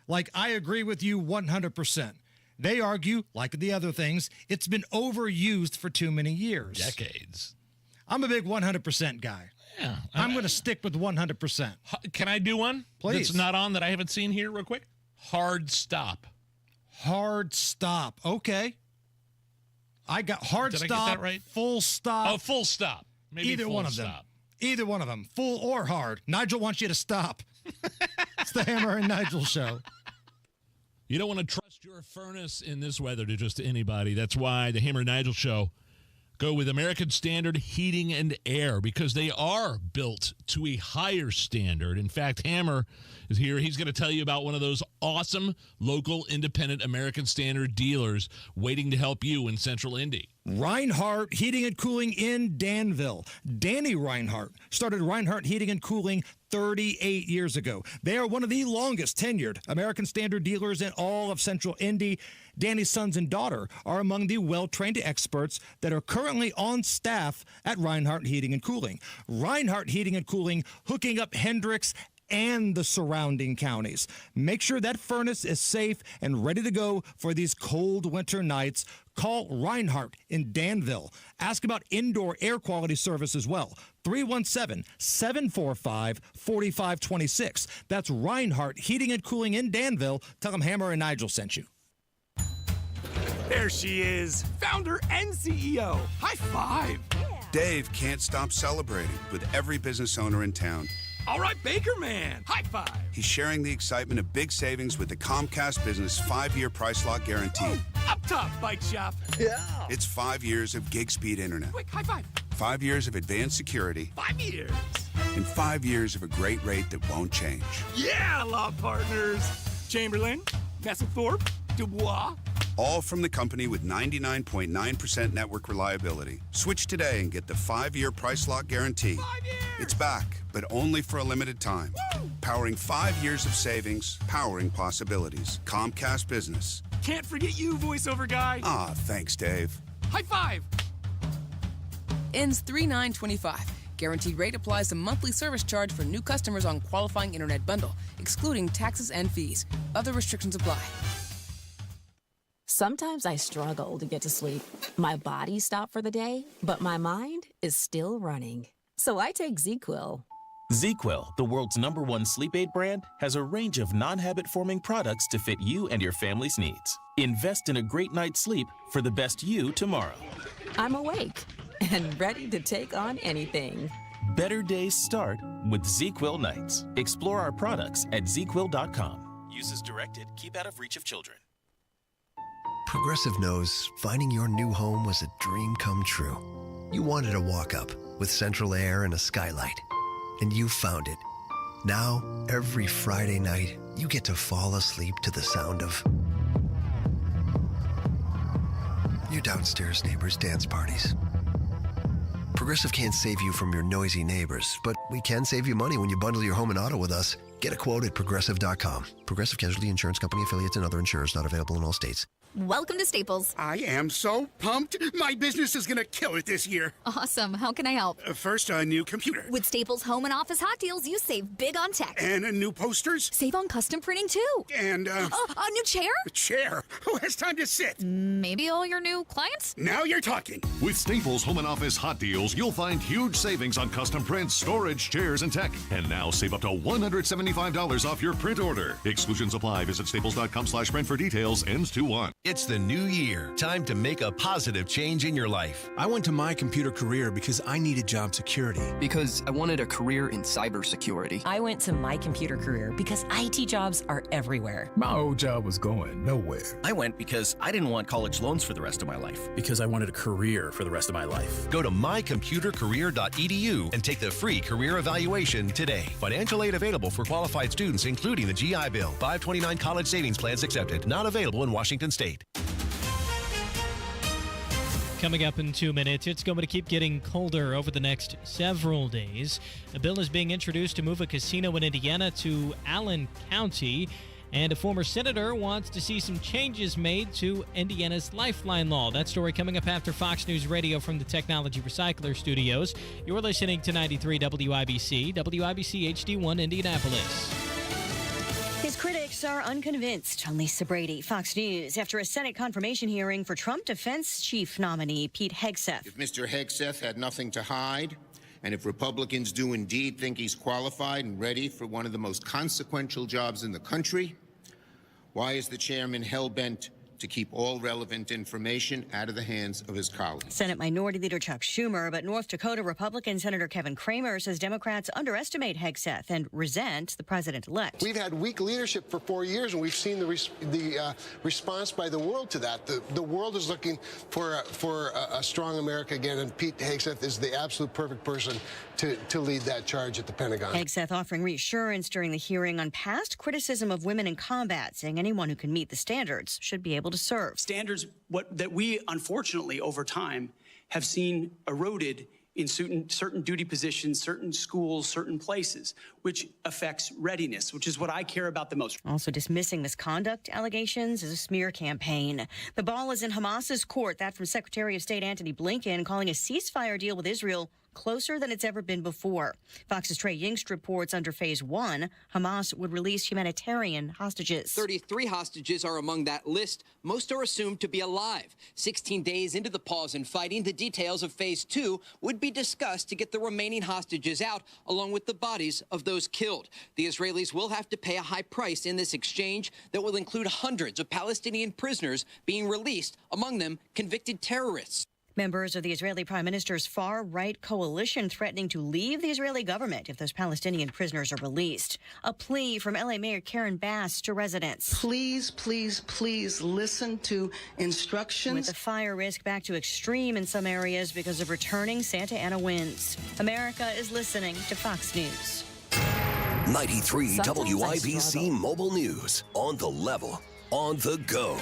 Like, I agree with you 100%. They argue, like the other things, it's been overused for too many years. Decades. I'm a big 100% guy. Yeah. I'm going to stick with 100%. Can I do one? Please. That's not on that I haven't seen here real quick? Hard stop. Hard stop. Okay. I got hard Did stop, I get that right? Full stop. Oh, full stop. Maybe Either full one of stop. them. Either one of them. Full or hard. Nigel wants you to stop. It's the Hammer and Nigel show. You don't want to trust your furnace in this weather to just anybody. That's why the Hammer and Nigel show go with American Standard Heating and Air, because they are built to a higher standard. In fact, Hammer is here. He's going to tell you about one of those awesome local independent American Standard dealers waiting to help you in Central Indy. Reinhardt Heating and Cooling in Danville. Danny Reinhardt started Reinhardt Heating and Cooling 38 years ago. They are one of the longest tenured American Standard dealers in all of Central Indy. Danny's sons and daughter are among the well-trained experts that are currently on staff at Reinhardt Heating and Cooling. Reinhardt Heating and Cooling hooking up Hendricks and the surrounding counties. Make sure that furnace is safe and ready to go for these cold winter nights. Call Reinhardt in Danville. Ask about indoor air quality service as well. 317-745-4526. That's Reinhardt Heating and Cooling in Danville. Tell them Hammer and Nigel sent you. There she is, founder and CEO. High five. Dave can't stop celebrating with every business owner in town. All right, Baker Man, high five. He's sharing the excitement of big savings with the Comcast Business 5-year price lock guarantee. Ooh, up top, bike shop. Yeah. It's 5 years of gig speed internet. Quick, high five. 5 years of advanced security. 5 years. And 5 years of a great rate that won't change. Yeah, law partners. Chamberlain, Messelthorpe, Dubois. All from the company with 99.9% network reliability. Switch today and get the 5-year price lock guarantee. 5 years. It's back, but only for a limited time. Woo! Powering 5 years of savings, powering possibilities. Comcast Business. Can't forget you, voiceover guy. Ah, thanks, Dave. High five. Ends 3/9/25. Guaranteed rate applies to monthly service charge for new customers on qualifying internet bundle, excluding taxes and fees. Other restrictions apply. Sometimes I struggle to get to sleep. My body stopped for the day, but my mind is still running. So I take ZQuil. ZQuil, the world's #1 sleep aid brand, has a range of non-habit-forming products to fit you and your family's needs. Invest in a great night's sleep for the best you tomorrow. I'm awake and ready to take on anything. Better days start with ZQuil nights. Explore our products at ZQuil.com. Use as directed. Keep out of reach of children. Progressive knows finding your new home was a dream come true. You wanted a walk-up with central air and a skylight, and you found it. Now, every Friday night, you get to fall asleep to the sound of your downstairs neighbors' dance parties. Progressive can't save you from your noisy neighbors, but we can save you money when you bundle your home and auto with us. Get a quote at Progressive.com. Progressive Casualty Insurance Company affiliates and other insurers not available in all states. Welcome to Staples. I am so pumped. My business is going to kill it this year. Awesome. How can I help? First, a new computer. With Staples Home and Office Hot Deals, you save big on tech. And new posters. Save on custom printing, too. And, a new chair? A chair? Who has time to sit? Maybe all your new clients? Now you're talking. With Staples Home and Office Hot Deals, you'll find huge savings on custom prints, storage, chairs, and tech. And now save up to $175 off your print order. Exclusions apply. Visit staples.com/print for details. Ends 2/1. It's the new year. Time to make a positive change in your life. I went to My Computer Career because I needed job security. Because I wanted a career in cybersecurity. I went to My Computer Career because IT jobs are everywhere. My old job was going nowhere. I went because I didn't want college loans for the rest of my life. Because I wanted a career for the rest of my life. Go to mycomputercareer.edu and take the free career evaluation today. Financial aid available for qualified students, including the GI Bill. 529 college savings plans accepted. Not available in Washington State. Coming up in 2 minutes, it's going to keep getting colder over the next several days. A bill is being introduced to move a casino in Indiana to Allen County, and a former senator wants to see some changes made to Indiana's Lifeline law. That story coming up after Fox News Radio from the Technology Recycler Studios. You're listening to 93 WIBC, WIBC HD1 Indianapolis. His critics are unconvinced. I'm Lisa Brady, Fox News. After a Senate confirmation hearing for Trump defense chief nominee Pete Hegseth. If Mr. Hegseth had nothing to hide, and if Republicans do indeed think he's qualified and ready for one of the most consequential jobs in the country, why is the chairman hell-bent to keep all relevant information out of the hands of his colleagues? Senate Minority Leader Chuck Schumer, but North Dakota Republican Senator Kevin Cramer says Democrats underestimate Hegseth and resent the president-elect. We've had weak leadership for 4 years, and we've seen the response by the world to that. The world is looking for a strong America again, and Pete Hegseth is the absolute perfect person to lead that charge at the Pentagon. Hegseth offering reassurance during the hearing on past criticism of women in combat, saying anyone who can meet the standards should be able to serve. Standards that we, unfortunately, over time, have seen eroded in certain duty positions, certain schools, certain places, which affects readiness, which is what I care about the most. Also dismissing misconduct allegations as a smear campaign. The ball is in Hamas's court. That from Secretary of State Antony Blinken calling a ceasefire deal with Israel closer than it's ever been before. Fox's Trey Yingst reports under Phase 1, Hamas would release humanitarian hostages. 33 hostages are among that list. Most are assumed to be alive. 16 days into the pause in fighting, the details of Phase 2 would be discussed to get the remaining hostages out, along with the bodies of those killed. The Israelis will have to pay a high price in this exchange that will include hundreds of Palestinian prisoners being released, among them convicted terrorists. Members of the Israeli Prime Minister's far-right coalition threatening to leave the Israeli government if those Palestinian prisoners are released. A plea from L.A. Mayor Karen Bass to residents. Please, please, please listen to instructions. With the fire risk back to extreme in some areas because of returning Santa Ana winds. America is listening to Fox News. 93 WIBC Mobile News. On the level, on the go.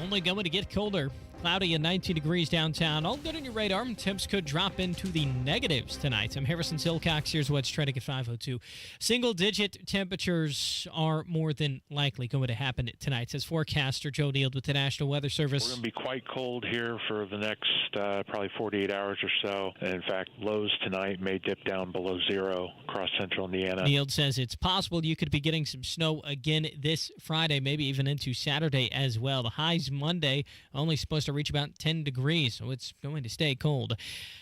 Only going to get colder. Cloudy and 19 degrees downtown. All good on your radar. Temps could drop into the negatives tonight. I'm Harrison Silcox. Here's what's trending at 5:02. Single-digit temperatures are more than likely going to happen tonight, says forecaster Joe Neild with the National Weather Service. We're going to be quite cold here for the next probably 48 hours or so. And in fact, lows tonight may dip down below zero across central Indiana. Neild says it's possible you could be getting some snow again this Friday, maybe even into Saturday as well. The highs Monday only supposed to reach about 10 degrees, so it's going to stay cold.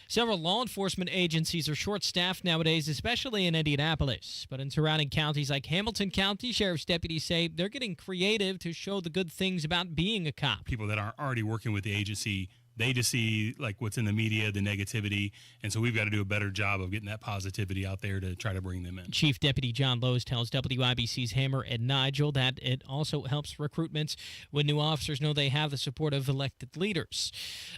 Several law enforcement agencies are short-staffed nowadays, especially in Indianapolis. But in surrounding counties like Hamilton County, sheriff's deputies say they're getting creative to show the good things about being a cop. People that are already working with the agency, they just see like what's in the media, the negativity, and so we've got to do a better job of getting that positivity out there to try to bring them in. Chief Deputy John Lowe's tells WIBC's Hammer and Nigel that it also helps recruitment when new officers know they have the support of elected leaders.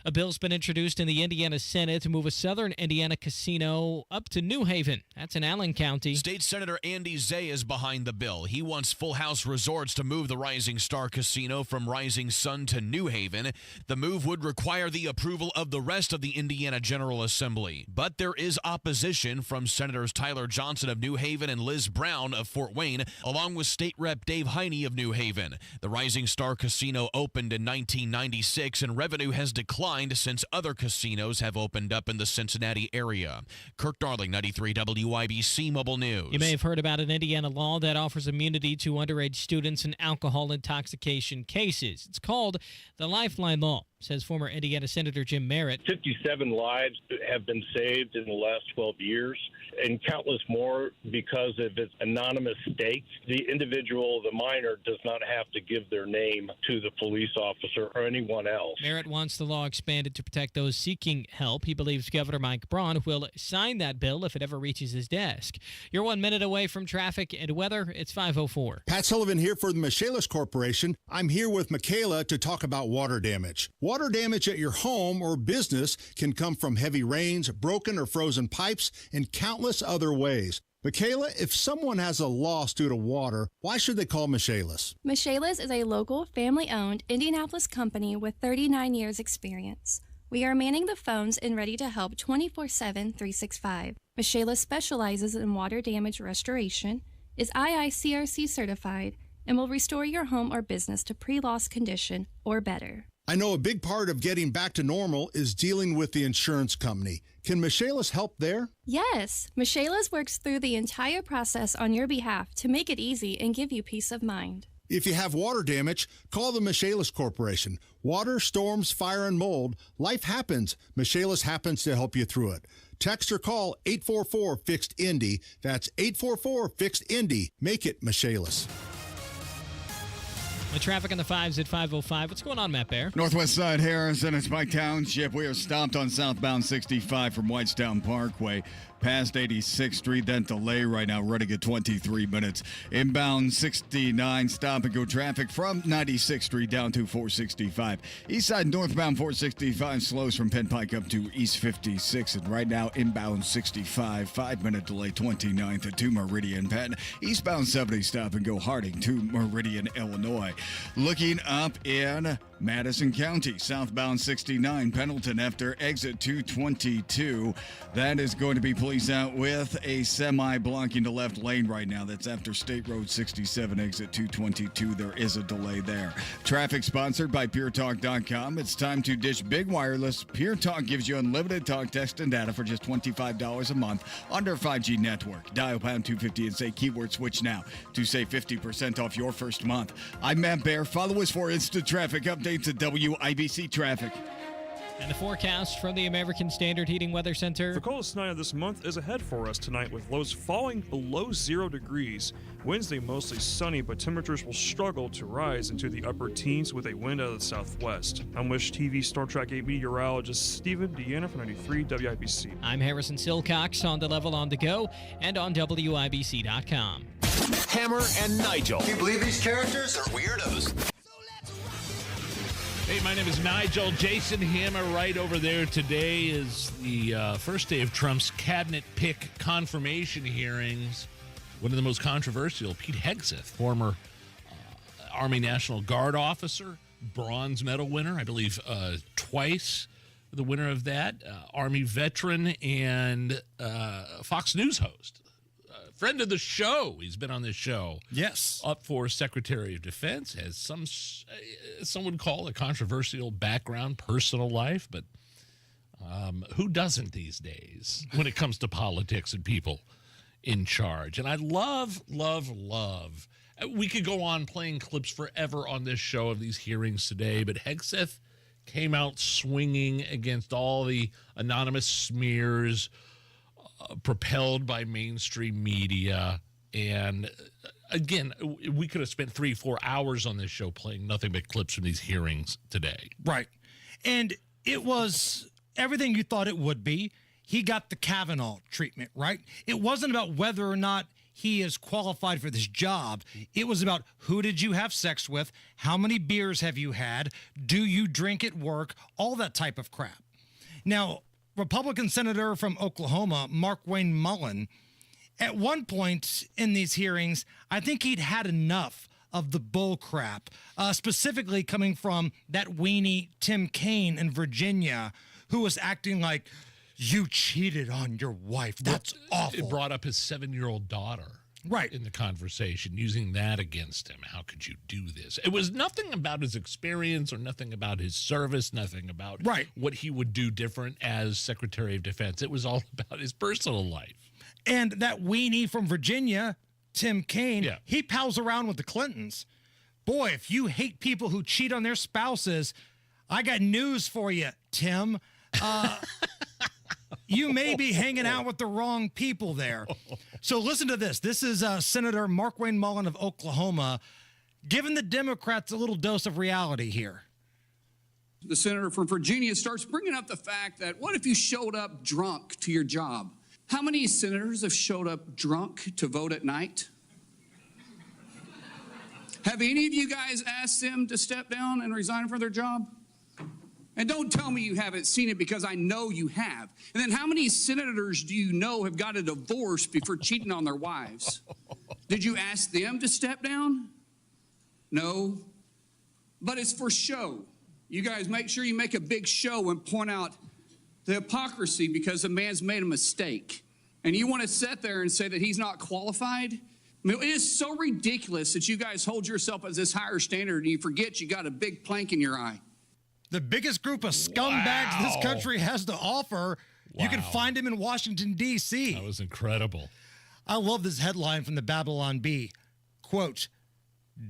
A bill's been introduced in the Indiana Senate to move a southern Indiana casino up to New Haven. That's in Allen County. State Senator Andy Zay is behind the bill. He wants Full House Resorts to move the Rising Star Casino from Rising Sun to New Haven. The move would require require the approval of the rest of the Indiana General Assembly. But there is opposition from Senators Tyler Johnson of New Haven and Liz Brown of Fort Wayne, along with State Rep Dave Heine of New Haven. The Rising Star Casino opened in 1996, and revenue has declined since other casinos have opened up in the Cincinnati area. Kirk Darling, 93 WIBC Mobile News. You may have heard about an Indiana law that offers immunity to underage students in alcohol intoxication cases. It's called the Lifeline Law, says former Indiana Senator Jim Merritt. 57 lives have been saved in the last 12 years, and countless more because of its anonymous stakes. The individual, the minor, does not have to give their name to the police officer or anyone else. Merritt wants the law expanded to protect those seeking help. He believes Governor Mike Braun will sign that bill if it ever reaches his desk. You're 1 minute away from traffic and weather. It's 5:04. Pat Sullivan here for the Michaelis Corporation. I'm here with Michaela to talk about water damage. Water damage at your home or business can come from heavy rains, broken or frozen pipes, and countless other ways. Michaela, if someone has a loss due to water, why should they call Michaelis? Michaelis is a local, family-owned Indianapolis company with 39 years experience. We are manning the phones and ready to help 24/7, 365. Michaelis specializes in water damage restoration, is IICRC certified, and will restore your home or business to pre-loss condition or better. I know a big part of getting back to normal is dealing with the insurance company. Can Michaelis help there? Yes, Michaelis works through the entire process on your behalf to make it easy and give you peace of mind. If you have water damage, call the Michaelis Corporation. Water, storms, fire, and mold, life happens. Michaelis happens to help you through it. Text or call 844-FIXED-INDY. That's 844-FIXED-INDY. Make it Michaelis. The traffic on the 5s at 5:05. What's going on, Matt Bear? Northwest side, Harrison and Spike Township. We are stopped on southbound 65 from Whitestown Parkway past 86th Street. That delay right now running at 23 minutes. Inbound 69 stop and go traffic from 96th Street down to 465. East side northbound 465 slows from Penn Pike up to East 56. And right now inbound 65, 5-minute delay 29th to Meridian Penn. Eastbound 70 stop and go Harding to Meridian, Illinois. Looking up in Madison County, southbound 69 Pendleton after exit 222. That is going to be police out with a semi blocking the left lane right now. That's after State Road 67 exit 222. There is a delay there. Traffic sponsored by PureTalk.com. It's time to dish big wireless. Pure Talk gives you unlimited talk, text, and data for just $25 a month on their 5G network. Dial pound 250 and say keyword switch now to save 50% off your first month. I'm Matt Bear. Follow us for instant traffic updates at WIBC Traffic. And the forecast from the American Standard Heating Weather Center. The coldest night of this month is ahead for us tonight with lows falling below 0 degrees. Wednesday mostly sunny, but temperatures will struggle to rise into the upper teens with a wind out of the southwest. I'm Wish TV Storm Track 8 meteorologist Stephen Deanna from 93 WIBC. I'm Harrison Silcox on the level on the go and on WIBC.com. Hammer and Nigel. Can you believe these characters are weirdos? Hey, my name is Nigel. Jason Hammer right over there. Today is the first day of Trump's cabinet pick confirmation hearings. One of the most controversial, Pete Hegseth, former Army National Guard officer, bronze medal winner, I believe twice the winner of that, Army veteran and Fox News host. Friend of the show. He's been on this show. Yes. Up for Secretary of Defense. Has some would call a controversial background, personal life, but who doesn't these days when it comes to politics and people in charge? And I love. We could go on playing clips forever on this show of these hearings today, but Hegseth came out swinging against all the anonymous smears propelled by mainstream media. And again, we could have spent 3-4 hours on this show playing nothing but clips from these hearings today. Right. And it was everything you thought it would be. He got the Kavanaugh treatment, right? It wasn't about whether or not he is qualified for this job. It was about who did you have sex with? How many beers have you had? Do you drink at work? All that type of crap. Now, Republican Senator from Oklahoma, Mark Wayne Mullen, at one point in these hearings, I think he'd had enough of the bull crap, specifically coming from that weenie Tim Kaine in Virginia, who was acting like, you cheated on your wife. That's awful. It brought up his 7-year-old daughter. Right. In the conversation, using that against him. How could you do this? It was nothing about his experience or nothing about his service, nothing about what he would do different as Secretary of Defense. It was all about his personal life. And that weenie from Virginia, Tim Kaine, he pals around with the Clintons. Boy, if you hate people who cheat on their spouses, I got news for you, Tim. You may be hanging out with the wrong people there. So listen to this. This is Senator Markwayne Mullin of Oklahoma giving the Democrats a little dose of reality here. The senator from Virginia starts bringing up the fact that what if you showed up drunk to your job? How many senators have showed up drunk to vote at night? Have any of you guys asked them to step down and resign from their job? And don't tell me you haven't seen it, because I know you have. And then how many senators do you know have got a divorce before cheating on their wives? Did you ask them to step down? No. But it's for show. You guys make sure you make a big show and point out the hypocrisy because a man's made a mistake. And you want to sit there and say that he's not qualified? I mean, it is so ridiculous that you guys hold yourself as this higher standard and you forget you got a big plank in your eye. The biggest group of scumbags this country has to offer. You can find him in Washington, D.C. That was incredible. I love this headline from the Babylon Bee. Quote,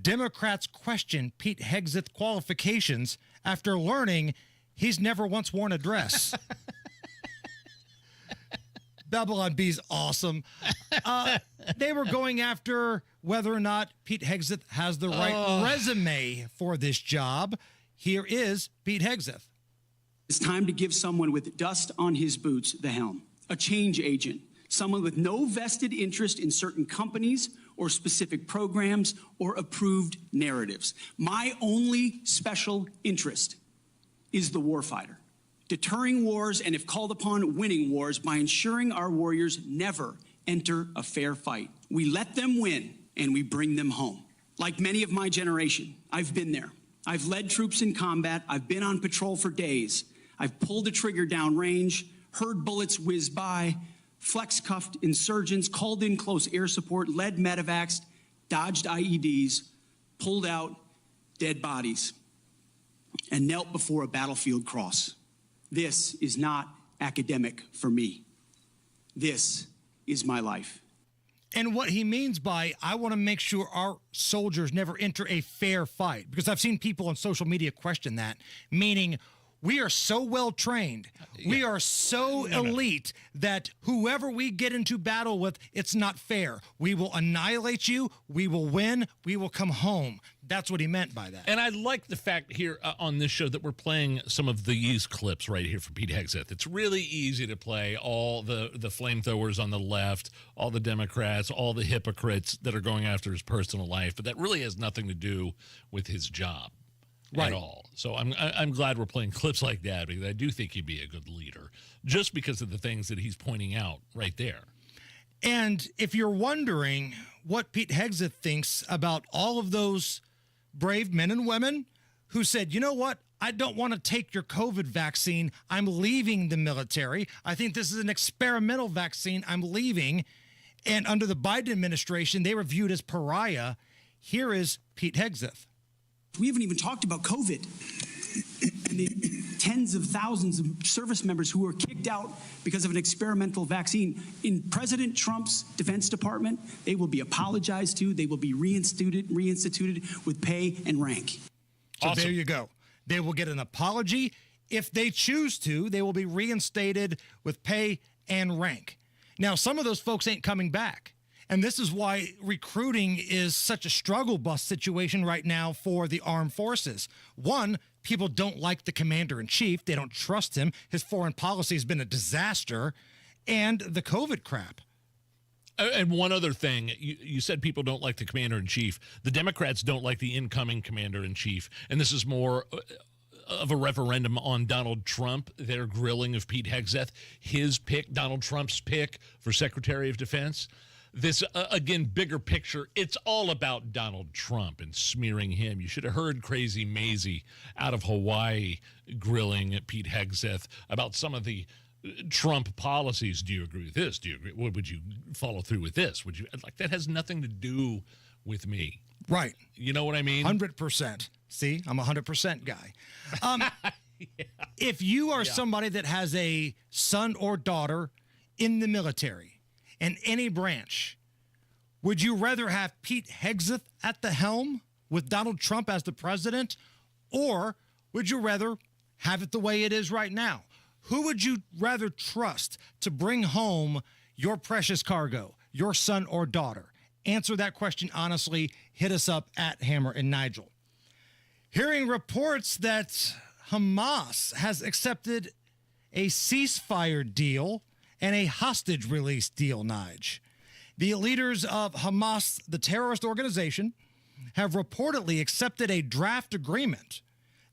Democrats question Pete Hegseth qualifications after learning he's never once worn a dress. Babylon Bee's awesome. They were going after whether or not Pete Hegseth has the right resume for this job. Here is Pete Hegseth. It's time to give someone with dust on his boots the helm, a change agent, someone with no vested interest in certain companies or specific programs or approved narratives. My only special interest is the warfighter, deterring wars and, if called upon, winning wars by ensuring our warriors never enter a fair fight. We let them win and we bring them home. Like many of my generation, I've been there. I've led troops in combat. I've been on patrol for days. I've pulled a trigger down range, heard bullets whiz by, flex-cuffed insurgents, called in close air support, led medevacs, dodged IEDs, pulled out dead bodies, and knelt before a battlefield cross. This is not academic for me. This is my life. And what he means by, I want to make sure our soldiers never enter a fair fight, because I've seen people on social media question that, meaning we are so well trained, we are so elite that whoever we get into battle with, it's not fair. We will annihilate you, we will win, we will come home. That's what he meant by that. And I like the fact here on this show that we're playing some of these clips right here from Pete Hegseth. It's really easy to play all the flamethrowers on the left, all the Democrats, all the hypocrites that are going after his personal life, but that really has nothing to do with his job at all. So I'm glad we're playing clips like that, because I do think he'd be a good leader just because of the things that he's pointing out right there. And if you're wondering what Pete Hegseth thinks about all of those brave men and women who said, you know what, I don't want to take your COVID vaccine, I'm leaving the military. I think this is an experimental vaccine, I'm leaving. And under the Biden administration, they were viewed as pariah. Here is Pete Hegseth. We haven't even talked about COVID and the tens of thousands of service members who were kicked out because of an experimental vaccine. In President Trump's Defense Department, they will be apologized to. They will be reinstituted with pay and rank. So there you go. They will get an apology. If they choose to, they will be reinstated with pay and rank. Now, some of those folks ain't coming back. And this is why recruiting is such a struggle bus situation right now for the armed forces. One, people don't like the commander-in-chief. They don't trust him. His foreign policy has been a disaster. And the COVID crap. And one other thing, you said people don't like the commander-in-chief. The Democrats don't like the incoming commander-in-chief. And this is more of a referendum on Donald Trump. Their grilling of Pete Hegseth, his pick, Donald Trump's pick for Secretary of Defense. this, again, bigger picture, it's all about Donald Trump and smearing him. You should have heard Crazy Maisie out of Hawaii grilling at Pete Hegseth about some of the Trump policies. Do you agree with this? Do you agree? Would you follow through with this? Would you? Like, that has nothing to do with me. Right. You know what I mean? 100%. See, I'm a 100% guy. If you are somebody that has a son or daughter in the military in any branch, would you rather have Pete Hegseth at the helm with Donald Trump as the president, or would you rather have it the way it is right now? Who would you rather trust to bring home your precious cargo, your son or daughter? Answer that question honestly. Hit us up at Hammer and Nigel. Hearing reports that Hamas has accepted a ceasefire deal and a hostage release deal, Nige. The leaders of Hamas, the terrorist organization, have reportedly accepted a draft agreement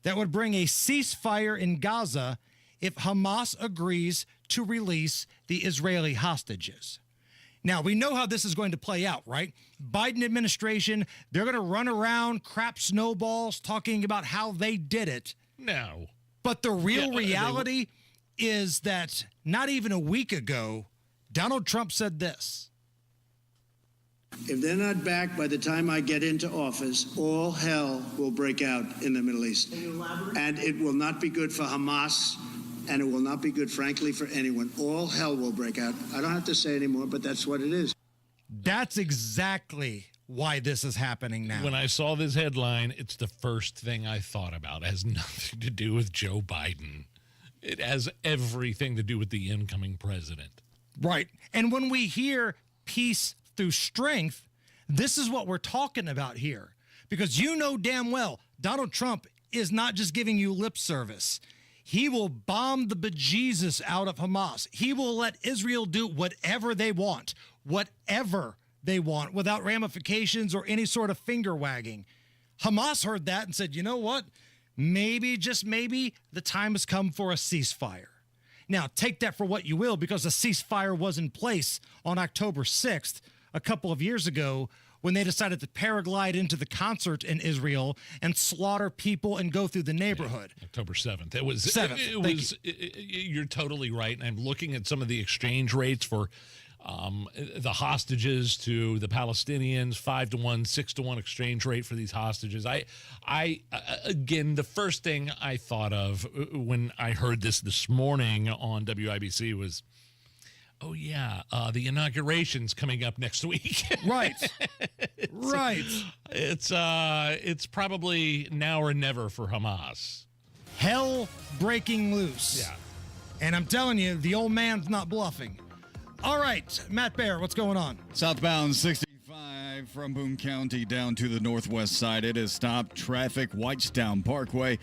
that would bring a ceasefire in Gaza if Hamas agrees to release the Israeli hostages. Now, we know how this is going to play out, right? Biden administration, they're going to run around, crap snowballs, talking about how they did it. No. But the real reality is that not even a week ago, Donald Trump said this. If they're not back by the time I get into office, all hell will break out in the Middle East. And it will not be good for Hamas, and it will not be good, frankly, for anyone. All hell will break out. I don't have to say anymore, but that's what it is. That's exactly why this is happening now. When I saw this headline, it's the first thing I thought about. It has nothing to do with Joe Biden. It has everything to do with the incoming president. Right. And when we hear peace through strength, this is what we're talking about here. Because you know damn well, Donald Trump is not just giving you lip service. He will bomb the bejesus out of Hamas. He will let Israel do whatever they want, without ramifications or any sort of finger wagging. Hamas heard that and said, you know what? Maybe, just maybe, the time has come for a ceasefire. Now, take that for what you will, because a ceasefire was in place on October 6th, a couple of years ago, when they decided to paraglide into the concert in Israel and slaughter people and go through the neighborhood. Yeah, October 7th. It was 7th. You're totally right. And I'm looking at some of the exchange rates for the hostages to the Palestinians, 5-to-1, 6-to-1 exchange rate for these hostages. I again, the first thing I thought of when I heard this morning on WIBC was, oh yeah, the inauguration's coming up next week. Right. Right. It's probably now or never for Hamas. Hell breaking loose. Yeah. And I'm telling you, the old man's not bluffing. All right, Matt Bear, what's going on? Southbound 65 from Boone County down to the northwest side. It has stopped traffic, Whitestown Parkway.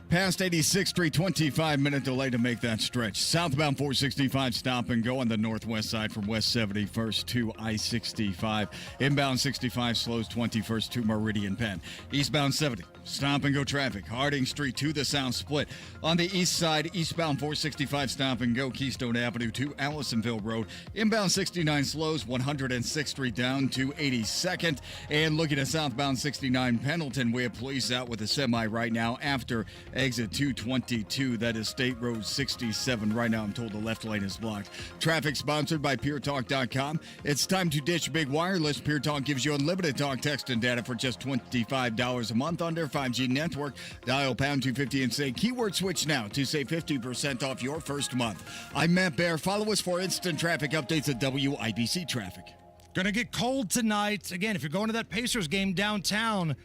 Past 86th Street, 25-minute delay to make that stretch. Southbound 465, stop and go on the northwest side from West 71st to I-65. Inbound 65 slows 21st to Meridian Penn. Eastbound 70, stop and go traffic. Harding Street to the south split. On the east side, eastbound 465, stop and go Keystone Avenue to Allisonville Road. Inbound 69 slows 106th Street down to 82nd. And looking at southbound 69 Pendleton, we have police out with a semi right now after exit 222. That is State Road 67. Right now, I'm told the left lane is blocked. Traffic sponsored by PureTalk.com. It's time to ditch big wireless. Pure Talk gives you unlimited talk, text, and data for just $25 a month on their 5G network. Dial pound 250 and say keyword switch now to save 50% off your first month. I'm Matt Bear. Follow us for instant traffic updates at WIBC Traffic. Gonna get cold tonight. Again, if you're going to that Pacers game downtown,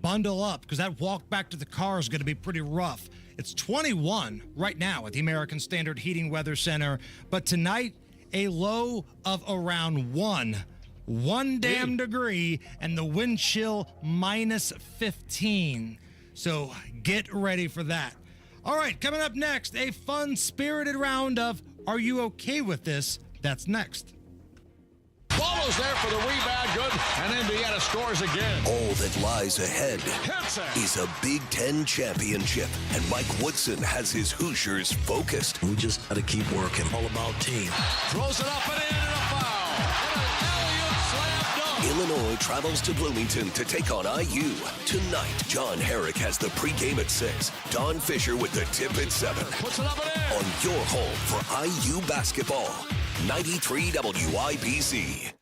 bundle up, because that walk back to the car is going to be pretty rough. It's 21 right now at the American Standard Heating Weather Center, but tonight a low of around one damn degree, and the wind chill minus 15. So get ready for that. All right, coming up next, a fun spirited round of Are You Okay With This? That's next. Follows there for the rebound, good, and Indiana scores again. All that lies ahead is a Big Ten championship, and Mike Woodson has his Hoosiers focused. We just got to keep working. All about team. Throws it up and in, and a foul. And an alley-oop Illinois travels to Bloomington to take on IU. Tonight, John Herrick has the pregame at 6. Don Fisher with the tip at 7. Puts it up and in. On your home for IU basketball. 93 WIBC.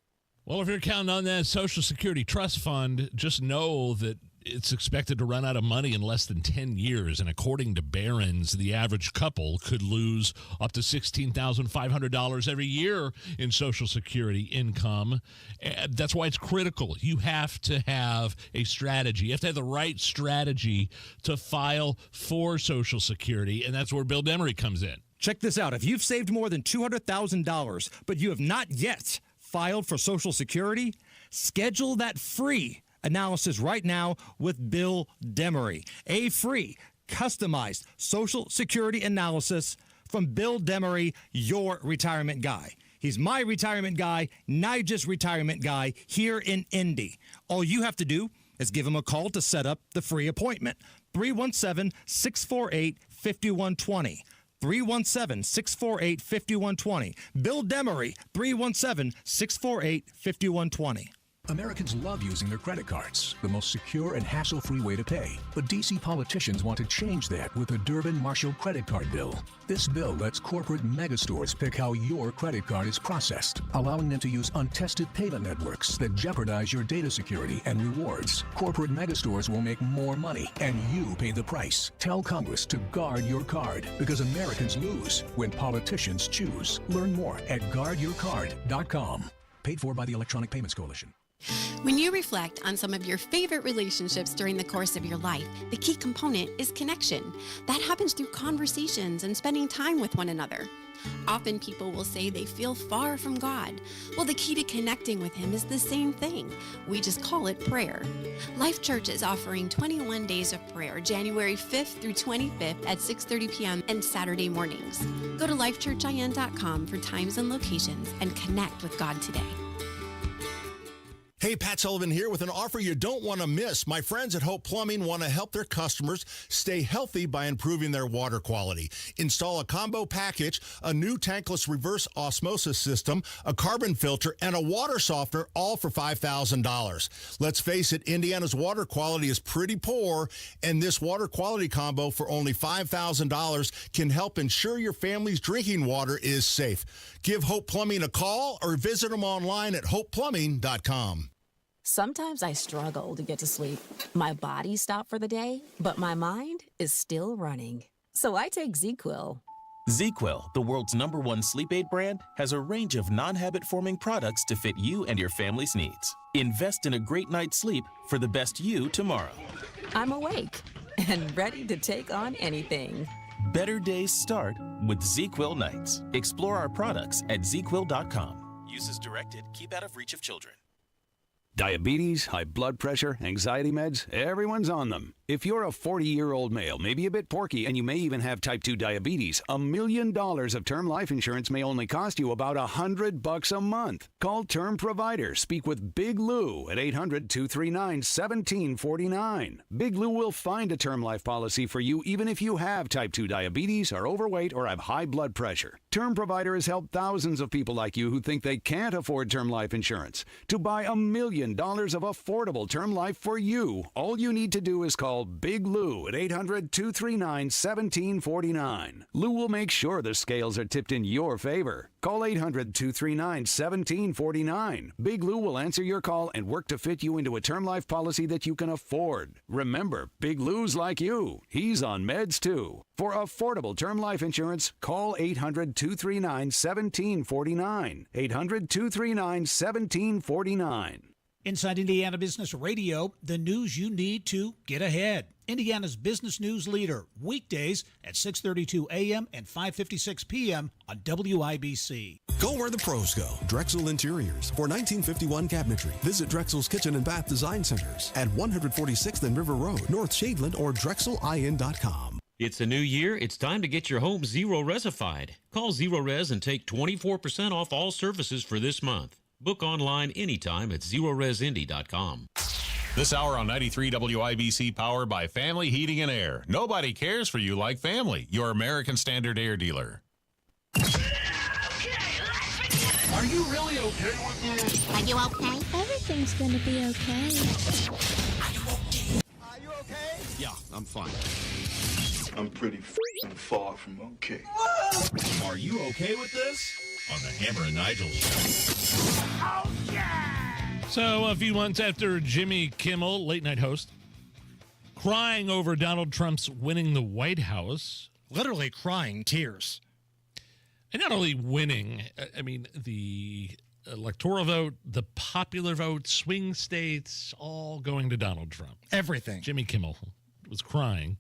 Well, if you're counting on that Social Security Trust Fund, just know that it's expected to run out of money in less than 10 years. And according to Barron's, the average couple could lose up to $16,500 every year in Social Security income. And that's why it's critical. You have to have a strategy. You have to have the right strategy to file for Social Security. And that's where Bill Demery comes in. Check this out. If you've saved more than $200,000, but you have not yet filed for Social Security, schedule that free analysis right now with Bill Demery. A free, customized Social Security analysis from Bill Demery, your retirement guy. He's my retirement guy, Nigel's retirement guy here in Indy. All you have to do is give him a call to set up the free appointment. 317-648-5120. 317-648-5120. Bill Demery, 317-648-5120. Americans love using their credit cards, the most secure and hassle-free way to pay. But D.C. politicians want to change that with the Durbin-Marshall credit card bill. This bill lets corporate megastores pick how your credit card is processed, allowing them to use untested payment networks that jeopardize your data security and rewards. Corporate megastores will make more money, and you pay the price. Tell Congress to guard your card, because Americans lose when politicians choose. Learn more at guardyourcard.com. Paid for by the Electronic Payments Coalition. When you reflect on some of your favorite relationships during the course of your life, the key component is connection. That happens through conversations and spending time with one another. Often people will say they feel far from God. Well, the key to connecting with Him is the same thing. We just call it prayer. Life Church is offering 21 days of prayer, January 5th through 25th at 6:30 p.m. and Saturday mornings. Go to lifechurchin.com for times and locations and connect with God today. Hey, Pat Sullivan here with an offer you don't want to miss. My friends at Hope Plumbing want to help their customers stay healthy by improving their water quality. Install a combo package, a new tankless reverse osmosis system, a carbon filter, and a water softener, all for $5,000. Let's face it, Indiana's water quality is pretty poor, and this water quality combo for only $5,000 can help ensure your family's drinking water is safe. Give Hope Plumbing a call or visit them online at hopeplumbing.com. Sometimes I struggle to get to sleep. My body stopped for the day, but my mind is still running. So I take ZzzQuil. ZzzQuil, the world's #1 sleep aid brand, has a range of non-habit-forming products to fit you and your family's needs. Invest in a great night's sleep for the best you tomorrow. I'm awake and ready to take on anything. Better days start with ZzzQuil nights. Explore our products at ZzzQuil.com. Use as directed. Keep out of reach of children. Diabetes, high blood pressure, anxiety meds, everyone's on them. If you're a 40-year-old male, maybe a bit porky, and you may even have type 2 diabetes, $1 million of term life insurance may only cost you about $100 a month. Call Term Provider. Speak with Big Lou at 800-239-1749. Big Lou will find a term life policy for you even if you have type 2 diabetes, are overweight, or have high blood pressure. Term Provider has helped thousands of people like you who think they can't afford term life insurance to buy $1 million of affordable term life for you. All you need to do is call Big Lou at 800-239-1749. Lou will make sure the scales are tipped in your favor. Call 800-239-1749. Big Lou will answer your call and work to fit you into a term life policy that you can afford. Remember, Big Lou's like you. He's on meds too. For affordable term life insurance, call 800-239-1749. 800-239-1749. Inside Indiana Business Radio, the news you need to get ahead. Indiana's business news leader, weekdays at 6:32 a.m. and 5:56 p.m. on WIBC. Go where the pros go. Drexel Interiors for 1951 cabinetry. Visit Drexel's Kitchen and Bath Design Centers at 146th and River Road, North Shadeland, or drexelin.com. It's a new year. It's time to get your home Zero-Resified. Call Zero-Res and take 24% off all services for this month. Book online anytime at ZeroResIndy.com. This hour on 93 WIBC, powered by Family Heating and Air. Nobody cares for you like family. Your American Standard Air dealer. Are you really okay with this? Are you okay? Everything's gonna be okay. Yeah, I'm fine. I'm pretty far from okay. Are you okay with this? On the Hammer and Nigel show. Oh, yeah! So, a few months after Jimmy Kimmel, late night host, crying over Donald Trump's winning the White House. Literally crying tears. And not only winning, I mean, the electoral vote, the popular vote, swing states, all going to Donald Trump. Everything. Jimmy Kimmel was crying.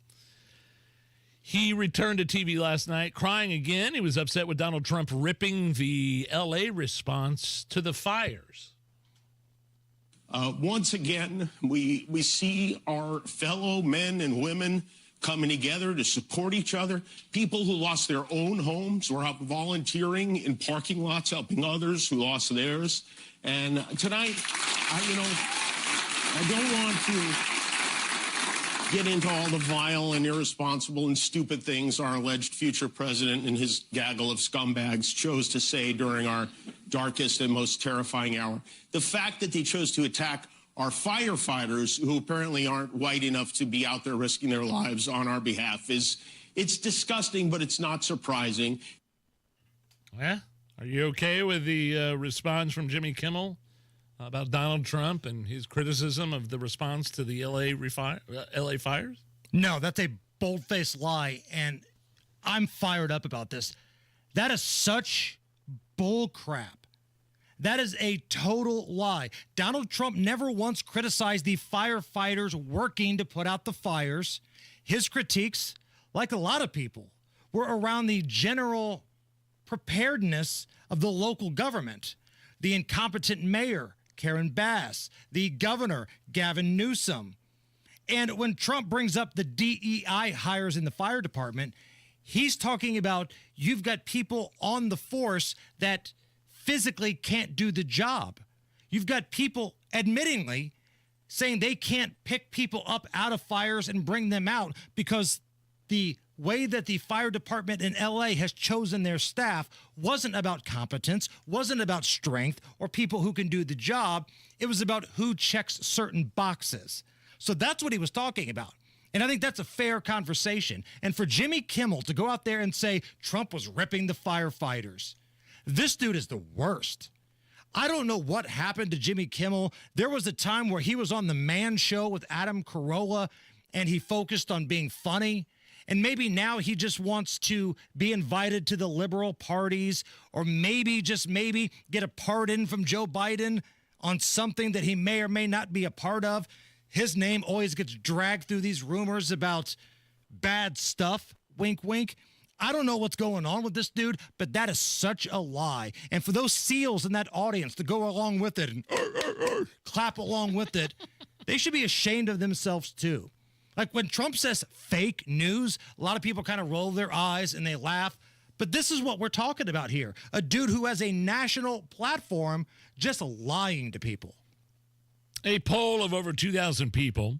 He returned to TV last night crying again. He was upset with Donald Trump ripping the L.A. response to the fires. Once again, we see our fellow men and women coming together to support each other. People who lost their own homes were out volunteering in parking lots, helping others who lost theirs. And tonight, I don't want to get into all the vile and irresponsible and stupid things our alleged future president and his gaggle of scumbags chose to say during our darkest and most terrifying hour. The fact that they chose to attack our firefighters, who apparently aren't white enough to be out there risking their lives on our behalf, it's disgusting, but it's not surprising. Yeah? Are you okay with the response from Jimmy Kimmel about Donald Trump and his criticism of the response to the LA fires? No, that's a bold-faced lie, and I'm fired up about this. That is such bull crap. That is a total lie. Donald Trump never once criticized the firefighters working to put out the fires. His critiques, like a lot of people, were around the general preparedness of the local government, the incompetent mayor, Karen Bass, the governor, Gavin Newsom. And when Trump brings up the DEI hires in the fire department, he's talking about you've got people on the force that physically can't do the job. You've got people admittingly saying they can't pick people up out of fires and bring them out because the way that the fire department in LA has chosen their staff wasn't about competence, wasn't about strength or people who can do the job. It was about who checks certain boxes. So that's what he was talking about. And I think that's a fair conversation. And for Jimmy Kimmel to go out there and say Trump was ripping the firefighters, this dude is the worst. I don't know what happened to Jimmy Kimmel. There was a time where he was on the Man Show with Adam Carolla and he focused on being funny. And maybe now he just wants to be invited to the liberal parties or maybe, just maybe, get a pardon from Joe Biden on something that he may or may not be a part of. His name always gets dragged through these rumors about bad stuff. Wink, wink. I don't know what's going on with this dude, but that is such a lie. And for those SEALs in that audience to go along with it and clap along with it, they should be ashamed of themselves too. Like when Trump says fake news, a lot of people kind of roll their eyes and they laugh. But this is what we're talking about here. A dude who has a national platform just lying to people. A poll of over 2,000 people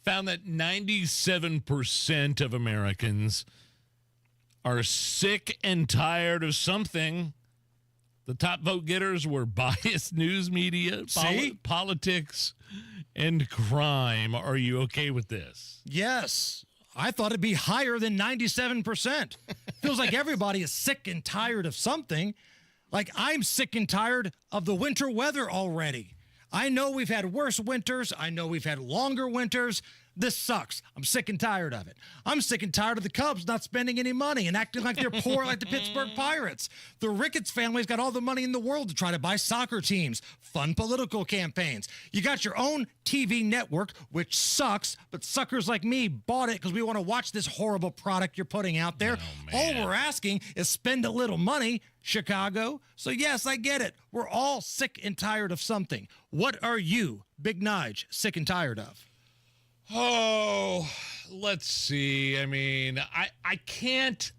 found that 97% of Americans are sick and tired of something. The top vote getters were biased news media, politics, and crime. Are you okay with this? Yes. I thought it'd be higher than 97%. Feels like everybody is sick and tired of something. Like I'm sick and tired of the winter weather already. I know we've had worse winters. I know we've had longer winters. This sucks. I'm sick and tired of it. I'm sick and tired of the Cubs not spending any money and acting like they're poor like the Pittsburgh Pirates. The Ricketts family's got all the money in the world to try to buy soccer teams, fund political campaigns. You got your own TV network, which sucks, but suckers like me bought it because we want to watch this horrible product you're putting out there. All we're asking is spend a little money, Chicago. So yes, I get it. We're all sick and tired of something. What are you, Big Nige, sick and tired of? Oh, let's see. I mean, I can't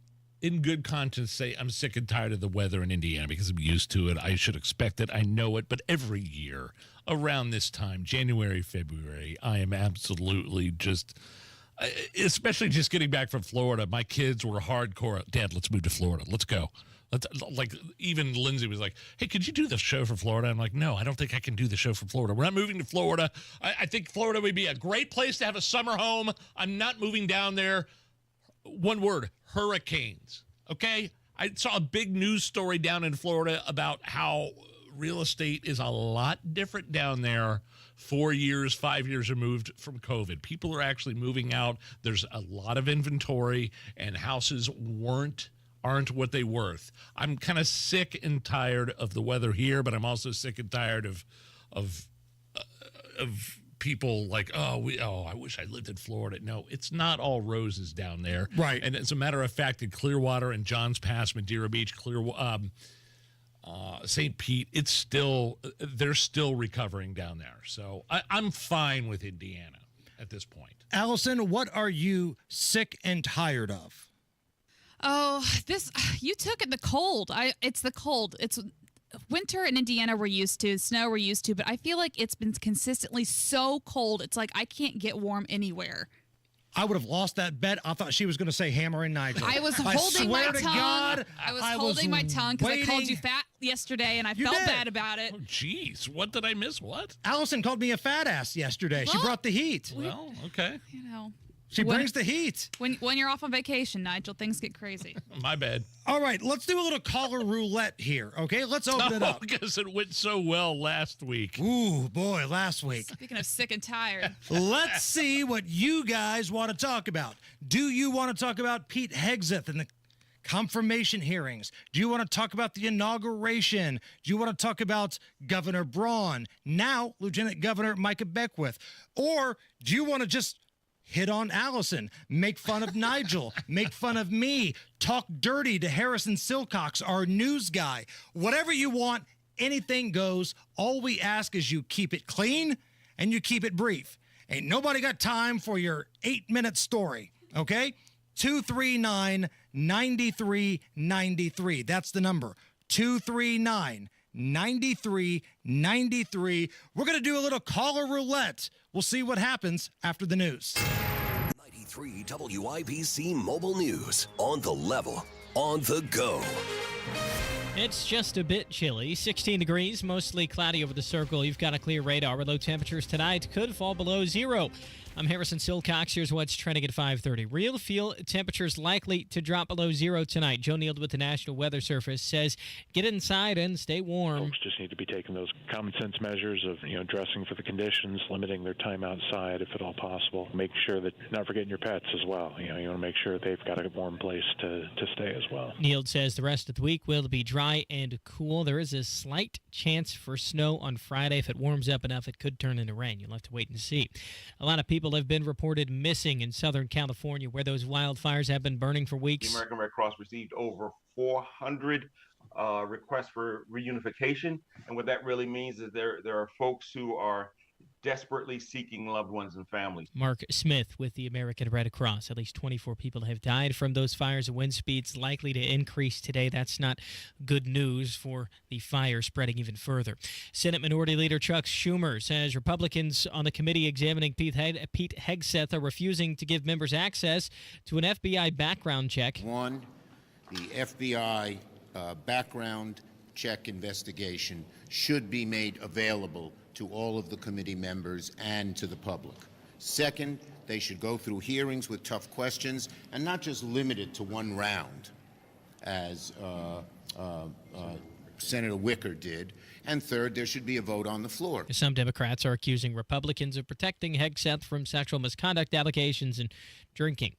in good conscience say I'm sick and tired of the weather in Indiana because I'm used to it. I should expect it. I know it. But every year around this time, January, February, I am absolutely just especially just getting back from Florida. My kids were hardcore. Dad, let's move to Florida. Let's go. Like, even Lindsay was like, hey, could you do the show from Florida? I'm like, no, I don't think I can do the show from Florida. We're not moving to Florida. I think Florida would be a great place to have a summer home. I'm not moving down there. One word, hurricanes. Okay? I saw a big news story down in Florida about how real estate is a lot different down there 4 years, 5 years removed from COVID. People are actually moving out. There's a lot of inventory, and houses aren't what they worth. I'm kind of sick and tired of the weather here, but I'm also sick and tired of people like, I wish I lived in Florida. No, it's not all roses down there. Right. And as a matter of fact, in Clearwater and Johns Pass, Madeira Beach, St. Pete, they're still recovering down there. So I'm fine with Indiana at this point. Allison, what are you sick and tired of? Oh, you took it, the cold. It's the cold. It's winter in Indiana we're used to, snow we're used to, but I feel like it's been consistently so cold. It's like I can't get warm anywhere. I would have lost that bet. I thought she was going to say Hammer and Nigel. I was holding my tongue. God, I was holding my tongue because I called you fat yesterday, and I felt bad about it. Oh, jeez. What did I miss? What? Allison called me a fat ass yesterday. She brought the heat. Well, okay. You know. She brings the heat. When you're off on vacation, Nigel, things get crazy. My bad. All right, let's do a little caller roulette here, okay? Let's open it up. Because it went so well last week. Ooh, boy, last week. Speaking of sick and tired. Let's see what you guys want to talk about. Do you want to talk about Pete Hegseth and the confirmation hearings? Do you want to talk about the inauguration? Do you want to talk about Governor Braun, now Lieutenant Governor Micah Beckwith? Or do you want to just hit on Allison, make fun of Nigel, make fun of me, talk dirty to Harrison Silcox, our news guy? Whatever you want, anything goes. All we ask is you keep it clean and you keep it brief. Ain't nobody got time for your 8-minute story, okay? 239-9393. That's the number. 239-9393. We're going to do a little caller roulette. We'll see what happens after the news. 93 WIBC Mobile News. On the level, on the go. It's just a bit chilly. 16 degrees, mostly cloudy over the circle. You've got a clear radar. Low temperatures tonight could fall below zero. I'm Harrison Silcox. Here's what's trending at 5:30. Real feel temperatures likely to drop below zero tonight. Joe Neild with the National Weather Service says get inside and stay warm. Folks just need to be taking those common sense measures of, dressing for the conditions, limiting their time outside if at all possible. Make sure that not forgetting your pets as well. You want to make sure they've got a warm place to stay as well. Neild says the rest of the week will be dry and cool. There is a slight chance for snow on Friday. If it warms up enough, it could turn into rain. You'll have to wait and see. A lot of people have been reported missing in Southern California, where those wildfires have been burning for weeks. The American Red Cross received over 400 requests for reunification, and what that really means is there are folks who are desperately seeking loved ones and families. Mark Smith with the American Red Cross. At least 24 people have died from those fires. Wind speeds likely to increase today. That's not good news for the fire spreading even further. Senate Minority Leader Chuck Schumer says Republicans on the committee examining Pete Hegseth are refusing to give members access to an FBI background check. One, the FBI background check investigation should be made available to all of the committee members and to the public. Second, they should go through hearings with tough questions and not just limit it to one round, as Senator Wicker did. And third, there should be a vote on the floor. Some Democrats are accusing Republicans of protecting Hegseth from sexual misconduct allegations and drinking.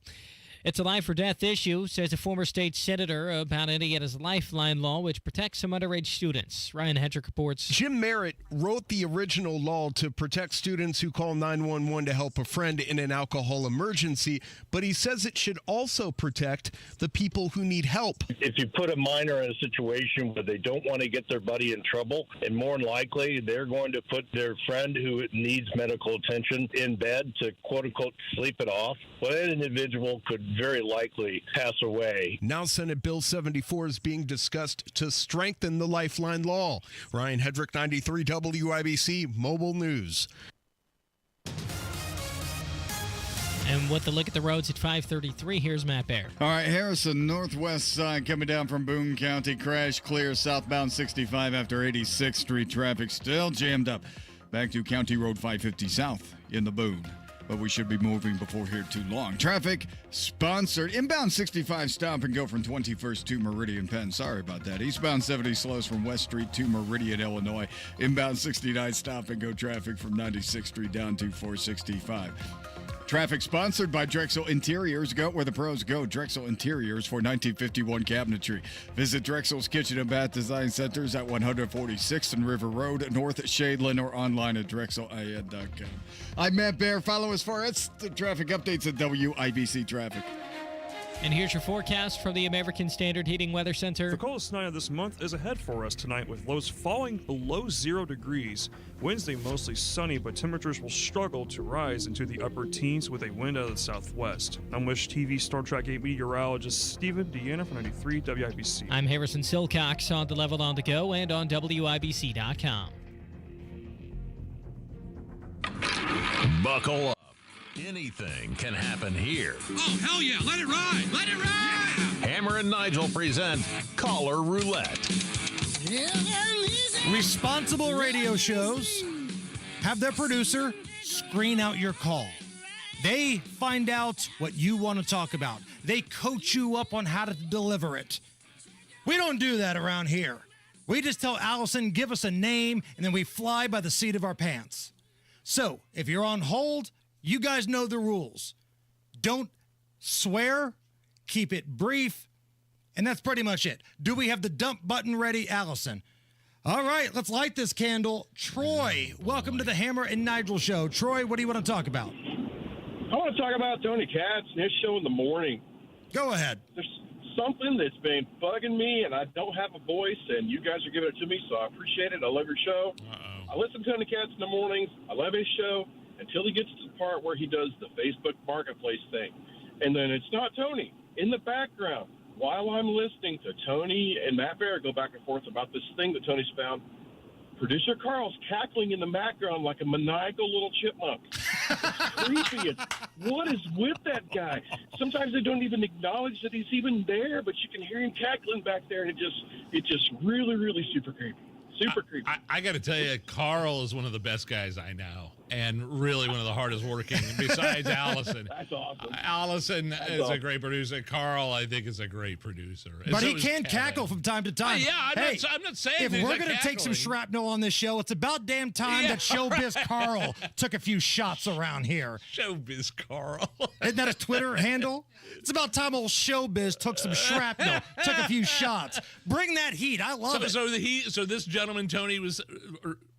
It's a life or death issue, says a former state senator about Indiana's Lifeline law, which protects some underage students. Ryan Hedrick reports. Jim Merritt wrote the original law to protect students who call 911 to help a friend in an alcohol emergency, but he says it should also protect the people who need help. If you put a minor in a situation where they don't want to get their buddy in trouble, and more than likely they're going to put their friend who needs medical attention in bed to quote-unquote sleep it off, well, that individual could very likely pass away. Now Senate Bill 74 is being discussed to strengthen the Lifeline law. Ryan Hedrick, 93 WIBC Mobile News. And with the look at the roads at 5:33, here's Matt Bear. All right, Harrison, northwest side coming down from Boone County. Crash clear southbound 65 after 86th Street. Traffic still jammed up. Back to County Road 550 south in the Boone. But we should be moving before here too long. Traffic sponsored. Inbound 65 stop and go from 21st to Meridian Penn. Sorry about that. Eastbound 70 slows from West Street to Meridian, Illinois. Inbound 69 stop and go traffic from 96th Street down to 465. Traffic sponsored by Drexel Interiors. Go where the pros go. Drexel Interiors for 1951 cabinetry. Visit Drexel's Kitchen and Bath Design Centers at 146th and River Road, North Shadeland, or online at drexelin.com. I'm Matt Bear. Follow us for the traffic updates at WIBC Traffic. And here's your forecast from the American Standard Heating Weather Center. The coldest night of this month is ahead for us tonight with lows falling below 0 degrees. Wednesday mostly sunny, but temperatures will struggle to rise into the upper teens with a wind out of the southwest. I'm Wish TV Star Trek 8 meteorologist Stephen Deanna from 93 WIBC. I'm Harrison Silcox on the Level on the Go and on WIBC.com. Buckle up. Anything can happen here. Oh, hell yeah. Let it ride. Let it ride. Hammer and Nigel present Caller Roulette. Responsible radio shows have their producer screen out your call. They find out what you want to talk about. They coach you up on how to deliver it. We don't do that around here. We just tell Allison, give us a name, and then we fly by the seat of our pants. So, if you're on hold, you guys know the rules. Don't swear, keep it brief, and that's pretty much it. Do we have the dump button ready, Allison? All right, let's light this candle. Troy, welcome to the Hammer and Nigel Show. Troy, what do you want to talk about? I want to talk about Tony Katz and his show in the morning. Go ahead. There's something that's been bugging me, and I don't have a voice, and you guys are giving it to me, so I appreciate it. I love your show. I listen to Tony Katz in the mornings. I love his show until he gets to the part where he does the Facebook Marketplace thing. And then it's not Tony. In the background, while I'm listening to Tony and Matt Bear go back and forth about this thing that Tony's found, producer Carl's cackling in the background like a maniacal little chipmunk. It's creepy. What is with that guy? Sometimes they don't even acknowledge that he's even there, but you can hear him cackling back there, and it's just really, really super creepy. Super creepy. I got to tell you, Carl is one of the best guys I know, and really one of the hardest working, besides Allison. That's awesome. Allison is a great producer. Carl, I think, is a great producer. And But so he is can Kevin. cackle from time to time. I'm not saying if he's we're not going to take some cackling. shrapnel on this show, it's about damn time that Showbiz right. Carl took a few shots around here. Showbiz Carl. Isn't that a Twitter handle? It's about time old Showbiz took some shrapnel, took a few shots. Bring that heat. I love it. So this gentleman, Tony, was,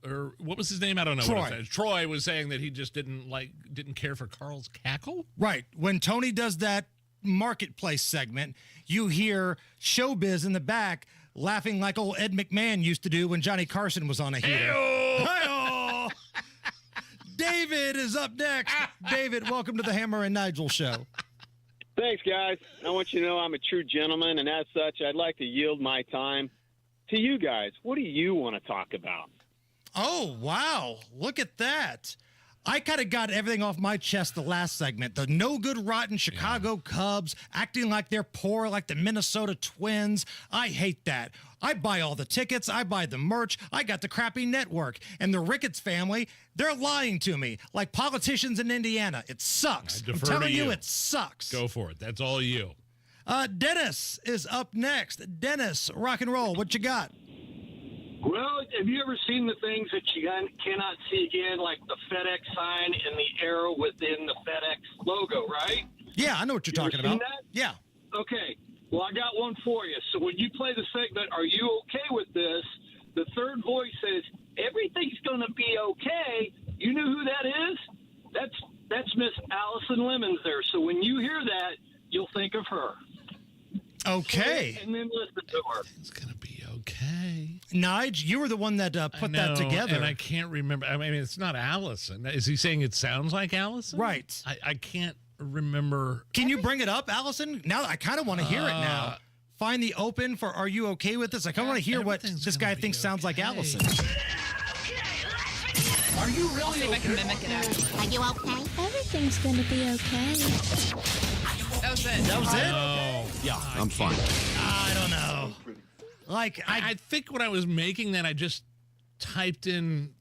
or what was his name? I don't know. Troy. What it says. Troy was saying that he just didn't care for Carl's cackle. Right. When Tony does that Marketplace segment, you hear Showbiz in the back laughing like old Ed McMahon used to do when Johnny Carson was on a heater. Hey-oh! David is up next. David, welcome to the Hammer and Nigel Show. Thanks, guys. I want you to know I'm a true gentleman, and as such, I'd like to yield my time to you guys. What do you want to talk about? Oh, wow. Look at that. I kind of got everything off my chest the last segment. The no good, rotten Chicago Cubs acting like they're poor like the Minnesota Twins. I hate that. I buy all the tickets. I buy the merch. I got the crappy network. And the Ricketts family, they're lying to me like politicians in Indiana. It sucks. I'm telling you, it sucks. Go for it. That's all you. Dennis is up next. Dennis, rock and roll. What you got? Well, have you ever seen the things that you cannot see again, like the FedEx sign and the arrow within the FedEx logo, right? Yeah, I know what you're talking about. That? Yeah. Okay. Well, I got one for you. So when you play the segment, are you okay with this? The third voice says, everything's going to be okay. You know who that is? That's Miss Allison Lemons there. So when you hear that, you'll think of her. Okay. And then listen to her. It's going to be okay. Nige, you were the one that put that together. And I can't remember. I mean, it's not Allison. Is he saying it sounds like Allison? Right. I can't remember. Can you bring it up, Allison? Now I kind of want to hear it now. Find the open for Are You Okay With This? I kind of want to hear what this guy thinks sounds like Allison. Are you really okay? I can mimic it. Are you okay? Everything's gonna be okay. That was it. That was it? Oh, Yeah, I'm fine. I don't know. Like, I think when I was making that, I just typed in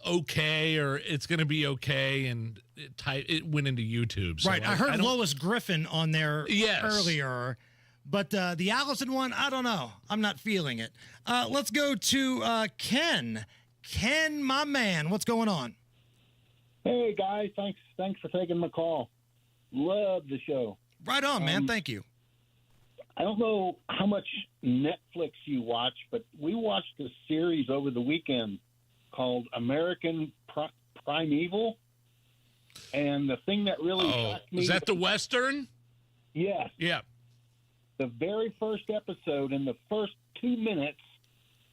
okay or it's going to be okay, and it went into YouTube. So right. I heard Lois Griffin on there earlier, but the Allison one, I don't know. I'm not feeling it. Let's go to Ken. Ken, my man, what's going on? Hey guys, thanks for taking my call. Love the show. Right on, man. Thank you. I don't know how much Netflix you watch, but we watched a series over the weekend called American Primeval. And the thing that really shocked me... Is that the Western? Yes. Yeah. The very first episode, in the first 2 minutes,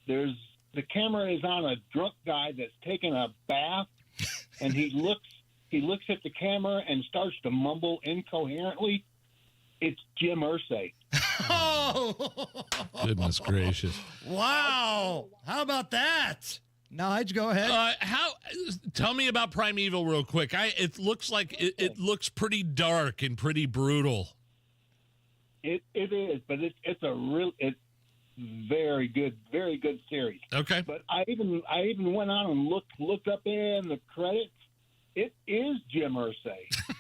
the camera is on a drunk guy that's taking a bath, and he looks at the camera and starts to mumble incoherently. It's Jim Irsay. Oh! Goodness gracious. Wow. How about that? Nige, go ahead. Tell me about Primeval real quick. It looks like it looks pretty dark and pretty brutal. It is, but it's very good series. Okay. But I even went on and looked up in the credits. It is Jim Irsay.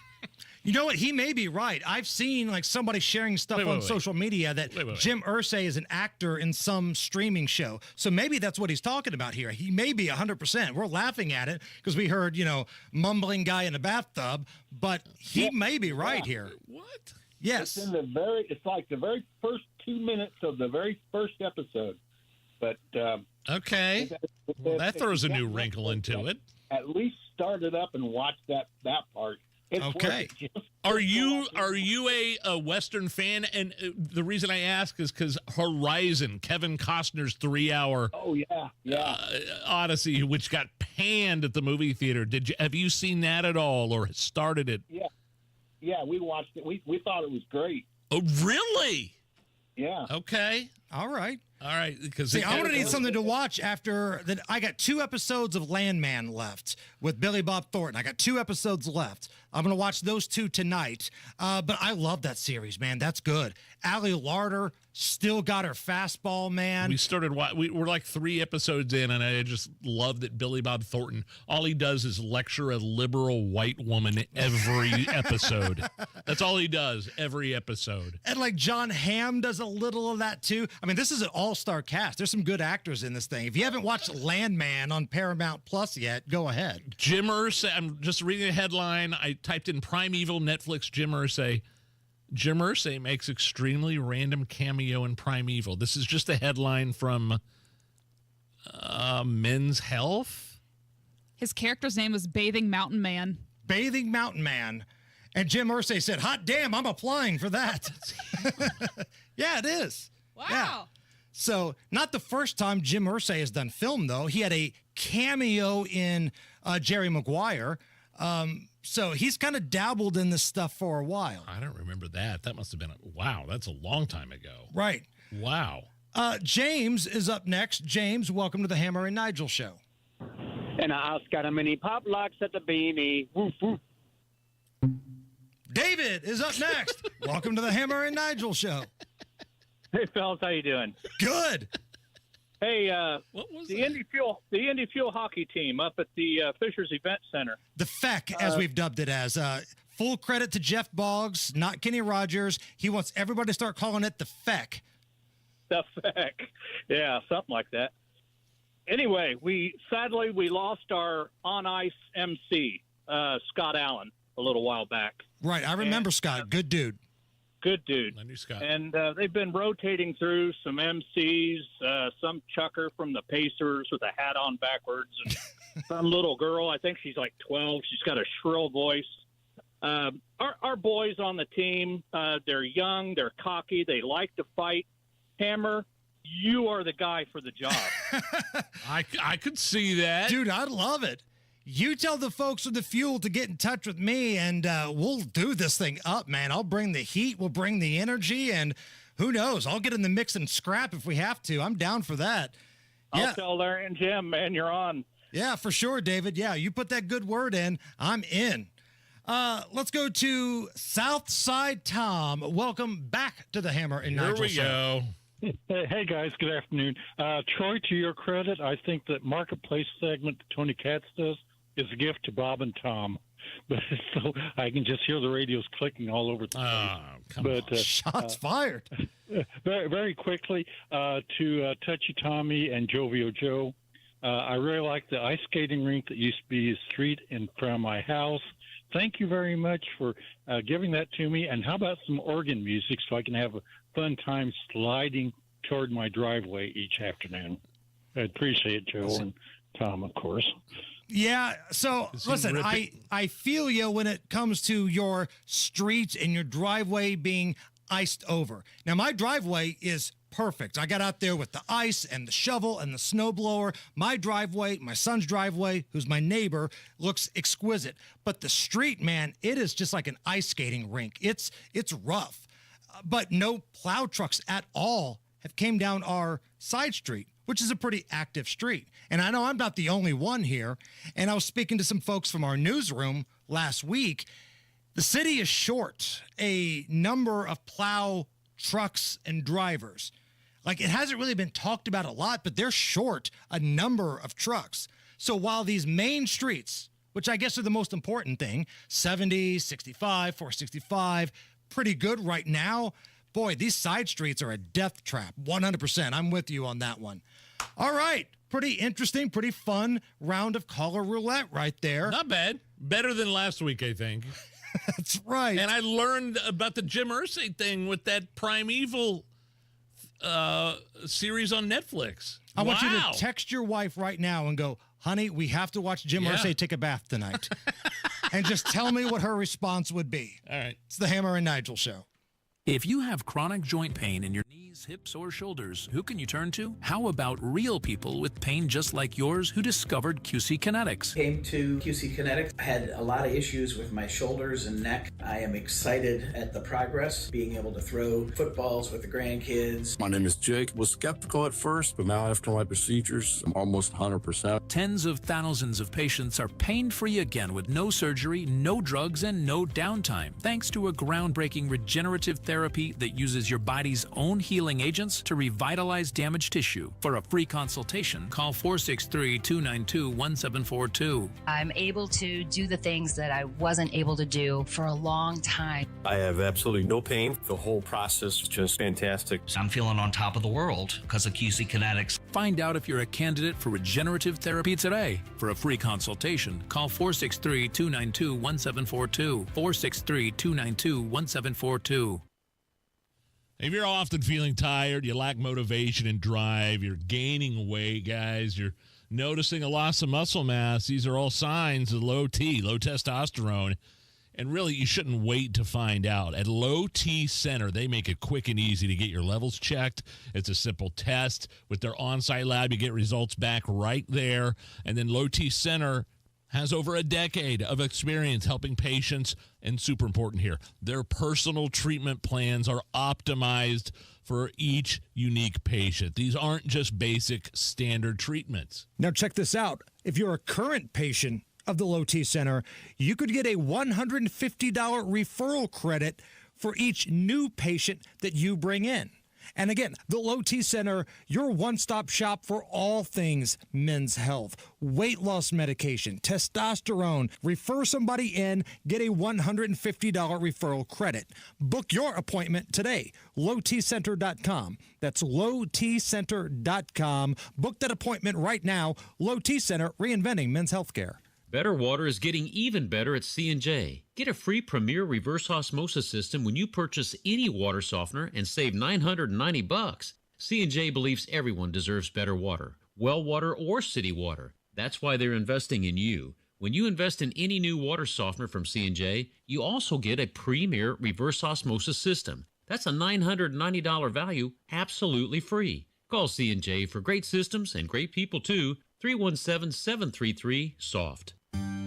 You know what? He may be right. I've seen like somebody sharing stuff on social media that Jim Irsay is an actor in some streaming show. So maybe that's what he's talking about here. He may be 100%. We're laughing at it because we heard, mumbling guy in a bathtub, but he may be right here. What? Yes. It's like the very first 2 minutes of the very first episode. But okay. Well, that throws a new wrinkle into it. At least start it up and watch that part. It's okay. Are you a Western fan? And the reason I ask is because Horizon, Kevin Costner's 3-hour Odyssey, which got panned at the movie theater. Have you seen that at all or started it? Yeah, we watched it. We thought it was great. Oh, really? Yeah. Okay. All right. Because I'm going to need something to watch after that. I got 2 episodes of Landman left with Billy Bob Thornton. I got 2 episodes left. I'm going to watch those 2 tonight. But I love that series, man. That's good. Allie Larder still got her fastball, man. We started. We're like 3 episodes in, and I just love that Billy Bob Thornton. All he does is lecture a liberal white woman every episode. That's all he does every episode. And like John Hamm does a little of that too. I mean, this is an all-star cast. There's some good actors in this thing. If you haven't watched Landman on Paramount Plus yet, go ahead. Jim Irsay. I'm just reading the headline. I typed in Primeval Netflix Jim Irsay. Jim Irsay makes extremely random cameo in Primeval. This is just a headline from Men's Health. His character's name was Bathing Mountain Man. Bathing Mountain Man. And Jim Irsay said, hot damn, I'm applying for that. Yeah, it is. Wow. Yeah. So not the first time Jim Irsay has done film, though. He had a cameo in Jerry Maguire. So he's kind of dabbled in this stuff for a while. I don't remember that. That must have been wow, that's a long time ago. Right. Wow. James is up next. James, welcome to the Hammer and Nigel show. And I got a mini pop locks at the beanie. Woof, woof. David is up next. Welcome to the Hammer and Nigel show. Hey, fellas, how you doing? Good. Hey, what was the Indy Fuel hockey team up at the Fishers Event Center. The FEC, as we've dubbed it as. Full credit to Jeff Boggs, not Kenny Rogers. He wants everybody to start calling it the FEC. The FEC. Yeah, something like that. Anyway, we lost our on-ice MC, Scott Allen, a little while back. Right, I remember Scott. Good dude. Good dude. I knew Scott. And they've been rotating through some MCs, some chucker from the Pacers with a hat on backwards, and some little girl. I think she's like 12. She's got a shrill voice. Our boys on the team, they're young, they're cocky, they like to fight. Hammer, you are the guy for the job. I could see that. Dude, I love it. You tell the folks with the fuel to get in touch with me, and we'll do this thing up, man. I'll bring the heat, we'll bring the energy, and who knows? I'll get in the mix and scrap if we have to. I'm down for that. I'll tell Larry and Jim, man, you're on. Yeah, for sure, David. Yeah, you put that good word in, I'm in. Let's go to Southside Tom. Welcome back to the Hammer and Nigel Here we go. Hey, guys. Good afternoon. Troy, to your credit, I think that Marketplace segment that Tony Katz does is a gift to Bob and Tom. But so I can just hear the radios clicking all over the place. Shots fired. Very, very quickly, to Touchy Tommy and Jovial Joe, I really like the ice skating rink that used to be a street in front of my house. Thank you very much for giving that to me. And how about some organ music so I can have a fun time sliding toward my driveway each afternoon? I appreciate it, Joe and Tom, of course. Yeah, so listen, I feel you when it comes to your streets and your driveway being iced over. Now, my driveway is perfect. I got out there with the ice and the shovel and the snowblower. My driveway, my son's driveway, who's my neighbor, looks exquisite. But the street, man, it is just like an ice skating rink. It's rough. But no plow trucks at all have came down our side street, which is a pretty active street. And I know I'm not the only one here. And I was speaking to some folks from our newsroom last week. The city is short a number of plow trucks and drivers. Like, it hasn't really been talked about a lot, but they're short a number of trucks. So while these main streets, which I guess are the most important thing, 70, 65, 465, pretty good right now, boy, these side streets are a death trap, 100%. I'm with you on that one. All right. Pretty interesting, pretty fun round of caller roulette right there. Not bad. Better than last week, I think. That's right. And I learned about the Jim Irsay thing with that Primeval series on Netflix. I want you to text your wife right now and go, honey, we have to watch Jim Irsay take a bath tonight. And just tell me what her response would be. All right. It's the Hammer and Nigel Show. If you have chronic joint pain in your knees, hips, or shoulders, who can you turn to? How about real people with pain just like yours who discovered QC Kinetics? Came to QC Kinetics. I had a lot of issues with my shoulders and neck. I am excited at the progress, being able to throw footballs with the grandkids. My name is Jake. Was skeptical at first, but now after my procedures, I'm almost 100%. Tens of thousands of patients are pain-free again with no surgery, no drugs, and no downtime, thanks to a groundbreaking regenerative therapy that uses your body's own healing agents to revitalize damaged tissue. For a free consultation, call 463-292-1742. I'm able to do the things that I wasn't able to do for a long time. I have absolutely no pain. The whole process is just fantastic. I'm feeling on top of the world because of QC Kinetics. Find out if you're a candidate for regenerative therapy today. For a free consultation, call 463-292-1742. 463-292-1742. If you're often feeling tired, you lack motivation and drive, you're gaining weight, guys, you're noticing a loss of muscle mass, these are all signs of low T, low testosterone. And really, you shouldn't wait to find out. At Low T Center, they make it quick and easy to get your levels checked. It's a simple test. With their on-site lab, you get results back right there. And then Low T Center has over a decade of experience helping patients, and super important here, their personal treatment plans are optimized for each unique patient. These aren't just basic standard treatments. Now check this out. If you're a current patient of the Low T Center, you could get a $150 referral credit for each new patient that you bring in. And again, the Low T Center, your one-stop shop for all things men's health, weight loss medication, testosterone. Refer somebody in, get a $150 referral credit. Book your appointment today. LowTCenter.com. That's LowTCenter.com. Book that appointment right now. Low T Center, reinventing men's health care. Better water is getting even better at C&J. Get a free Premier reverse osmosis system when you purchase any water softener and save $990. C&J believes everyone deserves better water, well water or city water. That's why they're investing in you. When you invest in any new water softener from C&J, you also get a Premier reverse osmosis system. That's a $990 value, absolutely free. Call C&J for great systems and great people too. 317-733-SOFT.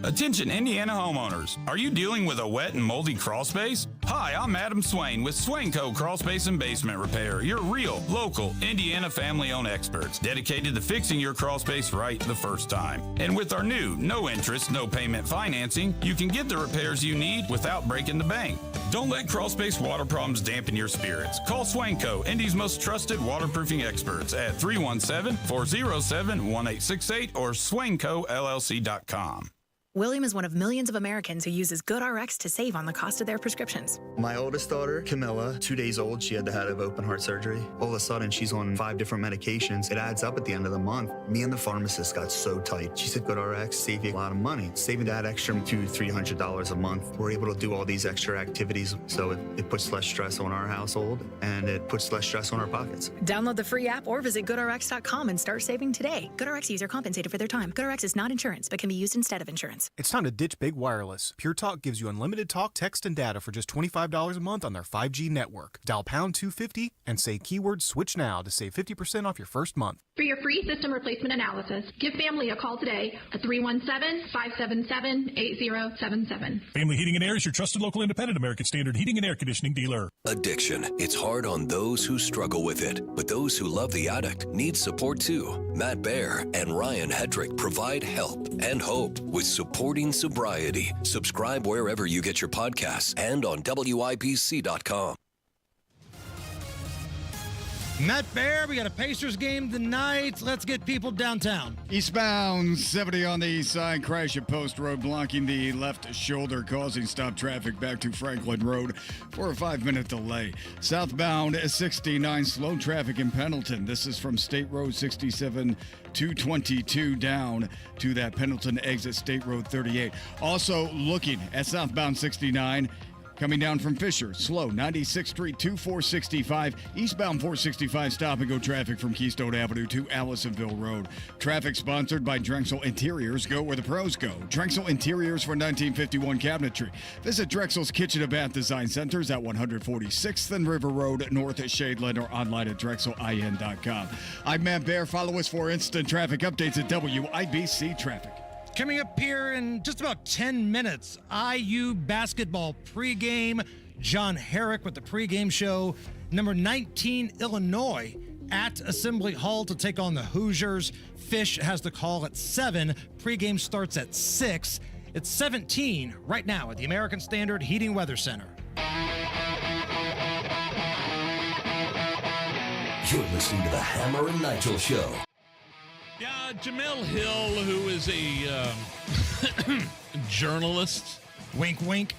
Attention Indiana homeowners, are you dealing with a wet and moldy crawl space? Hi, I'm Adam Swain with Swain Co. Crawl Space and Basement Repair, your real, local, Indiana family-owned experts dedicated to fixing your crawl space right the first time. And with our new, no interest, no payment financing, you can get the repairs you need without breaking the bank. Don't let crawl space water problems dampen your spirits. Call Swain Co., Indy's most trusted waterproofing experts at 317-407-1868 or swaincollc.com. William is one of millions of Americans who uses GoodRx to save on the cost of their prescriptions. My oldest daughter, Camilla, 2 days old, she had to have open heart surgery. All of a sudden, she's on 5 different medications. It adds up at the end of the month. Me and the pharmacist got so tight. She said, GoodRx save you a lot of money. Saving that extra $200-300 a month. We're able to do all these extra activities, so it puts less stress on our household, and it puts less stress on our pockets. Download the free app or visit GoodRx.com and start saving today. GoodRx user compensated for their time. GoodRx is not insurance, but can be used instead of insurance. It's time to ditch big wireless. Pure Talk gives you unlimited talk, text, and data for just $25 a month on their 5G network. Dial pound 250 and say keyword switch now to save 50% off your first month. For your free system replacement analysis, give Family a call today at 317-577-8077. Family Heating and Air is your trusted local independent American Standard heating and air conditioning dealer. Addiction. It's hard on those who struggle with it, but those who love the addict need support too. Matt Baer and Ryan Hedrick provide help and hope with Supporting Sobriety. Subscribe wherever you get your podcasts and on WIPC.com. Matt Baer, we got a Pacers game tonight. Let's get people downtown. Eastbound 70 on the east side. Crash at Post Road blocking the left shoulder, causing stop traffic back to Franklin Road for a 5-minute delay. Southbound 69, slow traffic in Pendleton. This is from State Road 67 222 down to that Pendleton exit, State Road 38. Also looking at southbound 69. Coming down from Fisher, slow, 96th Street to 465. Eastbound 465 stop-and-go traffic from Keystone Avenue to Allisonville Road. Traffic sponsored by Drexel Interiors. Go where the pros go. Drexel Interiors for 1951 cabinetry. Visit Drexel's Kitchen and Bath Design Centers at 146th and River Road, north at Shadeland, or online at drexelin.com. I'm Matt Baer. Follow us for instant traffic updates at WIBC Traffic. Coming up here in just about 10 minutes, IU basketball pregame. John Herrick with the pregame show. Number 19, Illinois at Assembly Hall to take on the Hoosiers. Fish has the call at 7. Pregame starts at 6. It's 17 right now at the American Standard Heating Weather Center. You're listening to the Hammer and Nigel Show. Yeah, Jamel Hill, who is a journalist. Wink, wink.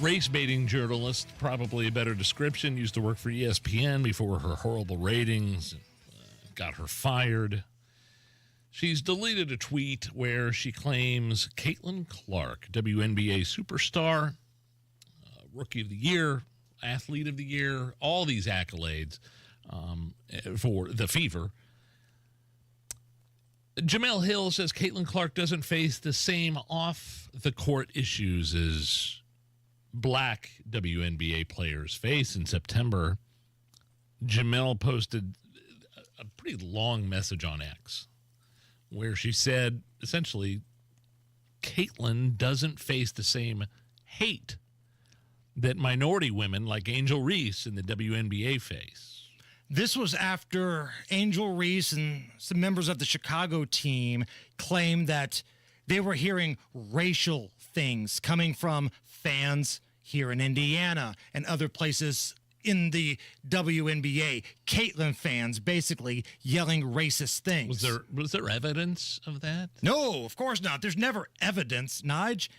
Race-baiting journalist, probably a better description. Used to work for ESPN before her horrible ratings got her fired. She's deleted a tweet where she claims Caitlin Clark, WNBA superstar, Rookie of the Year, Athlete of the Year, all these accolades for the Fever. Jamel Hill says Caitlin Clark doesn't face the same off-the-court issues as black WNBA players face. In September, Jamel posted a pretty long message on X where she said, essentially, Caitlin doesn't face the same hate that minority women like Angel Reese in the WNBA face. This was after Angel Reese and some members of the Chicago team claimed that they were hearing racial things coming from fans here in Indiana and other places in the WNBA. Caitlin fans basically yelling racist things. Was there evidence of that? No, of course not. There's never evidence, Nige.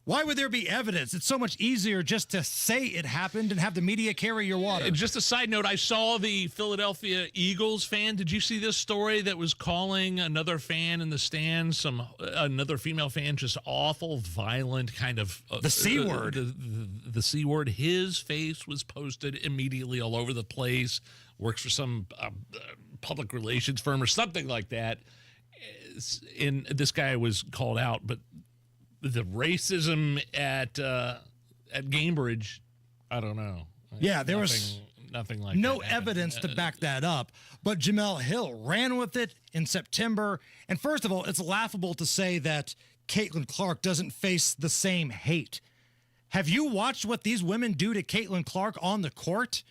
Why would there be evidence? It's so much easier just to say it happened and have the media carry your water. Just a side note, I saw the Philadelphia Eagles fan. Did you see this story that was calling another fan in the stands, another female fan, just awful, violent kind of... the C word. The C word. His face was posted immediately all over the place. Works for some public relations firm or something like that. And this guy was called out, but... the racism at Cambridge, I don't know. Yeah, there was nothing like no evidence to back that up. But Jamel Hill ran with it in September. And first of all, it's laughable to say that Caitlin Clark doesn't face the same hate. Have you watched what these women do to Caitlin Clark on the court?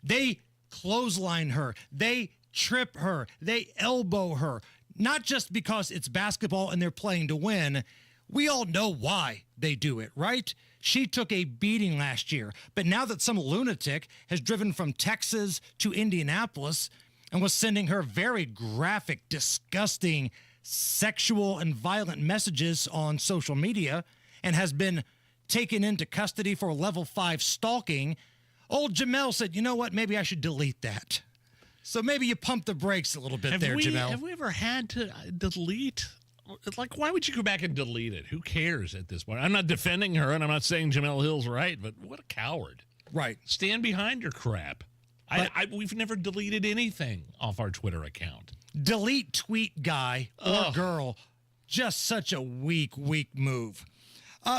They clothesline her. They trip her. They elbow her. Not just because it's basketball and they're playing to win. We all know why they do it, right? She took a beating last year. But now that some lunatic has driven from Texas to Indianapolis and was sending her very graphic, disgusting, sexual and violent messages on social media and has been taken into custody for level 5 stalking, old Jamel said, you know what, maybe I should delete that. So maybe you pump the brakes a little bit Jamel. Have we ever had to delete? Like, why would you go back and delete it? Who cares at this point? I'm not defending her, and I'm not saying Jamel Hill's right, but what a coward. Right. Stand behind your crap. We've never deleted anything off our Twitter account. Delete tweet guy or girl. Just such a weak move.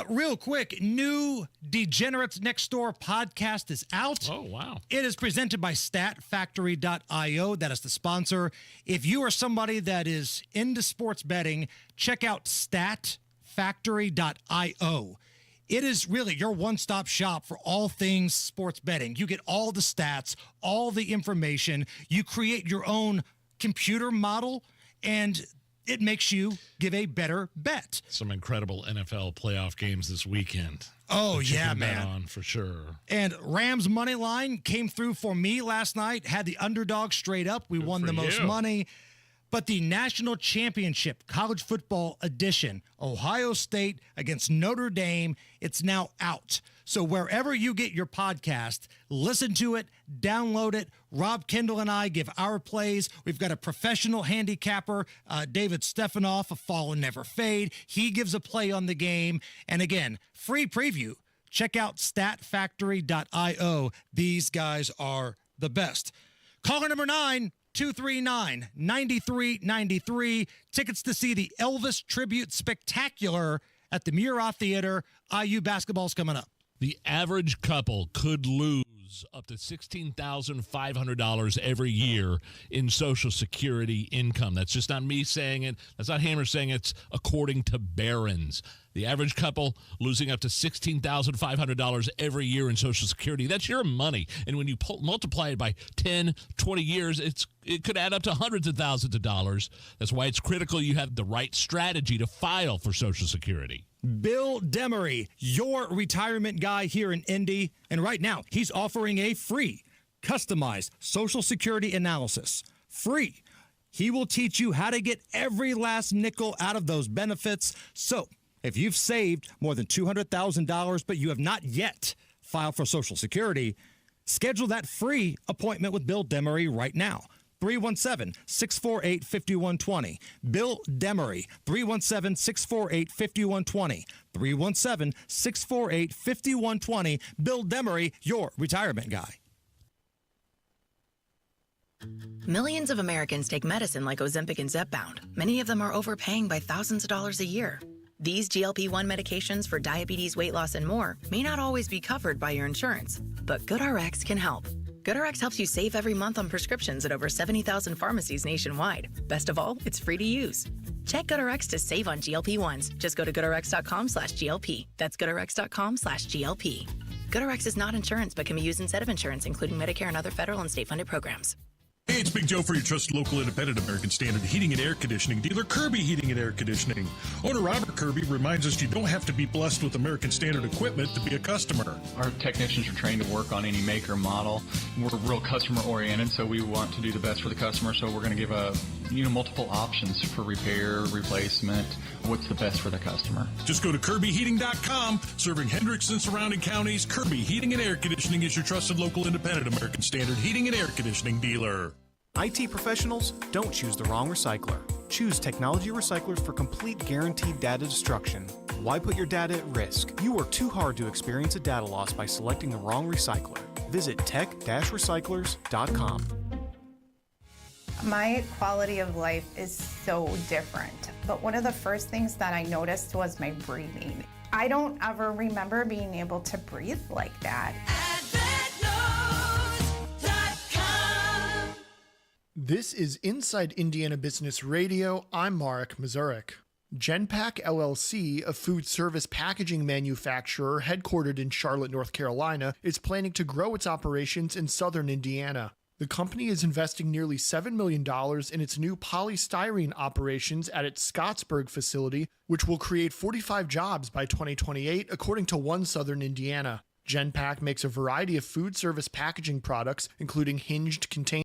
Real quick, new Degenerates Next Door podcast is out. Oh, wow. It is presented by StatFactory.io. That is the sponsor. If you are somebody that is into sports betting, check out StatFactory.io. It is really your one-stop shop for all things sports betting. You get all the stats, all the information. You create your own computer model, and it makes you give a better bet. Some incredible NFL playoff games this weekend. Oh, yeah, man. On for sure. And Rams money line came through for me last night. Had the underdog straight up. We won the most money. But the national championship college football edition, Ohio State against Notre Dame, it's now out. So wherever you get your podcast, listen to it, download it. Rob Kendall and I give our plays. We've got a professional handicapper, David Stefanoff of Fall and Never Fade. He gives a play on the game. And again, free preview. Check out statfactory.io. These guys are the best. Caller number 9. 239-9393. Tickets to see the Elvis Tribute Spectacular at the Murat Theater. IU basketball's coming up. The average couple could lose up to $16,500 every year in Social Security income. That's just not me saying it. That's not Hammer saying it. It's according to Barron's. The average couple losing up to $16,500 every year in Social Security. That's your money. And when you multiply it by 10, 20 years, it could add up to hundreds of thousands of dollars. That's why it's critical you have the right strategy to file for Social Security. Bill Demery, your retirement guy here in Indy. And right now, he's offering a free, customized Social Security analysis. Free. He will teach you how to get every last nickel out of those benefits. So, if you've saved more than $200,000, but you have not yet filed for Social Security, schedule that free appointment with Bill Demery right now. 317-648-5120. Bill Demery, 317-648-5120. 317-648-5120. Bill Demery, your retirement guy. Millions of Americans take medicine like Ozempic and Zepbound. Many of them are overpaying by thousands of dollars a year. These GLP-1 medications for diabetes, weight loss, and more may not always be covered by your insurance, but GoodRx can help. GoodRx helps you save every month on prescriptions at over 70,000 pharmacies nationwide. Best of all, it's free to use. Check GoodRx to save on GLP-1s. Just go to GoodRx.com/GLP. That's GoodRx.com/GLP. GoodRx is not insurance, but can be used instead of insurance, including Medicare and other federal and state-funded programs. Hey, it's Big Joe for your trusted local independent American Standard heating and air conditioning dealer, Kirby Heating and Air Conditioning. Owner Robert Kirby reminds us you don't have to be blessed with American Standard equipment to be a customer. Our technicians are trained to work on any make or model. We're real customer oriented, so we want to do the best for the customer. So we're going to give multiple options for repair, replacement, what's the best for the customer. Just go to KirbyHeating.com. Serving Hendricks and surrounding counties, Kirby Heating and Air Conditioning is your trusted local independent American Standard heating and air conditioning dealer. IT professionals, don't choose the wrong recycler. Choose technology recyclers for complete guaranteed data destruction. Why put your data at risk? You work too hard to experience a data loss by selecting the wrong recycler. Visit tech-recyclers.com. My quality of life is so different, but one of the first things that I noticed was my breathing. I don't ever remember being able to breathe like that. This is Inside Indiana Business Radio. I'm Marek Mazurek. Genpack LLC, a food service packaging manufacturer headquartered in Charlotte, North Carolina, is planning to grow its operations in southern Indiana. The company is investing nearly $7 million in its new polystyrene operations at its Scottsburg facility, which will create 45 jobs by 2028, according to One Southern Indiana. Genpack makes a variety of food service packaging products, including hinged containers